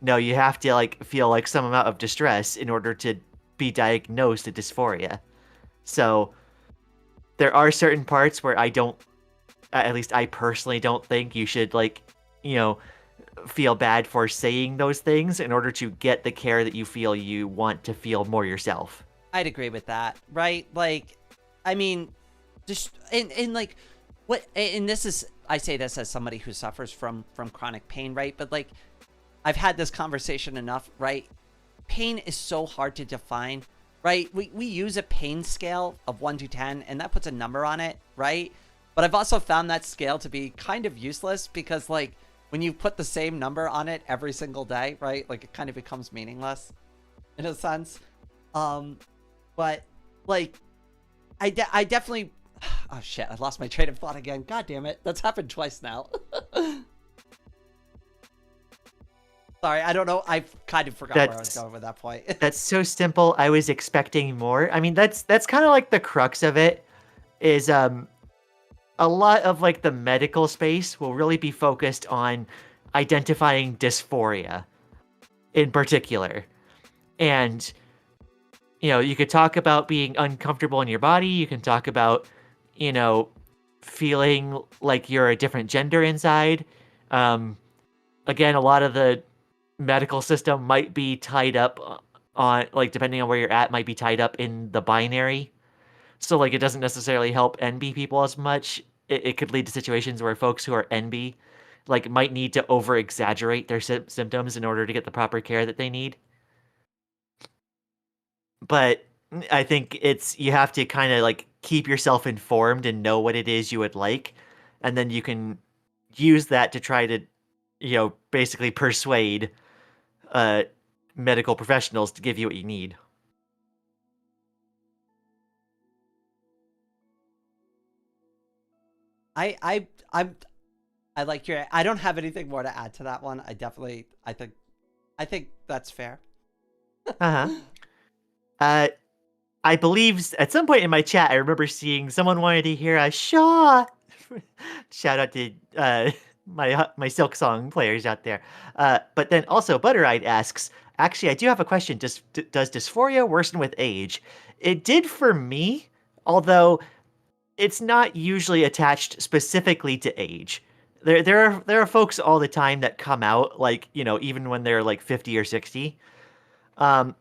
Speaker 2: no, you have to like feel like some amount of distress in order to be diagnosed with dysphoria. So there are certain parts where I don't, at least I personally don't think you should like, you know, feel bad for saying those things in order to get the care that you feel you want to feel more yourself.
Speaker 1: I'd agree with that, right? Like, I mean, just and like what, and this is, I say this as somebody who suffers from chronic pain, right? But like, I've had this conversation enough, right? Pain is so hard to define, right? We use a pain scale of 1 to 10, and that puts a number on it, right? But I've also found that scale to be kind of useless because, like, when you put the same number on it every single day, right? Like, it kind of becomes meaningless in a sense. But, like, I definitely... Oh, shit. I lost my train of thought again. God damn it. That's happened twice now. Sorry, I don't know. I kind of forgot where I was going with that point.
Speaker 2: That's so simple. I was expecting more. I mean, that's kind of like the crux of it is a lot of like the medical space will really be focused on identifying dysphoria in particular. And you could talk about being uncomfortable in your body, you can talk about feeling like you're a different gender inside. Again, a lot of the medical system might be tied up on, like, depending on where you're at, might be tied up in the binary. So, like, it doesn't necessarily help NB people as much. It could lead to situations where folks who are NB, like, might need to over-exaggerate their symptoms in order to get the proper care that they need. But I think you have to kind of, like, keep yourself informed and know what it is you would like. And then you can use that to try to, basically persuade medical professionals to give you what you need.
Speaker 1: I I I'm I like your. I don't have anything more to add to that one. I think that's fair.
Speaker 2: Uh-huh. Uh, I believe at some point in my chat, I remember seeing someone wanted to hear a Shaw. Shout out to my Silk Song players out there. But then also Buttereyed asks, actually, I do have a question. Does dysphoria worsen with age? It did for me, although it's not usually attached specifically to age. There are folks all the time that come out like, even when they're like 50 or 60. Um,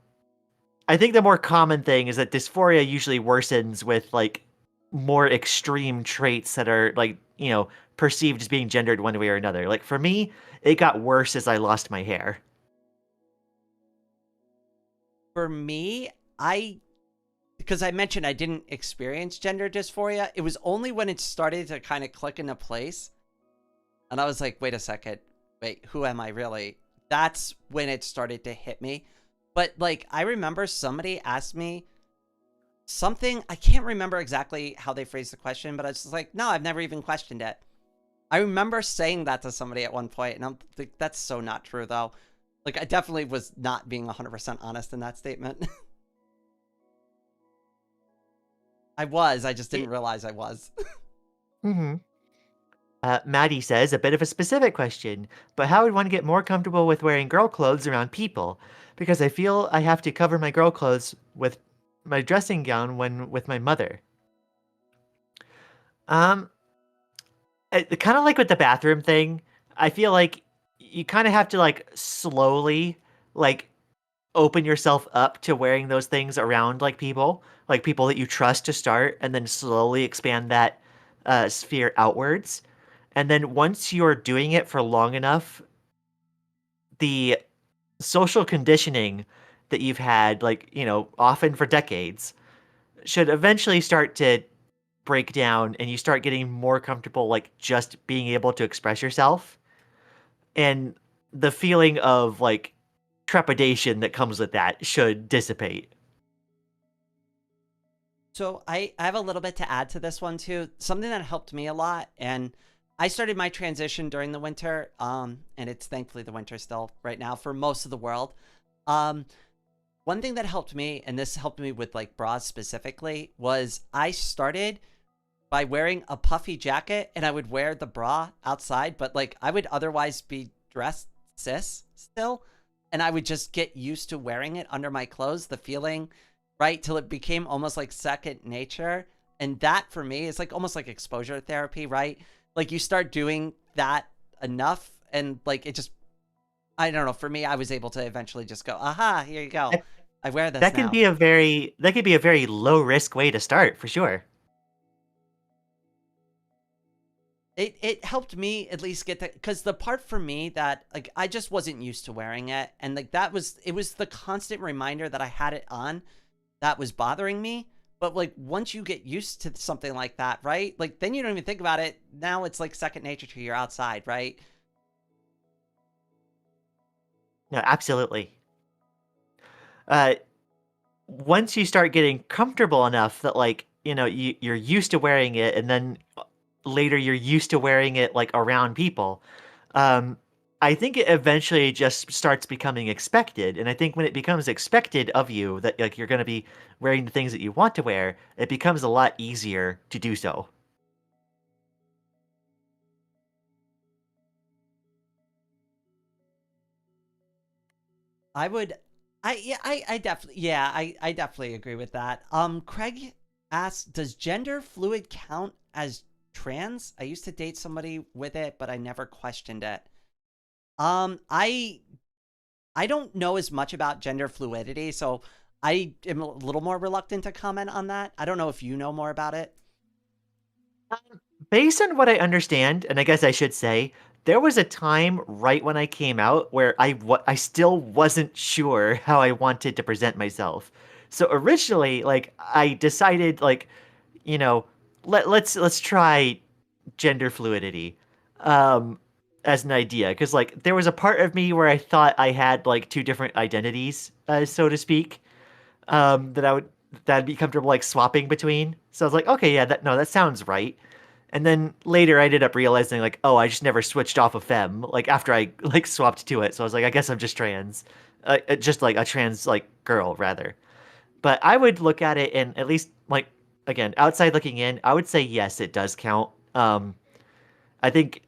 Speaker 2: I think the more common thing is that dysphoria usually worsens with like more extreme traits that are like, perceived as being gendered one way or another. Like for me, it got worse as I lost my hair.
Speaker 1: For me, I because I mentioned I didn't experience gender dysphoria. It was only when it started to kind of click into place, and I was like, wait a second, wait, who am I really? That's when it started to hit me. But like, I remember somebody asked me something. I can't remember exactly how they phrased the question, but I was just like, no, I've never even questioned it. I remember saying that to somebody at one point, and I'm like, that's so not true, though. Like, I definitely was not being 100% honest in that statement. I just didn't realize I was.
Speaker 2: Mm-hmm. Maddie says, a bit of a specific question, but how would one get more comfortable with wearing girl clothes around people? Because I feel I have to cover my girl clothes with my dressing gown when with my mother. Um, kind of like with the bathroom thing, I feel like you kind of have to like slowly like open yourself up to wearing those things around like people that you trust to start, and then slowly expand that sphere outwards. And then once you're doing it for long enough, the social conditioning that you've had, like, often for decades, should eventually start to break down and you start getting more comfortable, like, just being able to express yourself. And the feeling of, like, trepidation that comes with that should dissipate.
Speaker 1: So I have a little bit to add to this one too. Something that helped me a lot, and I started my transition during the winter, and it's thankfully the winter still right now for most of the world. Um, One thing that helped me, and this helped me with like bras specifically, was I started by wearing a puffy jacket, and I would wear the bra outside, but like I would otherwise be dressed cis still, and I would just get used to wearing it under my clothes, the feeling, right, till it became almost like second nature. And that for me is like almost like exposure therapy, right? Like you start doing that enough, and like it just, I don't know, for me I was able to eventually just go, aha, here you go,
Speaker 2: That,
Speaker 1: I wear this
Speaker 2: that can
Speaker 1: now.
Speaker 2: be a very low risk way to start, for sure.
Speaker 1: It helped me at least get that, because the part for me that like I just wasn't used to wearing it, and like it was the constant reminder that I had it on that was bothering me. But like once you get used to something like that, right, like then you don't even think about it. Now it's like second nature to you. You're outside, right?
Speaker 2: No, absolutely. Uh, Once you start getting comfortable enough that like you're used to wearing it, and then later you're used to wearing it like around people, um I think it eventually just starts becoming expected. And I think when it becomes expected of you that like you're going to be wearing the things that you want to wear, it becomes a lot easier to do so.
Speaker 1: I would, I definitely, yeah, I definitely agree with that. Craig asks, does gender fluid count as trans? I used to date somebody with it, but I never questioned it. Um, I I don't know as much about gender fluidity, so I am a little more reluctant to comment on that. I don't know if you know more about it.
Speaker 2: Based on what I understand, and I guess I should say, there was a time right when I came out where I still wasn't sure how I wanted to present myself. So originally, like I decided, like, you know, let's try gender fluidity. Um, as an idea, because like there was a part of me where I thought I had like two different identities, so to speak, that that'd be comfortable like swapping between. So I was like, okay, yeah, that sounds right. And then later I ended up realizing like, oh, I just never switched off of femme like after I like swapped to it. So I was like, I guess I'm just trans, just like a trans like girl rather. But I would look at it and at least like again outside looking in, I would say yes, it does count. I think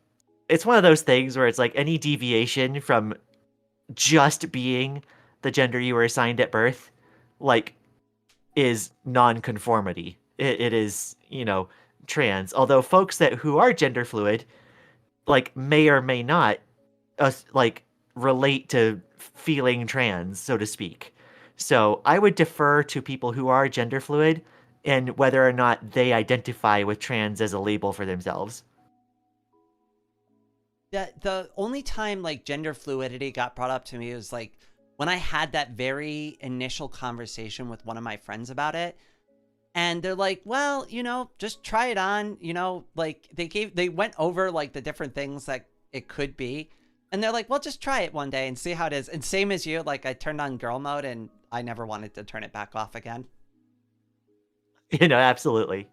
Speaker 2: it's one of those things where it's like any deviation from just being the gender you were assigned at birth, like is non-conformity. It is, trans. Although folks that who are gender fluid, like may or may not, like relate to feeling trans, so to speak. So I would defer to people who are gender fluid and whether or not they identify with trans as a label for themselves.
Speaker 1: The only time like gender fluidity got brought up to me was like when I had that very initial conversation with one of my friends about it. And they're like, well, just try it on, like they went over like the different things that it could be. And they're like, well, just try it one day and see how it is. And same as you, like I turned on girl mode and I never wanted to turn it back off again.
Speaker 2: Absolutely.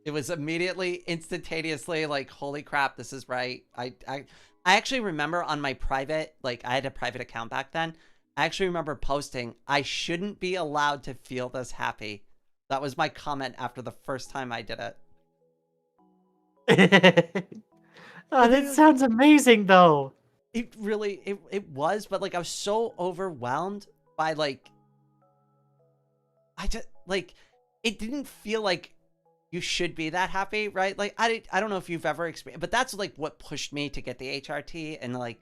Speaker 1: It was immediately, instantaneously like, holy crap, this is right. I actually remember on my private, like I had a private account back then. I actually remember posting, I shouldn't be allowed to feel this happy. That was my comment after the first time I did
Speaker 2: Oh, that
Speaker 1: it.
Speaker 2: sounds amazing though.
Speaker 1: It really, it was, but like I was so overwhelmed by like, I just, like, it didn't feel like you should be that happy, right? Like, I don't know if you've ever experienced, but that's like what pushed me to get the HRT and like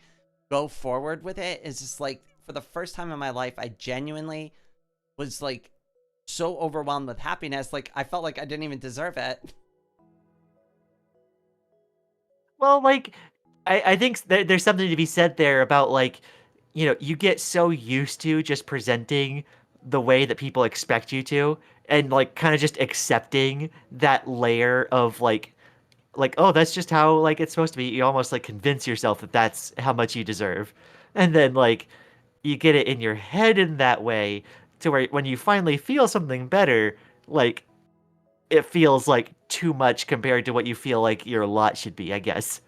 Speaker 1: go forward with it is just like, for the first time in my life, I genuinely was like so overwhelmed with happiness. Like I felt like I didn't even deserve it.
Speaker 2: Well, like, I think there's something to be said there about like, you get so used to just presenting the way that people expect you to, and like kind of just accepting that layer of like oh that's just how like it's supposed to be. You almost like convince yourself that that's how much you deserve, and then like you get it in your head in that way to where when you finally feel something better, like it feels like too much compared to what you feel like your lot should be, I guess.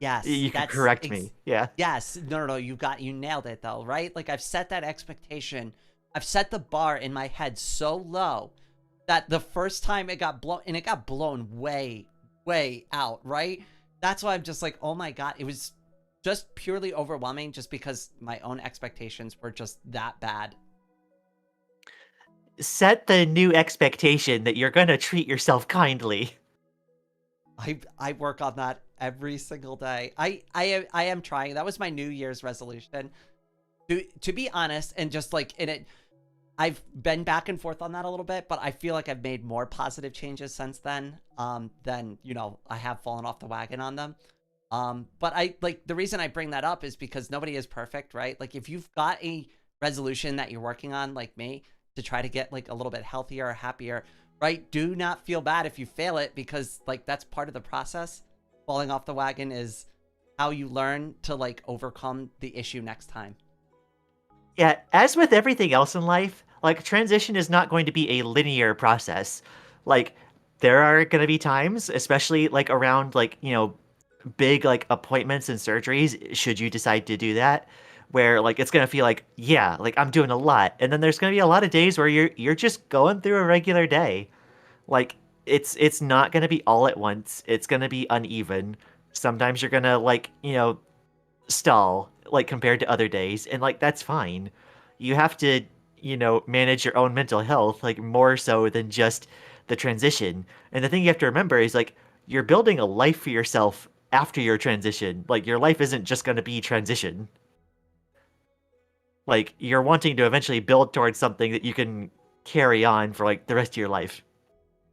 Speaker 1: Yes,
Speaker 2: You could correct me. Yeah.
Speaker 1: yes. No. You nailed it though, right? Like I've set that expectation. I've set the bar in my head so low that the first time it got blown, and it got blown way, way out, right? That's why I'm just like, oh my God, it was just purely overwhelming just because my own expectations were just that bad.
Speaker 2: Set the new expectation that you're gonna treat yourself kindly.
Speaker 1: I work on that every single day. I am trying. That was my New Year's resolution. To be honest, and just like in it, I've been back and forth on that a little bit, but I feel like I've made more positive changes since then. Than I have fallen off the wagon on them. But I like the reason I bring that up is because nobody is perfect, right? Like if you've got a resolution that you're working on, like me, to try to get like a little bit healthier or happier, right? Do not feel bad if you fail it because like that's part of the process. Falling off the wagon is how you learn to like overcome the issue next time.
Speaker 2: Yeah, as with everything else in life, like transition is not going to be a linear process. Like there are going to be times, especially like around like, big like appointments and surgeries, should you decide to do that, where like it's going to feel like, yeah, like I'm doing a lot. And then there's going to be a lot of days where you're just going through a regular day. Like it's not going to be all at once. It's going to be uneven. Sometimes you're going to like, stall like compared to other days, and like that's fine. You have to, manage your own mental health like more so than just the transition. And the thing you have to remember is like you're building a life for yourself after your transition. Like your life isn't just going to be transition. Like you're wanting to eventually build towards something that you can carry on for like the rest of your life.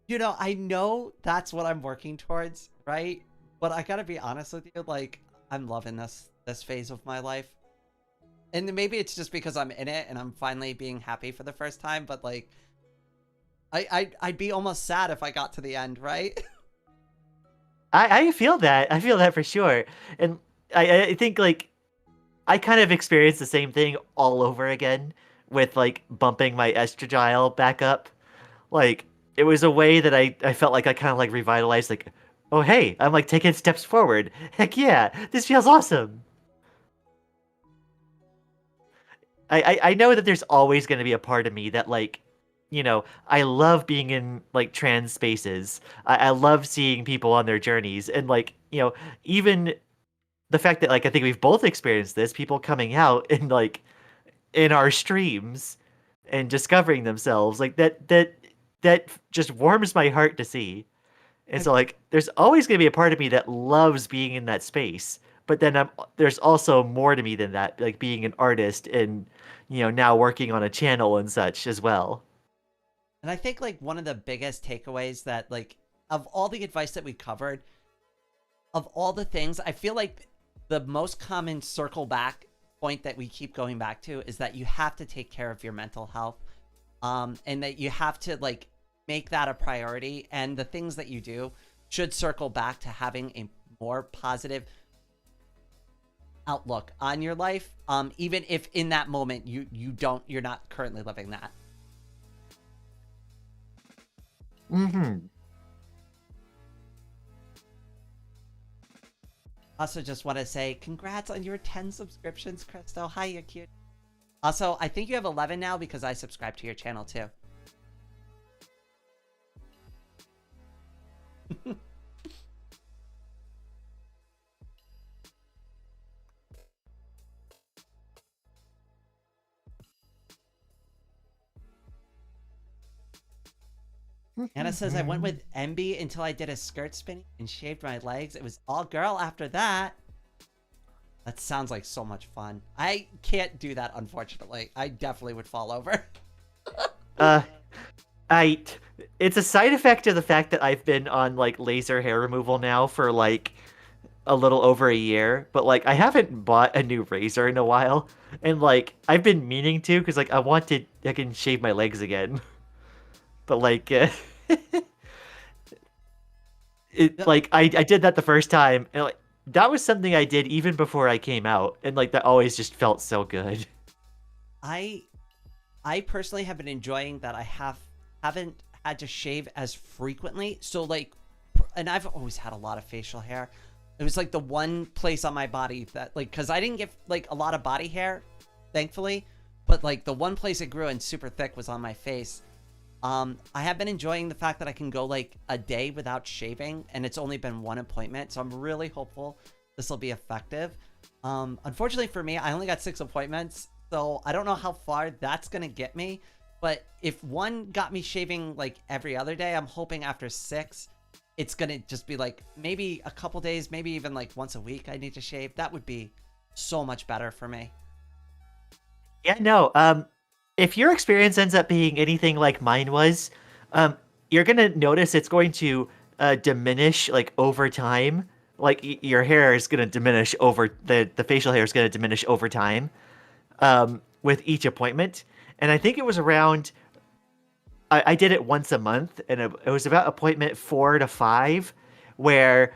Speaker 1: I know that's what I'm working towards, right? But I gotta be honest with you, like I'm loving this phase of my life. And maybe it's just because I'm in it and I'm finally being happy for the first time, but like I'd be almost sad if I got to the end, right?
Speaker 2: I feel that. I feel that for sure. And I think like I kind of experienced the same thing all over again with like bumping my estradiol back up. Like it was a way that I felt like I kind of like revitalized like, oh hey, I'm like taking steps forward. Heck yeah, this feels awesome. I know that there's always going to be a part of me that like, I love being in like trans spaces. I love seeing people on their journeys and like, even the fact that like I think we've both experienced this, people coming out and like in our streams and discovering themselves like that just warms my heart to see. And
Speaker 1: I
Speaker 2: so like there's always going to be a part of me that loves being in that space. But then there's also more to me than that, like being an artist and now working on a channel and such as well.
Speaker 1: and I think like one of the biggest takeaways that like of all the advice that we covered, of all the things, I feel like the most common circle back point that we keep going back to is that you have to take care of your mental health, and that you have to like make that a priority, and the things that you do should circle back to having a more positive outlook on your life, even if in that moment you're not currently living that.
Speaker 2: Mm-hmm.
Speaker 1: Also, just want to say congrats on your 10 subscriptions, Christo. Hi, you're cute. Also, I think you have 11 now because I subscribe to your channel too. Anna says, I went with MB until I did a skirt spinning and shaved my legs. It was all girl after that. That sounds like so much fun. I can't do that, unfortunately. I definitely would fall over.
Speaker 2: Uh, I it's a side effect of the fact that I've been on like laser hair removal now for like a little over a year, but like I haven't bought a new razor in a while, and like I've been meaning to because like I can shave my legs again, but like it
Speaker 1: No,
Speaker 2: like I did that the first time, and like that was something I did even before I came out, and like that always just felt so good.
Speaker 1: I I personally have been enjoying that haven't had to shave as frequently. So like, and I've always had a lot of facial hair. It was like the one place on my body that like, cause I didn't get like a lot of body hair, thankfully, but like the one place it grew and super thick was on my face. I have been enjoying the fact that I can go like a day without shaving, and it's only been one appointment. So I'm really hopeful this will be effective. Unfortunately for me, I only got 6 appointments, so I don't know how far that's gonna get me. But if one got me shaving like every other day, I'm hoping after 6, it's gonna just be like maybe a couple days, maybe even like once a week I need to shave. That would be so much better for me.
Speaker 2: Yeah, no. If your experience ends up being anything like mine was, you're gonna notice it's going to diminish like over time. Like your hair is gonna diminish over the facial hair is gonna diminish over time, with each appointment. And I think it was around. I did it once a month, and it was about appointment 4 to 5, where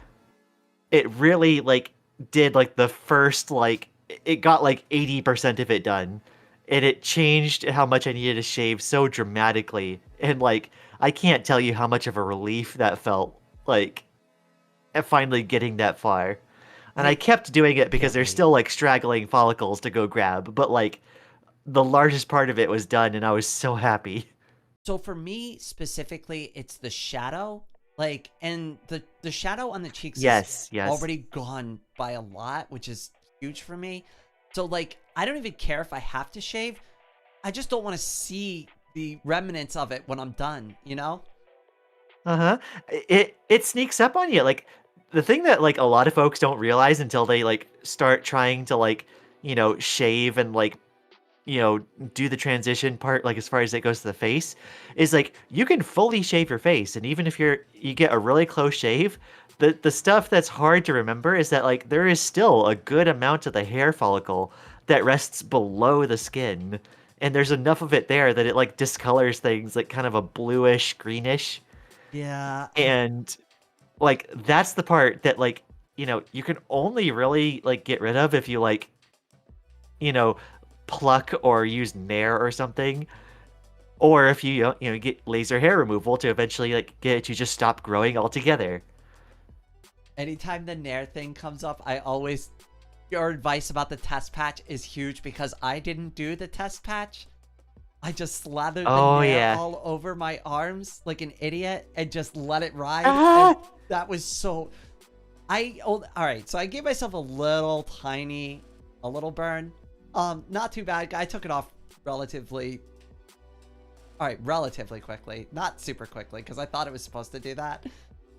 Speaker 2: it really like did like the first like it got like 80% of it done, and it changed how much I needed to shave so dramatically, and like I can't tell you how much of a relief that felt like at finally getting that far. And I
Speaker 1: I
Speaker 2: kept doing it because
Speaker 1: can't
Speaker 2: there's
Speaker 1: wait.
Speaker 2: still like straggling follicles to go grab, but like the largest part of it was done, and I was so happy.
Speaker 1: So for me specifically, it's the shadow. Like, and the shadow on the cheeks is
Speaker 2: Yes, yes.
Speaker 1: already gone by a lot, which is huge for me. So like, I don't even care if I have to shave. I just don't want to see the remnants of it when I'm done, you know?
Speaker 2: Uh-huh. It sneaks up on you. Like the thing that like a lot of folks don't realize until they like start trying to like, shave and like, you know, do the transition part like as far as it goes to the face is like you can fully shave your face, and even if you get a really close shave, the stuff that's hard to remember is that like there is still a good amount of the hair follicle that rests below the skin, and there's enough of it there that it like discolors things like kind of a bluish greenish.
Speaker 1: Yeah,
Speaker 2: And like that's the part that like, you know, you can only really like get rid of if you like, you know, pluck or use Nair or something, or if you get laser hair removal to eventually like get it to just stop growing altogether.
Speaker 1: Anytime the Nair thing comes up, I always your advice about the test patch is huge because I didn't do the test patch. I just slathered the
Speaker 2: Oh
Speaker 1: Nair
Speaker 2: yeah.
Speaker 1: all over my arms like an idiot and just let it ride. And
Speaker 2: Ah!
Speaker 1: that was so. All right. So I gave myself a little burn. Not too bad. I took it off relatively. All right, relatively quickly, not super quickly because I thought it was supposed to do that.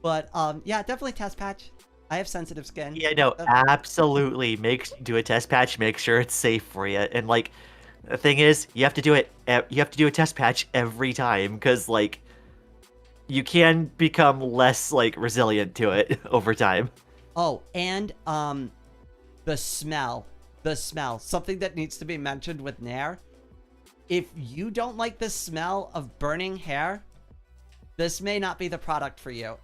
Speaker 1: But yeah, definitely test patch. I have sensitive skin.
Speaker 2: Yeah, no, absolutely. Do a test patch. Make sure it's safe for you. And like, the thing is, you have to do it. You have to do a test patch every time because like, you can become less like resilient to it over time.
Speaker 1: Oh, and the smell, something that needs to be mentioned with Nair. If you don't like the smell of burning hair, this may not be the product for you.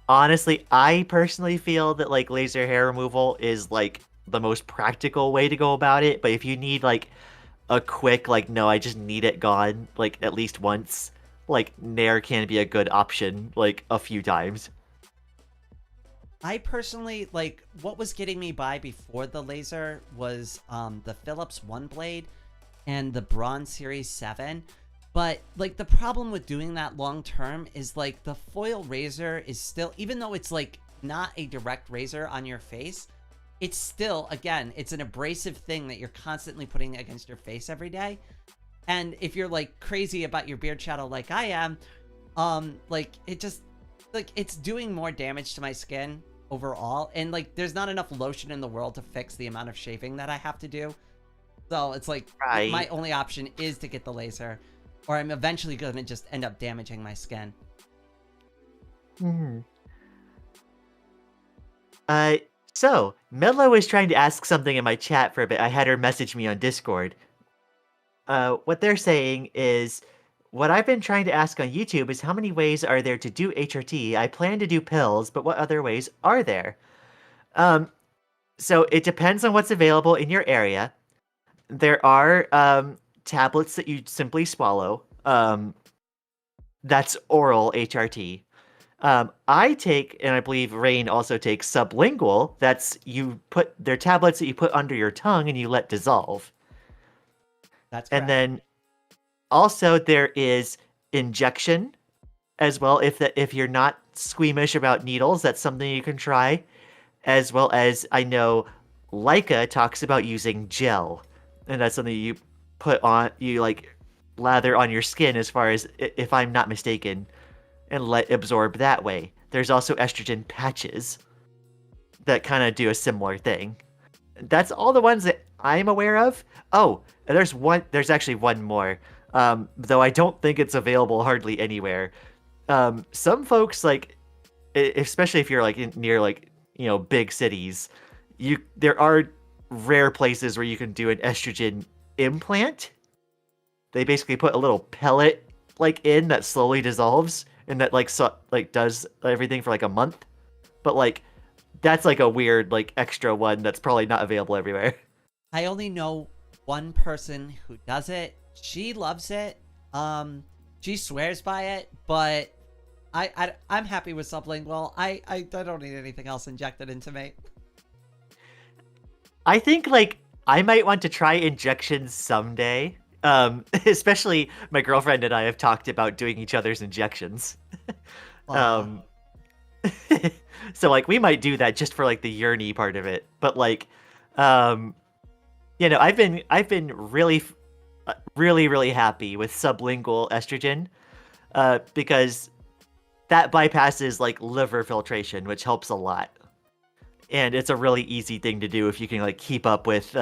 Speaker 2: Honestly, I personally feel that like laser hair removal is like the most practical way to go about it. But if you need like a quick, like, no, I just need it gone, like at least once, like Nair can be a good option, like a few times.
Speaker 1: I personally, like, what was getting me by before the laser was the Philips One Blade and the Braun Series 7. But, like, the problem with doing that long term is, like, the foil razor is still, even though it's, like, not a direct razor on your face, it's still, again, it's an abrasive thing that you're constantly putting against your face every day. And if you're, like, crazy about your beard shadow like I am, like, it just, like, it's doing more damage to my skin overall. And, like, there's not enough lotion in the world to fix the amount of shaving that I have to do. So it's like,
Speaker 2: Right.
Speaker 1: my only option is to get the laser, or I'm eventually going to just end up damaging my skin.
Speaker 2: Hmm. So Mello was trying to ask something in my chat for a bit. I had her message me on Discord. What they're saying is, what I've been trying to ask on YouTube is how many ways are there to do HRT? I plan to do pills, but what other ways are there? So it depends on what's available in your area. There are tablets that you simply swallow. That's oral HRT. I take, and I believe Rain also takes sublingual. They're tablets that you put under your tongue and you let dissolve.
Speaker 1: That's correct.
Speaker 2: And then also there is injection as well. If you're not squeamish about needles, that's something you can try. As well as I know Leica talks about using gel, and that's something you like lather on your skin, as far as if I'm not mistaken, and let absorb that way. There's also estrogen patches that kind of do a similar thing. That's all the ones that I'm aware of. Oh, there's actually one more. Though I don't think it's available hardly anywhere. Some folks, like, especially if you're like near like, big cities, there are rare places where you can do an estrogen implant. They basically put a little pellet like in that slowly dissolves and that does everything for like a month. But like that's like a weird like extra one that's probably not available everywhere.
Speaker 1: I only know one person who does it. She loves it. She swears by it, but I'm happy with sublingual. I don't need anything else injected into me.
Speaker 2: I think like I might want to try injections someday. Especially my girlfriend and I have talked about doing each other's injections. So like we might do that just for like the yearny part of it. But like, I've been really, really happy with sublingual estrogen, because that bypasses like liver filtration, which helps a lot. And it's a really easy thing to do if you can like keep up with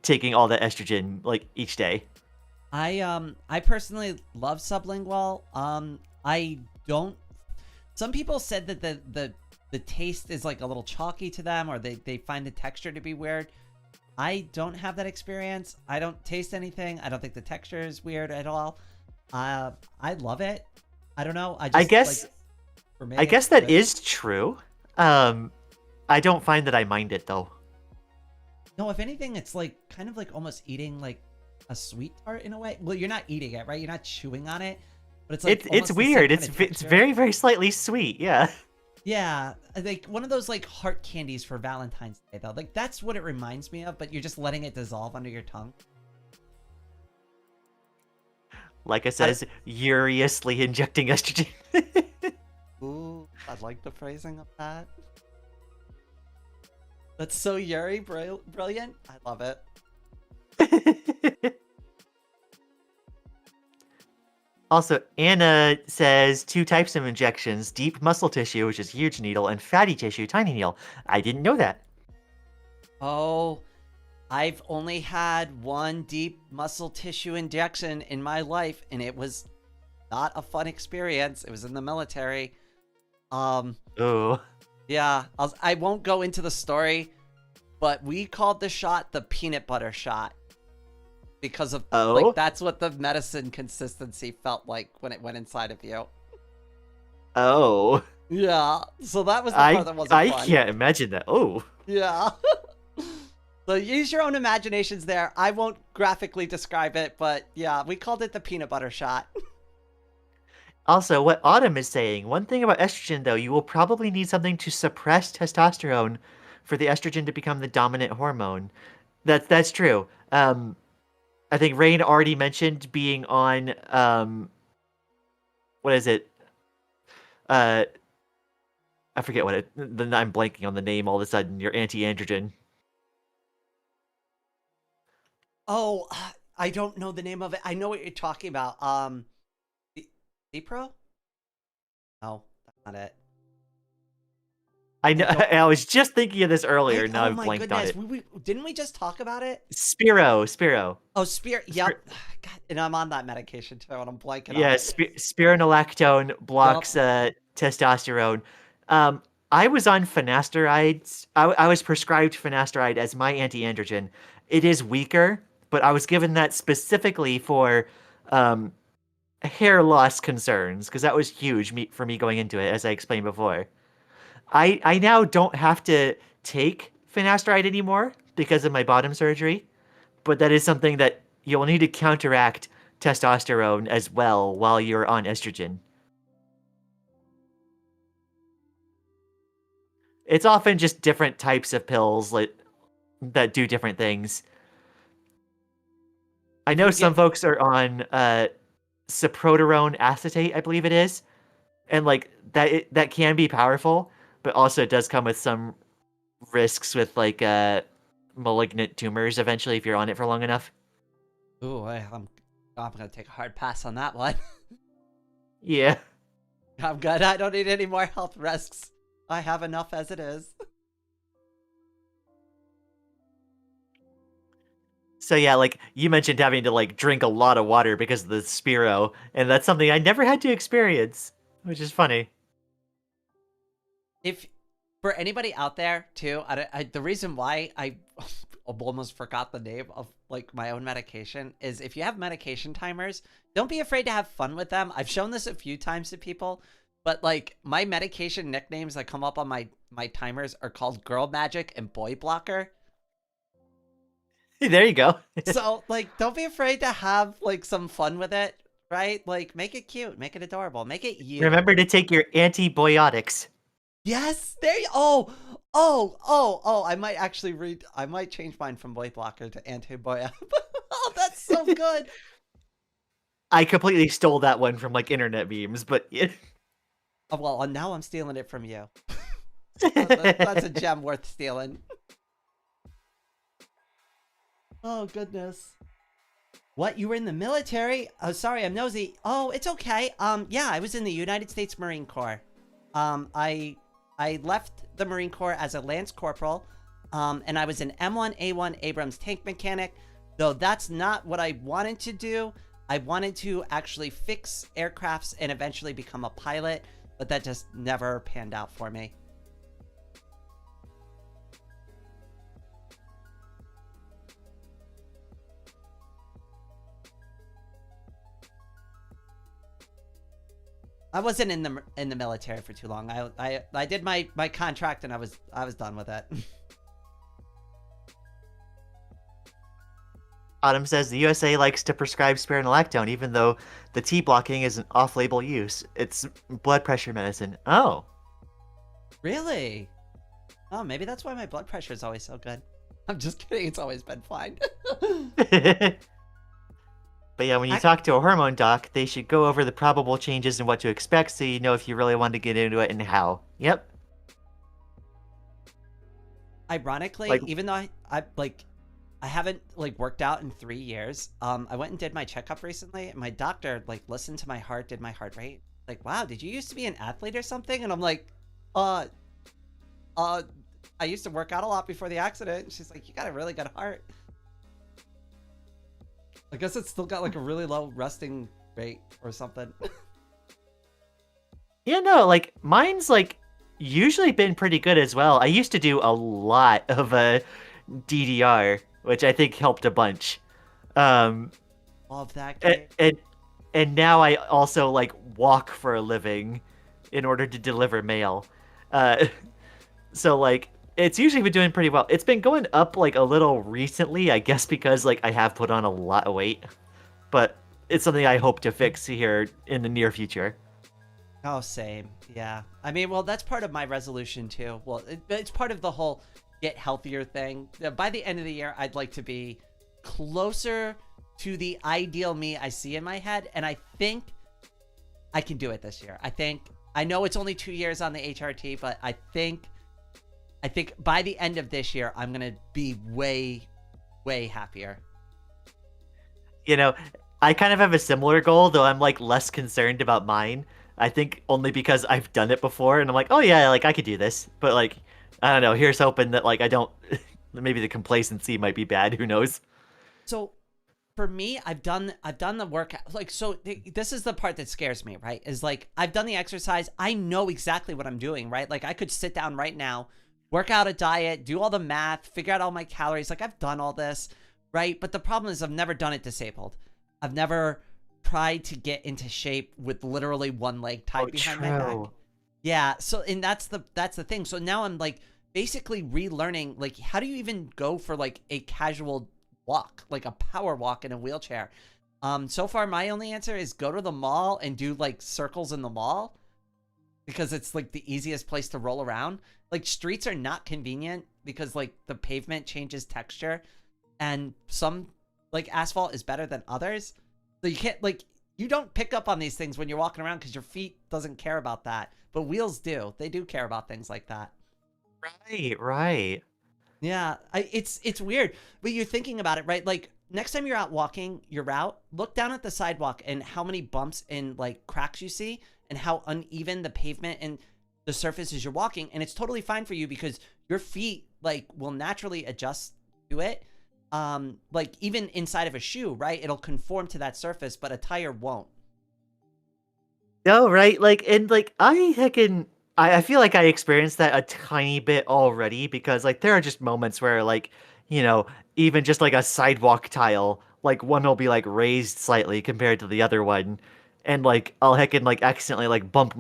Speaker 2: taking all the estrogen like each day.
Speaker 1: I personally love sublingual. I don't. Some people said that the taste is like a little chalky to them, or they find the texture to be weird. I don't have that experience. I don't taste anything. I don't think the texture is weird at all. I love it. I don't know. I guess like, For me,
Speaker 2: I
Speaker 1: it's
Speaker 2: guess that
Speaker 1: good.
Speaker 2: is true. I don't find that I mind it though.
Speaker 1: No, if anything, it's like kind of like almost eating like a sweet tart in a way. Well, you're not eating it, right? You're not chewing on it, but it's like
Speaker 2: It's
Speaker 1: almost the same
Speaker 2: weird.
Speaker 1: kind
Speaker 2: It's
Speaker 1: of
Speaker 2: it's
Speaker 1: texture.
Speaker 2: very slightly sweet. Yeah.
Speaker 1: Yeah, like one of those like heart candies for Valentine's Day though. Like that's what it reminds me of, but you're just letting it dissolve under your tongue.
Speaker 2: Like I
Speaker 1: I don't-
Speaker 2: says, uriously injecting estrogen.
Speaker 1: Ooh, I like the phrasing of that. That's so Yuri, brilliant. I love it.
Speaker 2: Also, Anna says 2 types of injections: deep muscle tissue, which is huge needle, and fatty tissue, tiny needle. I didn't know that.
Speaker 1: Oh, I've only had one deep muscle tissue injection in my life, and it was not a fun experience. It was in the military. Um,
Speaker 2: Oh.
Speaker 1: yeah, I won't go into the story, but we called the shot the peanut butter shot because of
Speaker 2: Oh?
Speaker 1: like that's what the medicine consistency felt like when it went inside of you.
Speaker 2: Oh.
Speaker 1: Yeah, so that was the part that wasn't
Speaker 2: I
Speaker 1: fun.
Speaker 2: can't imagine that. Oh.
Speaker 1: Yeah. So use your own imaginations there. I won't graphically describe it, but yeah, we called it the peanut butter shot.
Speaker 2: Also, what Autumn is saying, one thing about estrogen, though, you will probably need something to suppress testosterone for the estrogen to become the dominant hormone. That's true. I think Rain already mentioned being on, what is it? I forget what it, I'm blanking on the name all of a sudden. Your anti-androgen.
Speaker 1: Oh, I don't know the name of it. I know what you're talking about. Pro? No, that's not it.
Speaker 2: I know. I was just thinking of this earlier. Now
Speaker 1: Oh
Speaker 2: I've
Speaker 1: my
Speaker 2: blanked on
Speaker 1: goodness,
Speaker 2: it.
Speaker 1: didn't we just talk about it?
Speaker 2: Spiro.
Speaker 1: Oh, Spear. Yep. God, and I'm on that medication too, and I'm blanking on
Speaker 2: Yeah,
Speaker 1: it.
Speaker 2: spironolactone blocks testosterone. I was on finasteride. I was prescribed finasteride as my anti-androgen. It is weaker, but I was given that specifically for hair loss concerns because that was huge for me going into it, as I explained before. I now don't have to take finasteride anymore because of my bottom surgery, but that is something that you'll need to counteract testosterone as well while you're on estrogen. It's often just different types of pills that do different things. I
Speaker 1: If
Speaker 2: know
Speaker 1: you
Speaker 2: some
Speaker 1: get
Speaker 2: folks are on cyproterone acetate, I believe it is, and like that can be powerful, but also it does come with some risks with like malignant tumors eventually if you're on it for long enough.
Speaker 1: Ooh, I'm gonna take a hard pass on that one.
Speaker 2: Yeah.
Speaker 1: I'm good. I don't need any more health risks. I have enough as it is.
Speaker 2: So yeah, like you mentioned having to like drink a lot of water because of the Spiro, and that's something I never had to experience, which is funny.
Speaker 1: If for anybody out there too, the reason why I almost forgot the name of like my own medication is if you have medication timers, don't be afraid to have fun with them. I've shown this a few times to people, but like my medication nicknames that come up on my timers are called Girl Magic and Boy Blocker.
Speaker 2: There you go.
Speaker 1: So like don't be afraid to have like some fun with it, right? Like make it cute, make it adorable, make it you.
Speaker 2: Remember to take your antibiotics.
Speaker 1: Yes, there you I might actually I might change mine from boy blocker to anti-boy. Oh, that's so good.
Speaker 2: I completely stole that one from like internet memes, but
Speaker 1: Oh, well, now I'm stealing it from you. That's a gem worth stealing. Oh, goodness. What? You were in the military? Oh, sorry, I'm nosy. Oh, it's okay. Yeah, I was in the United States Marine Corps. I left the Marine Corps as a Lance Corporal, and I was an M1A1 Abrams tank mechanic, though that's not what I wanted to do. I wanted to actually fix aircrafts and eventually become a pilot, but that just never panned out for me. I wasn't in the military for too long. I did my contract and I was done with it.
Speaker 2: Autumn says the USA likes to prescribe spironolactone, even though the T blocking is an off-label use. It's blood pressure medicine. Oh.
Speaker 1: Really? Oh, maybe that's why my blood pressure is always so good. I'm just kidding. It's always been fine.
Speaker 2: But yeah, when you talk to a hormone doc, they should go over the probable changes and what to expect so you know if you really want to get into it and how. Yep.
Speaker 1: Ironically,
Speaker 2: Like,
Speaker 1: even though I haven't like worked out in 3 years, I went and did my checkup recently, and my doctor like listened to my heart, did my heart rate. Like, wow, did you used to be an athlete or something? And I'm like, I used to work out a lot before the accident. And she's like, you got a really good heart. I guess it's still got like a really low resting rate or something.
Speaker 2: yeah, no, like mine's like usually been pretty good as well. I used to do a lot of DDR, which I think helped a bunch.
Speaker 1: Love that game.
Speaker 2: And now I also like walk for a living in order to deliver mail. So like it's usually been doing pretty well. It's been going up like a little recently, I guess because like I have put on a lot of weight. But it's something I hope to fix here in the near future.
Speaker 1: Oh, same. Yeah. I mean, well, that's part of my resolution too. Well, it's part of the whole get healthier thing. By the end of the year, I'd like to be closer to the ideal me I see in my head. And I think I can do it this year. I know it's only 2 years on the HRT, but I think by the end of this year, I'm going to be way, way happier.
Speaker 2: You know, I kind of have a similar goal, though I'm like less concerned about mine. I think only because I've done it before and I'm like, oh yeah, like I could do this. But like, I don't know, here's hoping that like I don't, maybe the complacency might be bad, who knows?
Speaker 1: So for me, I've done the workout. Like, so this is the part that scares me, right? Is like, I've done the exercise. I know exactly what I'm doing, right? Like I could sit down right now, work out a diet, do all the math, figure out all my calories. Like I've done all this, right? But the problem is I've never done it disabled. I've never tried to get into shape with literally one leg tied behind my back. Yeah. So, and that's the thing. So now I'm like basically relearning, like, how do you even go for like a casual walk, like a power walk in a wheelchair? So far my only answer is go to the mall and do like circles in the mall because it's like the easiest place to roll around. Like streets are not convenient because like the pavement changes texture and some like asphalt is better than others. So you can't like, you don't pick up on these things when you're walking around because your feet doesn't care about that. But wheels do. They do care about things like that.
Speaker 2: Right.
Speaker 1: Yeah, it's weird. But you're thinking about it, right? Like next time you're out walking your route, look down at the sidewalk and how many bumps and like cracks you see and how uneven the pavement and the surface is you're walking. And it's totally fine for you because your feet like will naturally adjust to it. Like even inside of a shoe, right? It'll conform to that surface, but a tire won't.
Speaker 2: No, right? Like, and like, I feel like I experienced that a tiny bit already because like there are just moments where like, you know, even just like a sidewalk tile, like one will be like raised slightly compared to the other one. And like, I'll heckin' like accidentally like bump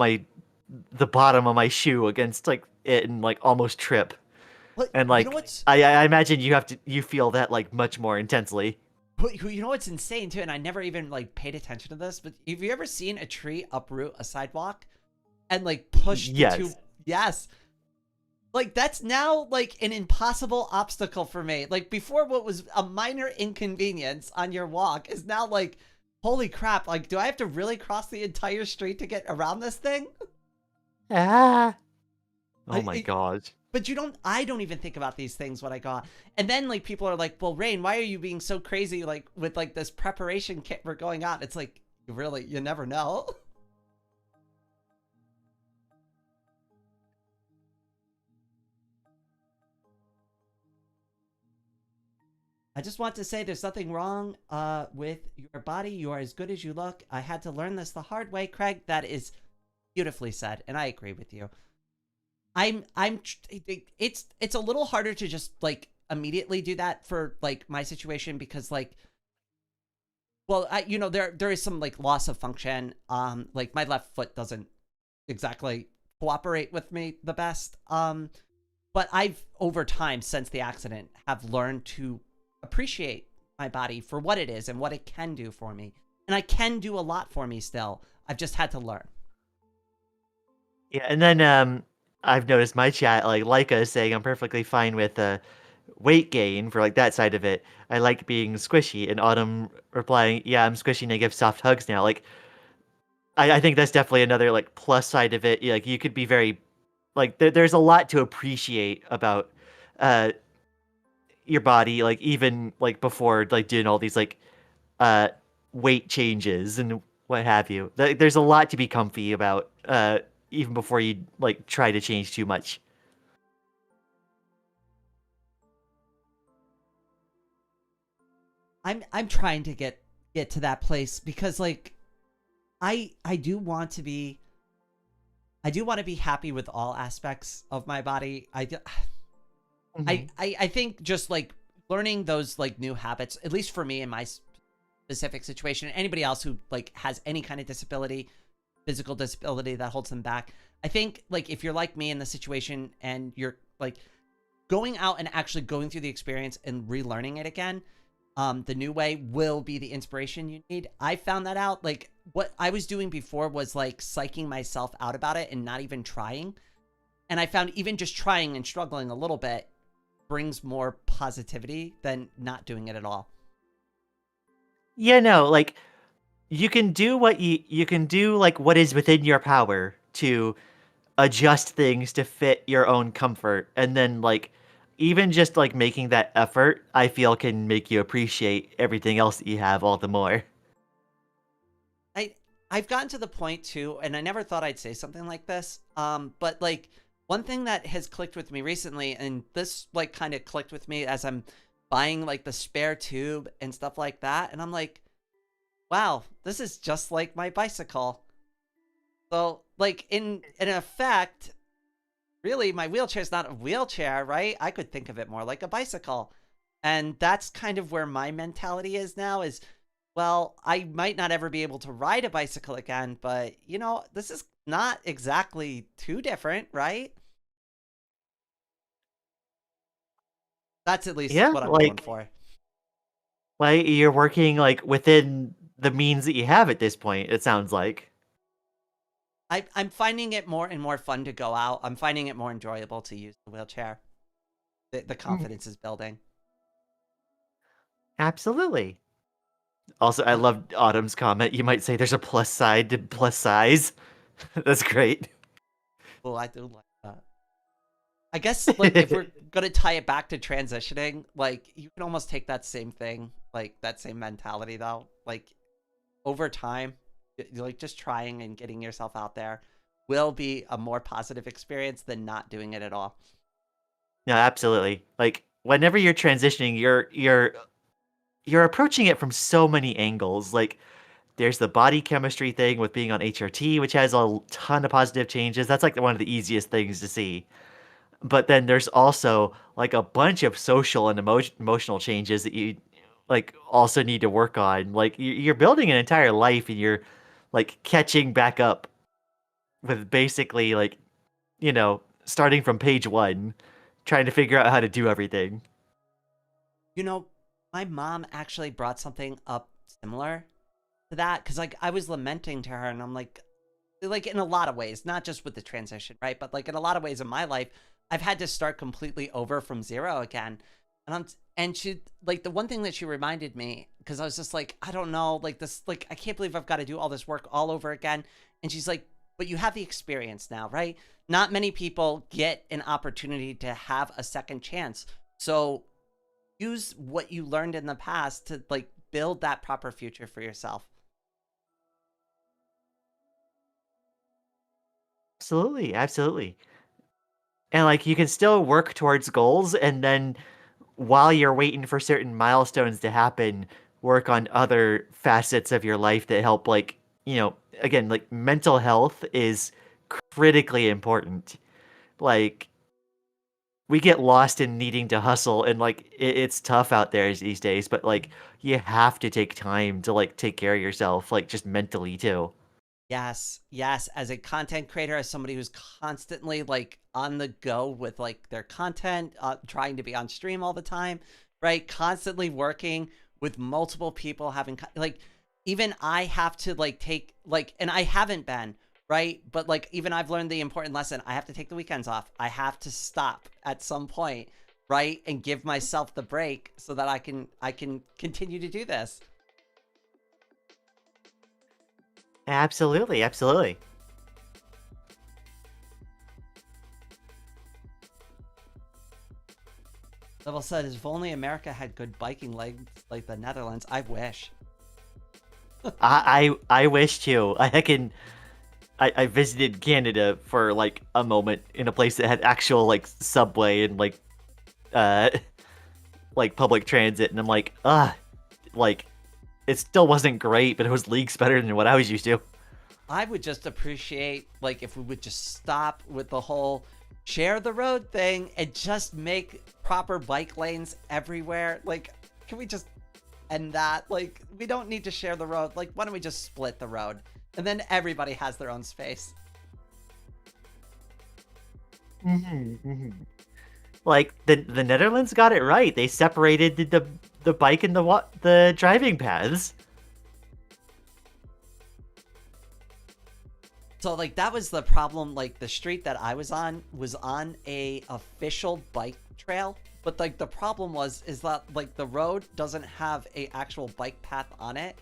Speaker 2: the bottom of my shoe against like it and like almost trip.
Speaker 1: But
Speaker 2: And like,
Speaker 1: you know what's
Speaker 2: I imagine you feel that like much more intensely.
Speaker 1: you know what's insane too, and I never even like paid attention to this, but have you ever seen a tree uproot a sidewalk and like push
Speaker 2: Yes.
Speaker 1: the two? Yes. Like that's now like an impossible obstacle for me. Like before what was a minor inconvenience on your walk is now like, holy crap, like do I have to really cross the entire street to get around this thing?
Speaker 2: Ah. Oh
Speaker 1: I-
Speaker 2: my
Speaker 1: it-
Speaker 2: gosh.
Speaker 1: But I don't even think about these things when I go out. And then like people are like, well, Rain, why are you being so crazy like with like this preparation kit for going out? It's like, you never know. I just want to say there's nothing wrong with your body. You are as good as you look. I had to learn this the hard way, Craig. That is beautifully said, and I agree with you. It's a little harder to just like immediately do that for like my situation because like Well, there is some like loss of function. Like my left foot doesn't exactly cooperate with me the best. But I've over time since the accident have learned to appreciate my body for what it is and what it can do for me. And I can do a lot for me still. I've just had to learn.
Speaker 2: Yeah, and then I've noticed my chat, like Leica is saying I'm perfectly fine with weight gain for like that side of it. I like being squishy, and Autumn replying, "Yeah, I'm squishy and I give soft hugs now." Like I think that's definitely another like plus side of it. Like you could be very like there's a lot to appreciate about uh your body, like even like before like doing all these like uh weight changes and what have you. There's a lot to be comfy about even before you like try to change too much.
Speaker 1: I'm trying to get to that place because like I do want to be I do want to be happy with all aspects of my body.
Speaker 2: Hmm.
Speaker 1: I think just like learning those like new habits, at least for me in my specific situation, anybody else who like has any kind of disability, physical disability that holds them back. I think like if you're like me in the situation and you're like going out and actually going through the experience and relearning it again, the new way will be the inspiration you need. I found that out. Like what I was doing before was like psyching myself out about it and not even trying. And I found even just trying and struggling a little bit brings more positivity than not doing it at all.
Speaker 2: Yeah, no, like you can do what you can do like what is within your power to adjust things to fit your own comfort, and then like even just like making that effort, I feel can make you appreciate everything else that you have all the more.
Speaker 1: I I've gotten to the point too, and I never thought I'd say something like this. But like one thing that has clicked with me recently, and this like kind of clicked with me as I'm buying like the spare tube and stuff like that, and I'm like, wow, this is just like my bicycle. So like in effect, really my wheelchair is not a wheelchair, right? I could think of it more like a bicycle. And that's kind of where my mentality is now is, well, I might not ever be able to ride a bicycle again, but this is not exactly too different, right? That's at least
Speaker 2: Yeah,
Speaker 1: what I'm going for.
Speaker 2: like you're working like within the means that you have at this point, it sounds like.
Speaker 1: I'm finding it more and more fun to go out. I'm finding it more enjoyable to use the wheelchair. The
Speaker 2: Mhm.
Speaker 1: confidence is building.
Speaker 2: Absolutely. Also, I loved Autumn's comment. You might say there's a plus side to plus size. That's great.
Speaker 1: Oh, I do like that. I guess like if we're gonna tie it back to transitioning, like you can almost take that same thing, like that same mentality though. Like over time, like just trying and getting yourself out there will be a more positive experience than not doing it at all.
Speaker 2: No, absolutely. Like whenever you're transitioning, you're approaching it from so many angles. Like there's the body chemistry thing with being on HRT, which has a ton of positive changes. That's like one of the easiest things to see. But then there's also like a bunch of social and emotional changes that you like also need to work on. Like you're building an entire life and you're like catching back up with basically like, starting from page 1, trying to figure out how to do everything.
Speaker 1: You know, my mom actually brought something up similar to that because like I was lamenting to her and I'm like in a lot of ways, not just with the transition, right? But like in a lot of ways in my life, I've had to start completely over from zero again. And she like the one thing that she reminded me because I was just like, I don't know, like this, like I can't believe I've got to do all this work all over again. And she's like, but you have the experience now, right? Not many people get an opportunity to have a second chance. So use what you learned in the past to like build that proper future for yourself.
Speaker 2: Absolutely, absolutely. And like you can still work towards goals, and then while you're waiting for certain milestones to happen, work on other facets of your life that help like, again, like mental health is critically important. Like we get lost in needing to hustle, and like it's tough out there these days, but like you have to take time to like take care of yourself, like just mentally too.
Speaker 1: Yes, yes. As a content creator, as somebody who's constantly like on the go with like their content, trying to be on stream all the time, right? Constantly working with multiple people, having like, even I have to like take like, and I haven't been, right? But like, even I've learned the important lesson. I have to take the weekends off. I have to stop at some point, right? And give myself the break so that I can continue to do this.
Speaker 2: Absolutely, absolutely.
Speaker 1: Level said, if only America had good biking legs like the Netherlands. I wish.
Speaker 2: I wish too. I visited Canada for like a moment in a place that had actual like subway and uh like public transit, and I'm like it still wasn't great, but it was leagues better than what I was used to.
Speaker 1: I would just appreciate, like, if we would just stop with the whole share the road thing and just make proper bike lanes everywhere. Like, can we just end that? Like, we don't need to share the road. Like, why don't we just split the road? And then everybody has their own space.
Speaker 2: Like the Netherlands got it right. They separated the bike and the driving paths.
Speaker 1: So like that was the problem. Like the street that I was on a official bike trail, but like the problem is that like the road doesn't have a actual bike path on it.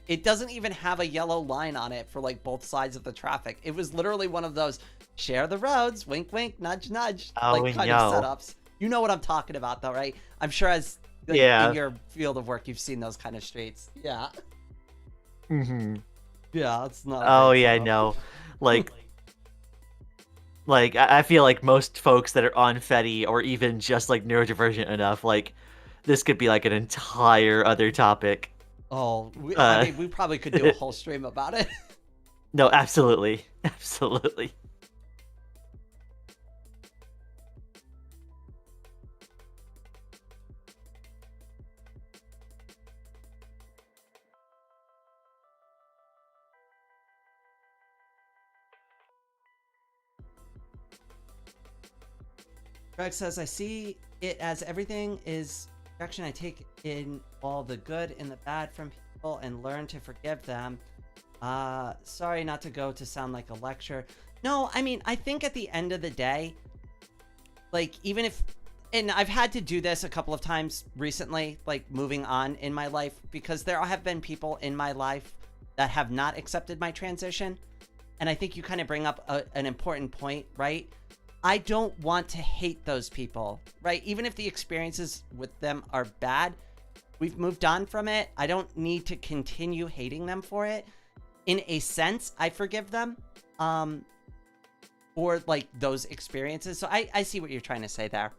Speaker 1: It doesn't even have a yellow line on it for like both sides of the traffic. It was literally one of those share the roads, wink wink, nudge nudge,
Speaker 2: Oh
Speaker 1: like kind of
Speaker 2: no.
Speaker 1: setups. You know what I'm talking about though, right? I'm sure as like, in
Speaker 2: Yeah.
Speaker 1: your field of work you've seen those kind of streets. Yeah.
Speaker 2: hmm
Speaker 1: Yeah, it's not a
Speaker 2: Oh
Speaker 1: great
Speaker 2: yeah,
Speaker 1: setup.
Speaker 2: no. Like I feel like most folks that are on Fetty or even just like neurodivergent enough, like this could be like an entire other topic.
Speaker 1: Oh, I
Speaker 2: Uh
Speaker 1: mean, we probably could do a whole stream about it.
Speaker 2: no, absolutely. Absolutely.
Speaker 1: Greg says, I see it as everything is direction. I take in all the good and the bad from people and learn to forgive them. Sorry not to go to sound like a lecture. No, I mean, I think at the end of the day, like, even if, and I've had to do this a couple of times recently, like moving on in my life, because there have been people in my life that have not accepted my transition. And I think you kind of bring up an important point, right? I don't want to hate those people, right? Even if the experiences with them are bad, we've moved on from it. I don't need to continue hating them for it. In a sense, I forgive them for like those experiences. So I see what you're trying to say there.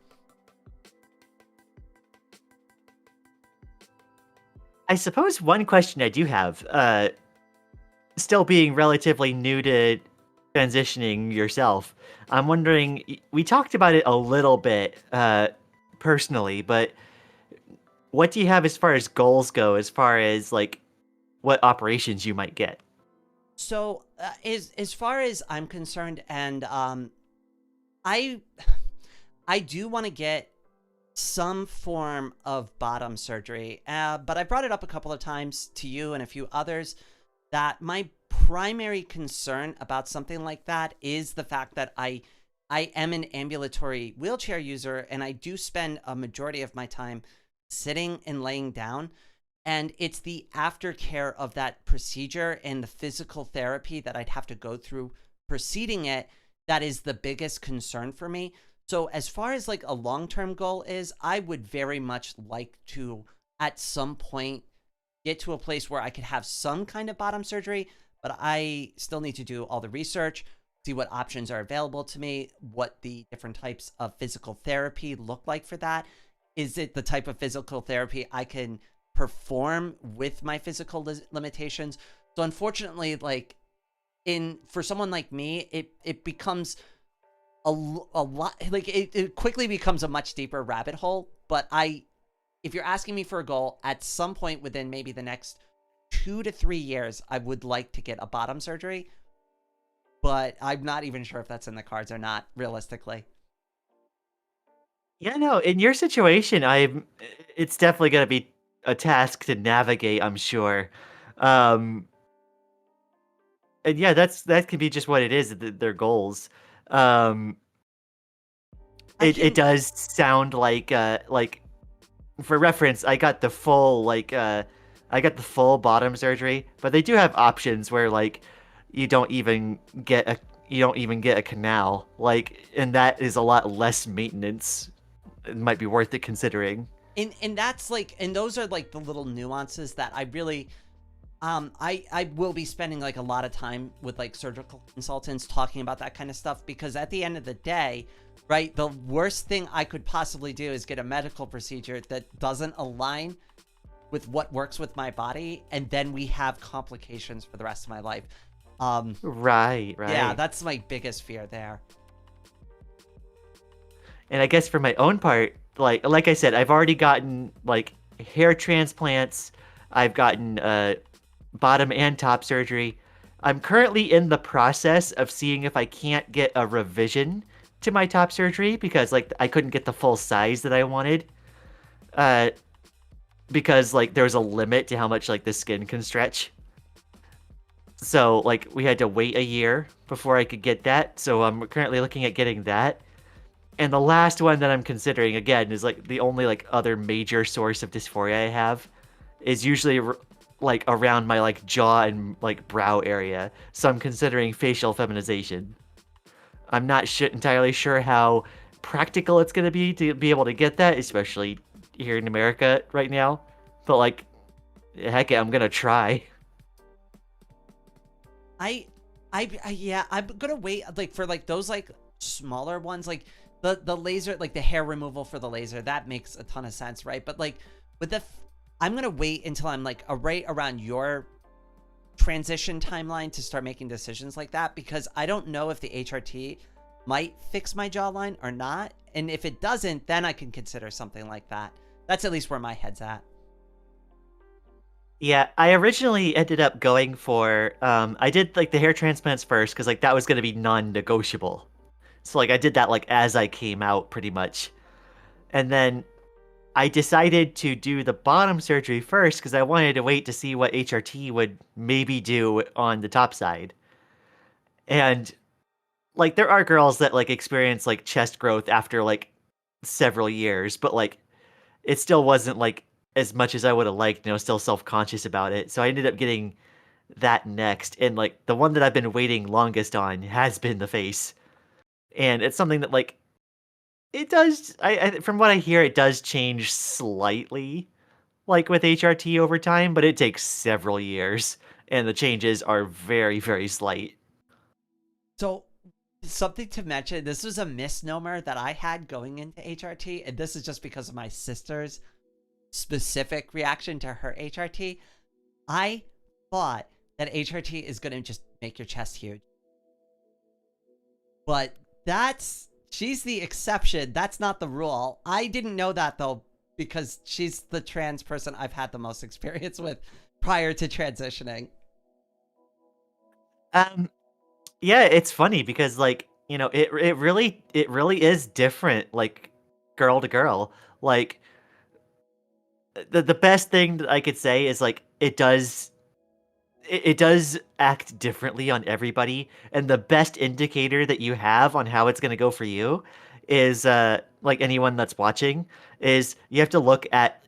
Speaker 2: I suppose one question I do have, still being relatively new to transitioning yourself, I'm wondering, we talked about it a little bit personally, but what do you have as far as goals go, as far as like what operations you might get?
Speaker 1: So as far as I'm concerned, and I I do want to get some form of bottom surgery, but I brought it up a couple of times to you and a few others that my primary concern about something like that is the fact that I am an ambulatory wheelchair user, and I do spend a majority of my time sitting and laying down. And it's the aftercare of that procedure and the physical therapy that I'd have to go through preceding it that is the biggest concern for me. So as far as like a long-term goal is, I would very much like to at some point get to a place where I could have some kind of bottom surgery, but I still need to do all the research, see what options are available to me, what the different types of physical therapy look like for that. Is it the type of physical therapy I can perform with my physical limitations? So unfortunately, like for someone like me, it becomes a lot, like it quickly becomes a much deeper rabbit hole. But if you're asking me for a goal, at some point within maybe the next 2 to 3 years, I would like to get a bottom surgery. But I'm not even sure if that's in the cards or not, realistically.
Speaker 2: Yeah, no, in your situation, it's definitely gonna be a task to navigate, I'm sure. Um, and yeah, that can be just what it is, their goals. Um,
Speaker 1: I
Speaker 2: it
Speaker 1: can.
Speaker 2: does sound like for reference, I got the full bottom surgery, but they do have options where like you don't even get a you don't even get a canal, like, and that is a lot less maintenance. It might be worth it considering.
Speaker 1: And that's like, and those are like the little nuances that I really, I will be spending like a lot of time with like surgical consultants talking about that kind of stuff, because at the end of the day, right, the worst thing I could possibly do is get a medical procedure that doesn't align with what works with my body, and then we have complications for the rest of my life.
Speaker 2: Right,
Speaker 1: Yeah,
Speaker 2: right.
Speaker 1: that's my biggest fear there.
Speaker 2: And I guess for my own part, like I said, I've already gotten like hair transplants. I've gotten bottom and top surgery. I'm currently in the process of seeing if I can't get a revision to my top surgery because like I couldn't get the full size that I wanted. Uh, because like there was a limit to how much like the skin can stretch. So like we had to wait a year before I could get that. So I'm currently looking at getting that. And the last one that I'm considering again is like the only like other major source of dysphoria I have is usually like around my like jaw and like brow area. So I'm considering facial feminization. I'm not entirely sure how practical it's going to be able to get that, especially here in America right now. But like, heck, I'm going to try.
Speaker 1: I, yeah, I'm gonna wait like for like those like smaller ones, like the laser, like the hair removal for the laser. That makes a ton of sense, right? But like with I'm gonna wait until I'm like right around your transition timeline to start making decisions like that, because I don't know if the HRT might fix my jawline or not, and if it doesn't, then I can consider something like that. That's at least where my head's at.
Speaker 2: Yeah, I originally ended up going for I did like the hair transplants first because like that was gonna be non-negotiable. So like I did that like as I came out pretty much. And then I decided to do the bottom surgery first because I wanted to wait to see what HRT would maybe do on the top side. And like there are girls that like experience like chest growth after like several years, but like it still wasn't like as much as I would have liked, still self-conscious about it. So I ended up getting that next. And like the one that I've been waiting longest on has been the face. And it's something that like it does from what I hear it does change slightly like with HRT over time, but it takes several years and the changes are very very slight.
Speaker 1: So, something to mention, this was a misnomer that I had going into HRT, and this is just because of my sister's specific reaction to her HRT. I thought that HRT is going to just make your chest huge. But she's the exception. That's not the rule. I didn't know that though, because she's the trans person I've had the most experience with prior to transitioning.
Speaker 2: Um yeah, it's funny because like, it really is different like girl to girl. Like the best thing that I could say is like it does act differently on everybody, and the best indicator that you have on how it's going to go for you is like anyone that's watching is you have to look at,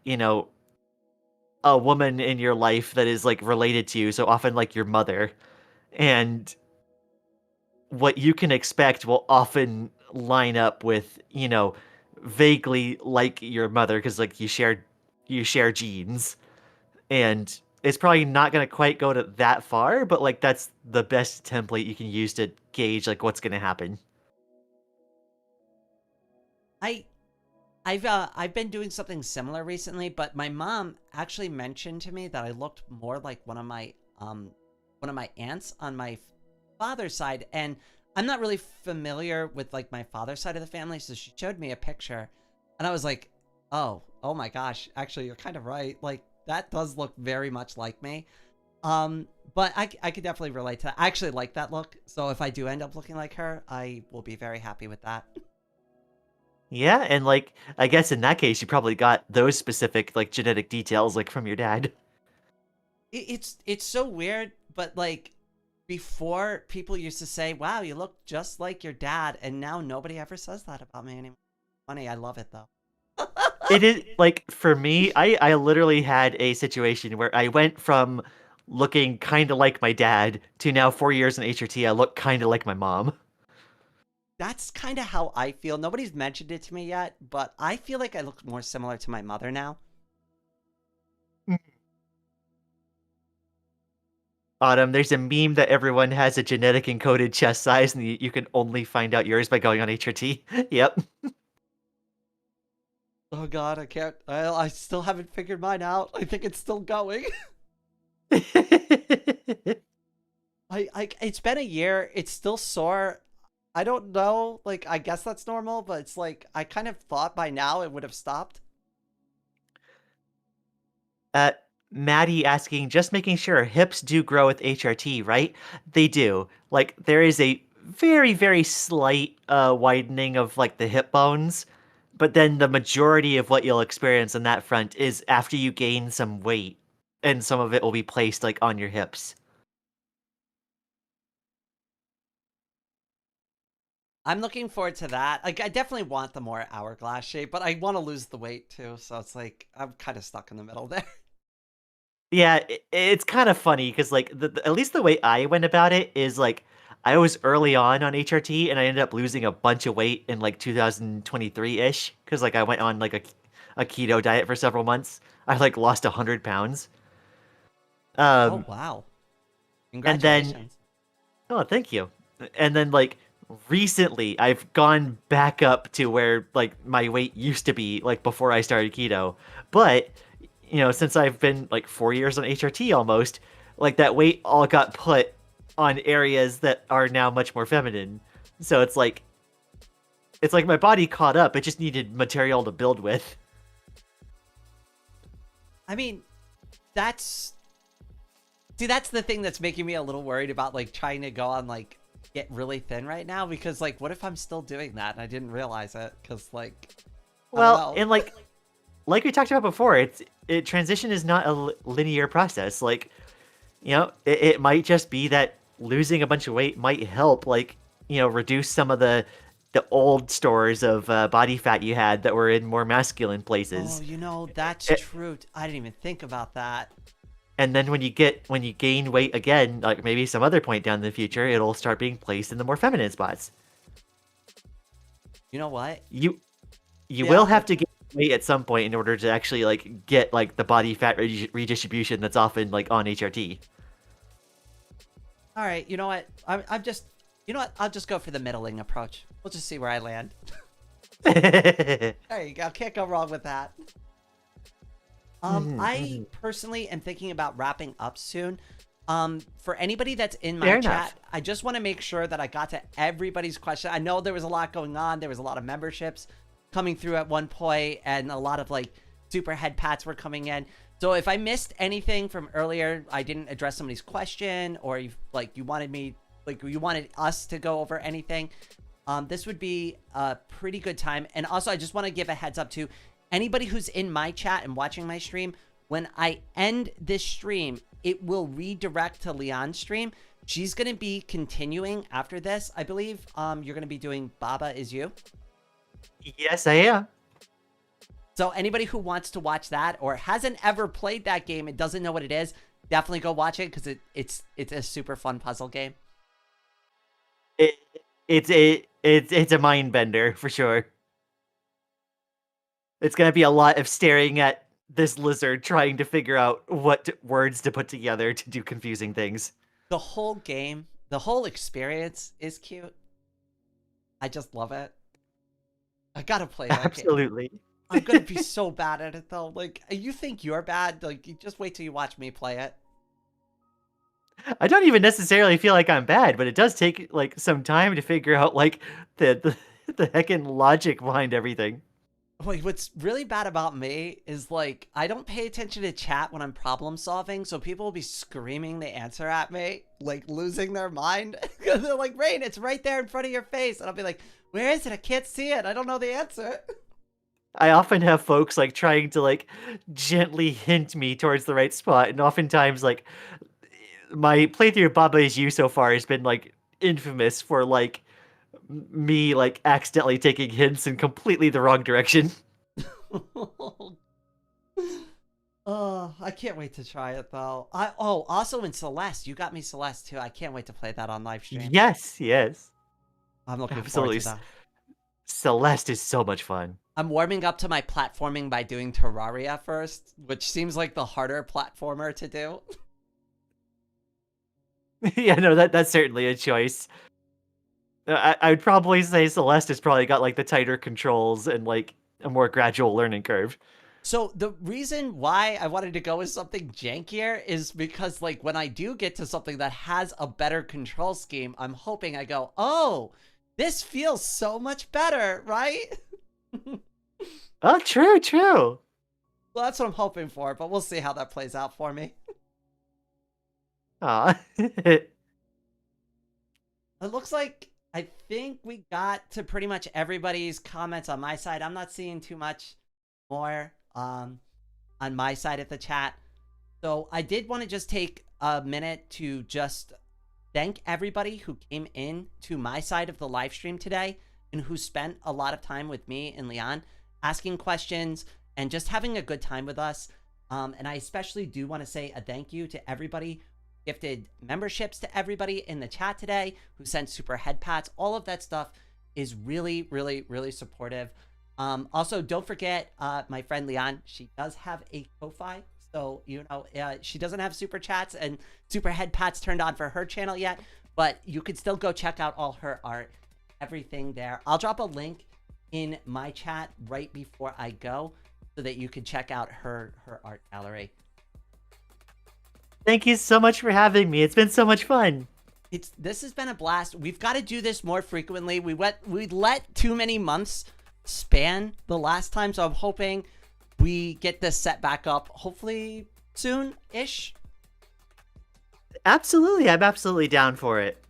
Speaker 2: a woman in your life that is like related to you, so often like your mother, and what you can expect will often line up with, vaguely like your mother because like you share genes and it's probably not going to quite go to that far, but like that's the best template you can use to gauge like what's going to happen.
Speaker 1: I I've been doing something similar recently, but my mom actually mentioned to me that I looked more like one of my aunts on my father's side, and I'm not really familiar with like my father's side of the family, so she showed me a picture, and I was like, oh my gosh, actually, you're kind of right. Like that does look very much like me. But I could definitely relate to that. I actually like that look, so if I do end up looking like her, I will be very happy with that.
Speaker 2: Yeah, and like I guess in that case you probably got those specific like genetic details like from your dad.
Speaker 1: It's so weird, but like before people used to say, "Wow, you look just like your dad," and now nobody ever says that about me anymore. Funny, I love it though.
Speaker 2: It is like for me, I literally had a situation where I went from looking kind of like my dad to now 4 years in HRT I look kind of like my mom.
Speaker 1: That's kind of how I feel. Nobody's mentioned it to me yet, but I feel like I look more similar to my mother now.
Speaker 2: Autumn, there's a meme that everyone has a genetic encoded chest size and you can only find out yours by going on HRT. Yep.
Speaker 1: Oh God, I can't. I still haven't figured mine out. I think it's still going. It's been a year. It's still sore. I don't know. Like, I guess that's normal, but it's like I kind of thought by now it would have stopped.
Speaker 2: Uh, Maddie asking, just making sure hips do grow with HRT, right? They do. Like, there is a very, very slight widening of like the hip bones, but then the majority of what you'll experience on that front is after you gain some weight, and some of it will be placed like on your hips.
Speaker 1: I'm looking forward to that. Like, I definitely want the more hourglass shape, but I want to lose the weight too. So it's like I'm kind of stuck in the middle there.
Speaker 2: Yeah, it's kind of funny because like at least the way I went about it is like I was early on HRT and I ended up losing a bunch of weight in like 2023-ish because like I went on like a keto diet for several months. I like lost 100 pounds.
Speaker 1: Oh
Speaker 2: Um,
Speaker 1: wow!
Speaker 2: and then
Speaker 1: Congratulations.
Speaker 2: oh, thank you. And then like recently I've gone back up to where like my weight used to be like before I started keto. But since I've been like 4 years on HRT almost, like that weight all got put on areas that are now much more feminine. So it's like my body caught up. It just needed material to build with.
Speaker 1: I mean, that's see, that's the thing that's making me a little worried about like trying to go on like get really thin right now because like what if I'm still doing that and I didn't realize it because like I don't
Speaker 2: Well,
Speaker 1: know.
Speaker 2: and like we talked about before, transition is not a linear process. Like, it might just be that losing a bunch of weight might help, like, reduce some of the old stores of body fat you had that were in more masculine
Speaker 1: Oh,
Speaker 2: places.
Speaker 1: that's true. I didn't even think about that.
Speaker 2: And then when you gain weight again, like maybe some other point down in the future, it'll start being placed in the more feminine spots.
Speaker 1: You know what?
Speaker 2: You
Speaker 1: Yeah.
Speaker 2: will have to gain weight at some point in order to actually like get like the body fat redistribution that's often like on HRT.
Speaker 1: All right. You know what? I'm just. You know what? I'll just go for the middling approach. We'll just see where I land. There you go. Can't go wrong with that. I personally am thinking about wrapping up soon. For anybody that's in my
Speaker 2: Fair
Speaker 1: chat,
Speaker 2: enough.
Speaker 1: I just want to make sure that I got to everybody's question. I know there was a lot going on. There was a lot of memberships coming through at one point, and a lot of like super head pats were coming in. So if I missed anything from earlier, I didn't address somebody's question, or you wanted us to go over anything, this would be a pretty good time. And also, I just want to give a heads up to anybody who's in my chat and watching my stream. When I end this stream, it will redirect to Leon's stream. She's going to be continuing after this. I believe you're going to be doing Baba Is You.
Speaker 2: Yes, I am.
Speaker 1: So anybody who wants to watch that or hasn't ever played that game and doesn't know what it is, definitely go watch it because it's a super fun puzzle game.
Speaker 2: It, it's a mind bender for sure. It's gonna be a lot of staring at this lizard trying to figure out what words to put together to do confusing things.
Speaker 1: The whole game, the whole experience is cute. I just love it. I gotta play that game.
Speaker 2: Absolutely.
Speaker 1: I'm gonna be so bad at it though. Like, you think you're bad? Like, you just wait till you watch me play it.
Speaker 2: I don't even necessarily feel like I'm bad, but it does take like some time to figure out like the heckin' logic behind everything.
Speaker 1: Wait, what's really bad about me is like I don't pay attention to chat when I'm problem solving, so people will be screaming the answer at me, like losing their mind. They're like, Rain, it's right there in front of your face. And I'll be like, where is it? I can't see it. I don't know the answer.
Speaker 2: I often have folks like trying to like gently hint me towards the right spot, and oftentimes like my playthrough of Baba Is You so far has been like infamous for like me like accidentally taking hints in completely the wrong direction.
Speaker 1: Oh, I can't wait to try it though. Also in Celeste, you got me Celeste too. I can't wait to play that on live stream.
Speaker 2: Yes, yes.
Speaker 1: I'm looking
Speaker 2: Absolutely.
Speaker 1: forward to that.
Speaker 2: Celeste is so much fun.
Speaker 1: I'm warming up to my platforming by doing Terraria first, which seems like the harder platformer to do.
Speaker 2: Yeah, no, that's certainly a choice. I would probably say Celeste has probably got like the tighter controls and like a more gradual learning curve.
Speaker 1: So the reason why I wanted to go with something jankier is because like when I do get to something that has a better control scheme, I'm hoping I go, oh, this feels so much better, right?
Speaker 2: Oh, true, true.
Speaker 1: Well, that's what I'm hoping for, but we'll see how that plays out for me.
Speaker 2: Aw.
Speaker 1: It looks like I think we got to pretty much everybody's comments on my side. I'm not seeing too much more on my side of the chat. So I did want to just take a minute to just thank everybody who came in to my side of the live stream today and who spent a lot of time with me and Leon asking questions and just having a good time with us. And I especially do want to say a thank you to everybody who gifted memberships to everybody in the chat today who sent super head pats. All of that stuff is really, really, really supportive. Also, don't forget my friend Leon. She does have a Ko-Fi. So, you know, she doesn't have super chats and super head pats turned on for her channel yet, but you could still go check out all her art, everything there. I'll drop a link in my chat right before I go so that you can check out her art gallery.
Speaker 2: Thank you so much for having me. It's been so much fun.
Speaker 1: This has been a blast. We've got to do this more frequently. We let too many months span the last time, so I'm hoping we get this set back up hopefully soon-ish.
Speaker 2: Absolutely. I'm absolutely down for it.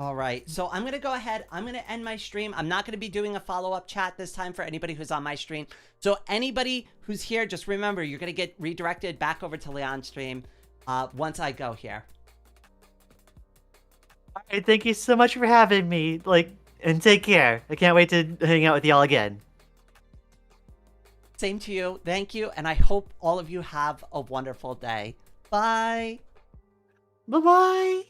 Speaker 1: All right, so I'm going to go ahead. I'm going to end my stream. I'm not going to be doing a follow-up chat this time for anybody who's on my stream. So anybody who's here, just remember, you're going to get redirected back over to Leon's stream once I go here.
Speaker 2: All right, thank you so much for having me. And take care. I can't wait to hang out with y'all again.
Speaker 1: Same to you. Thank you. And I hope all of you have a wonderful day. Bye.
Speaker 2: Bye-bye.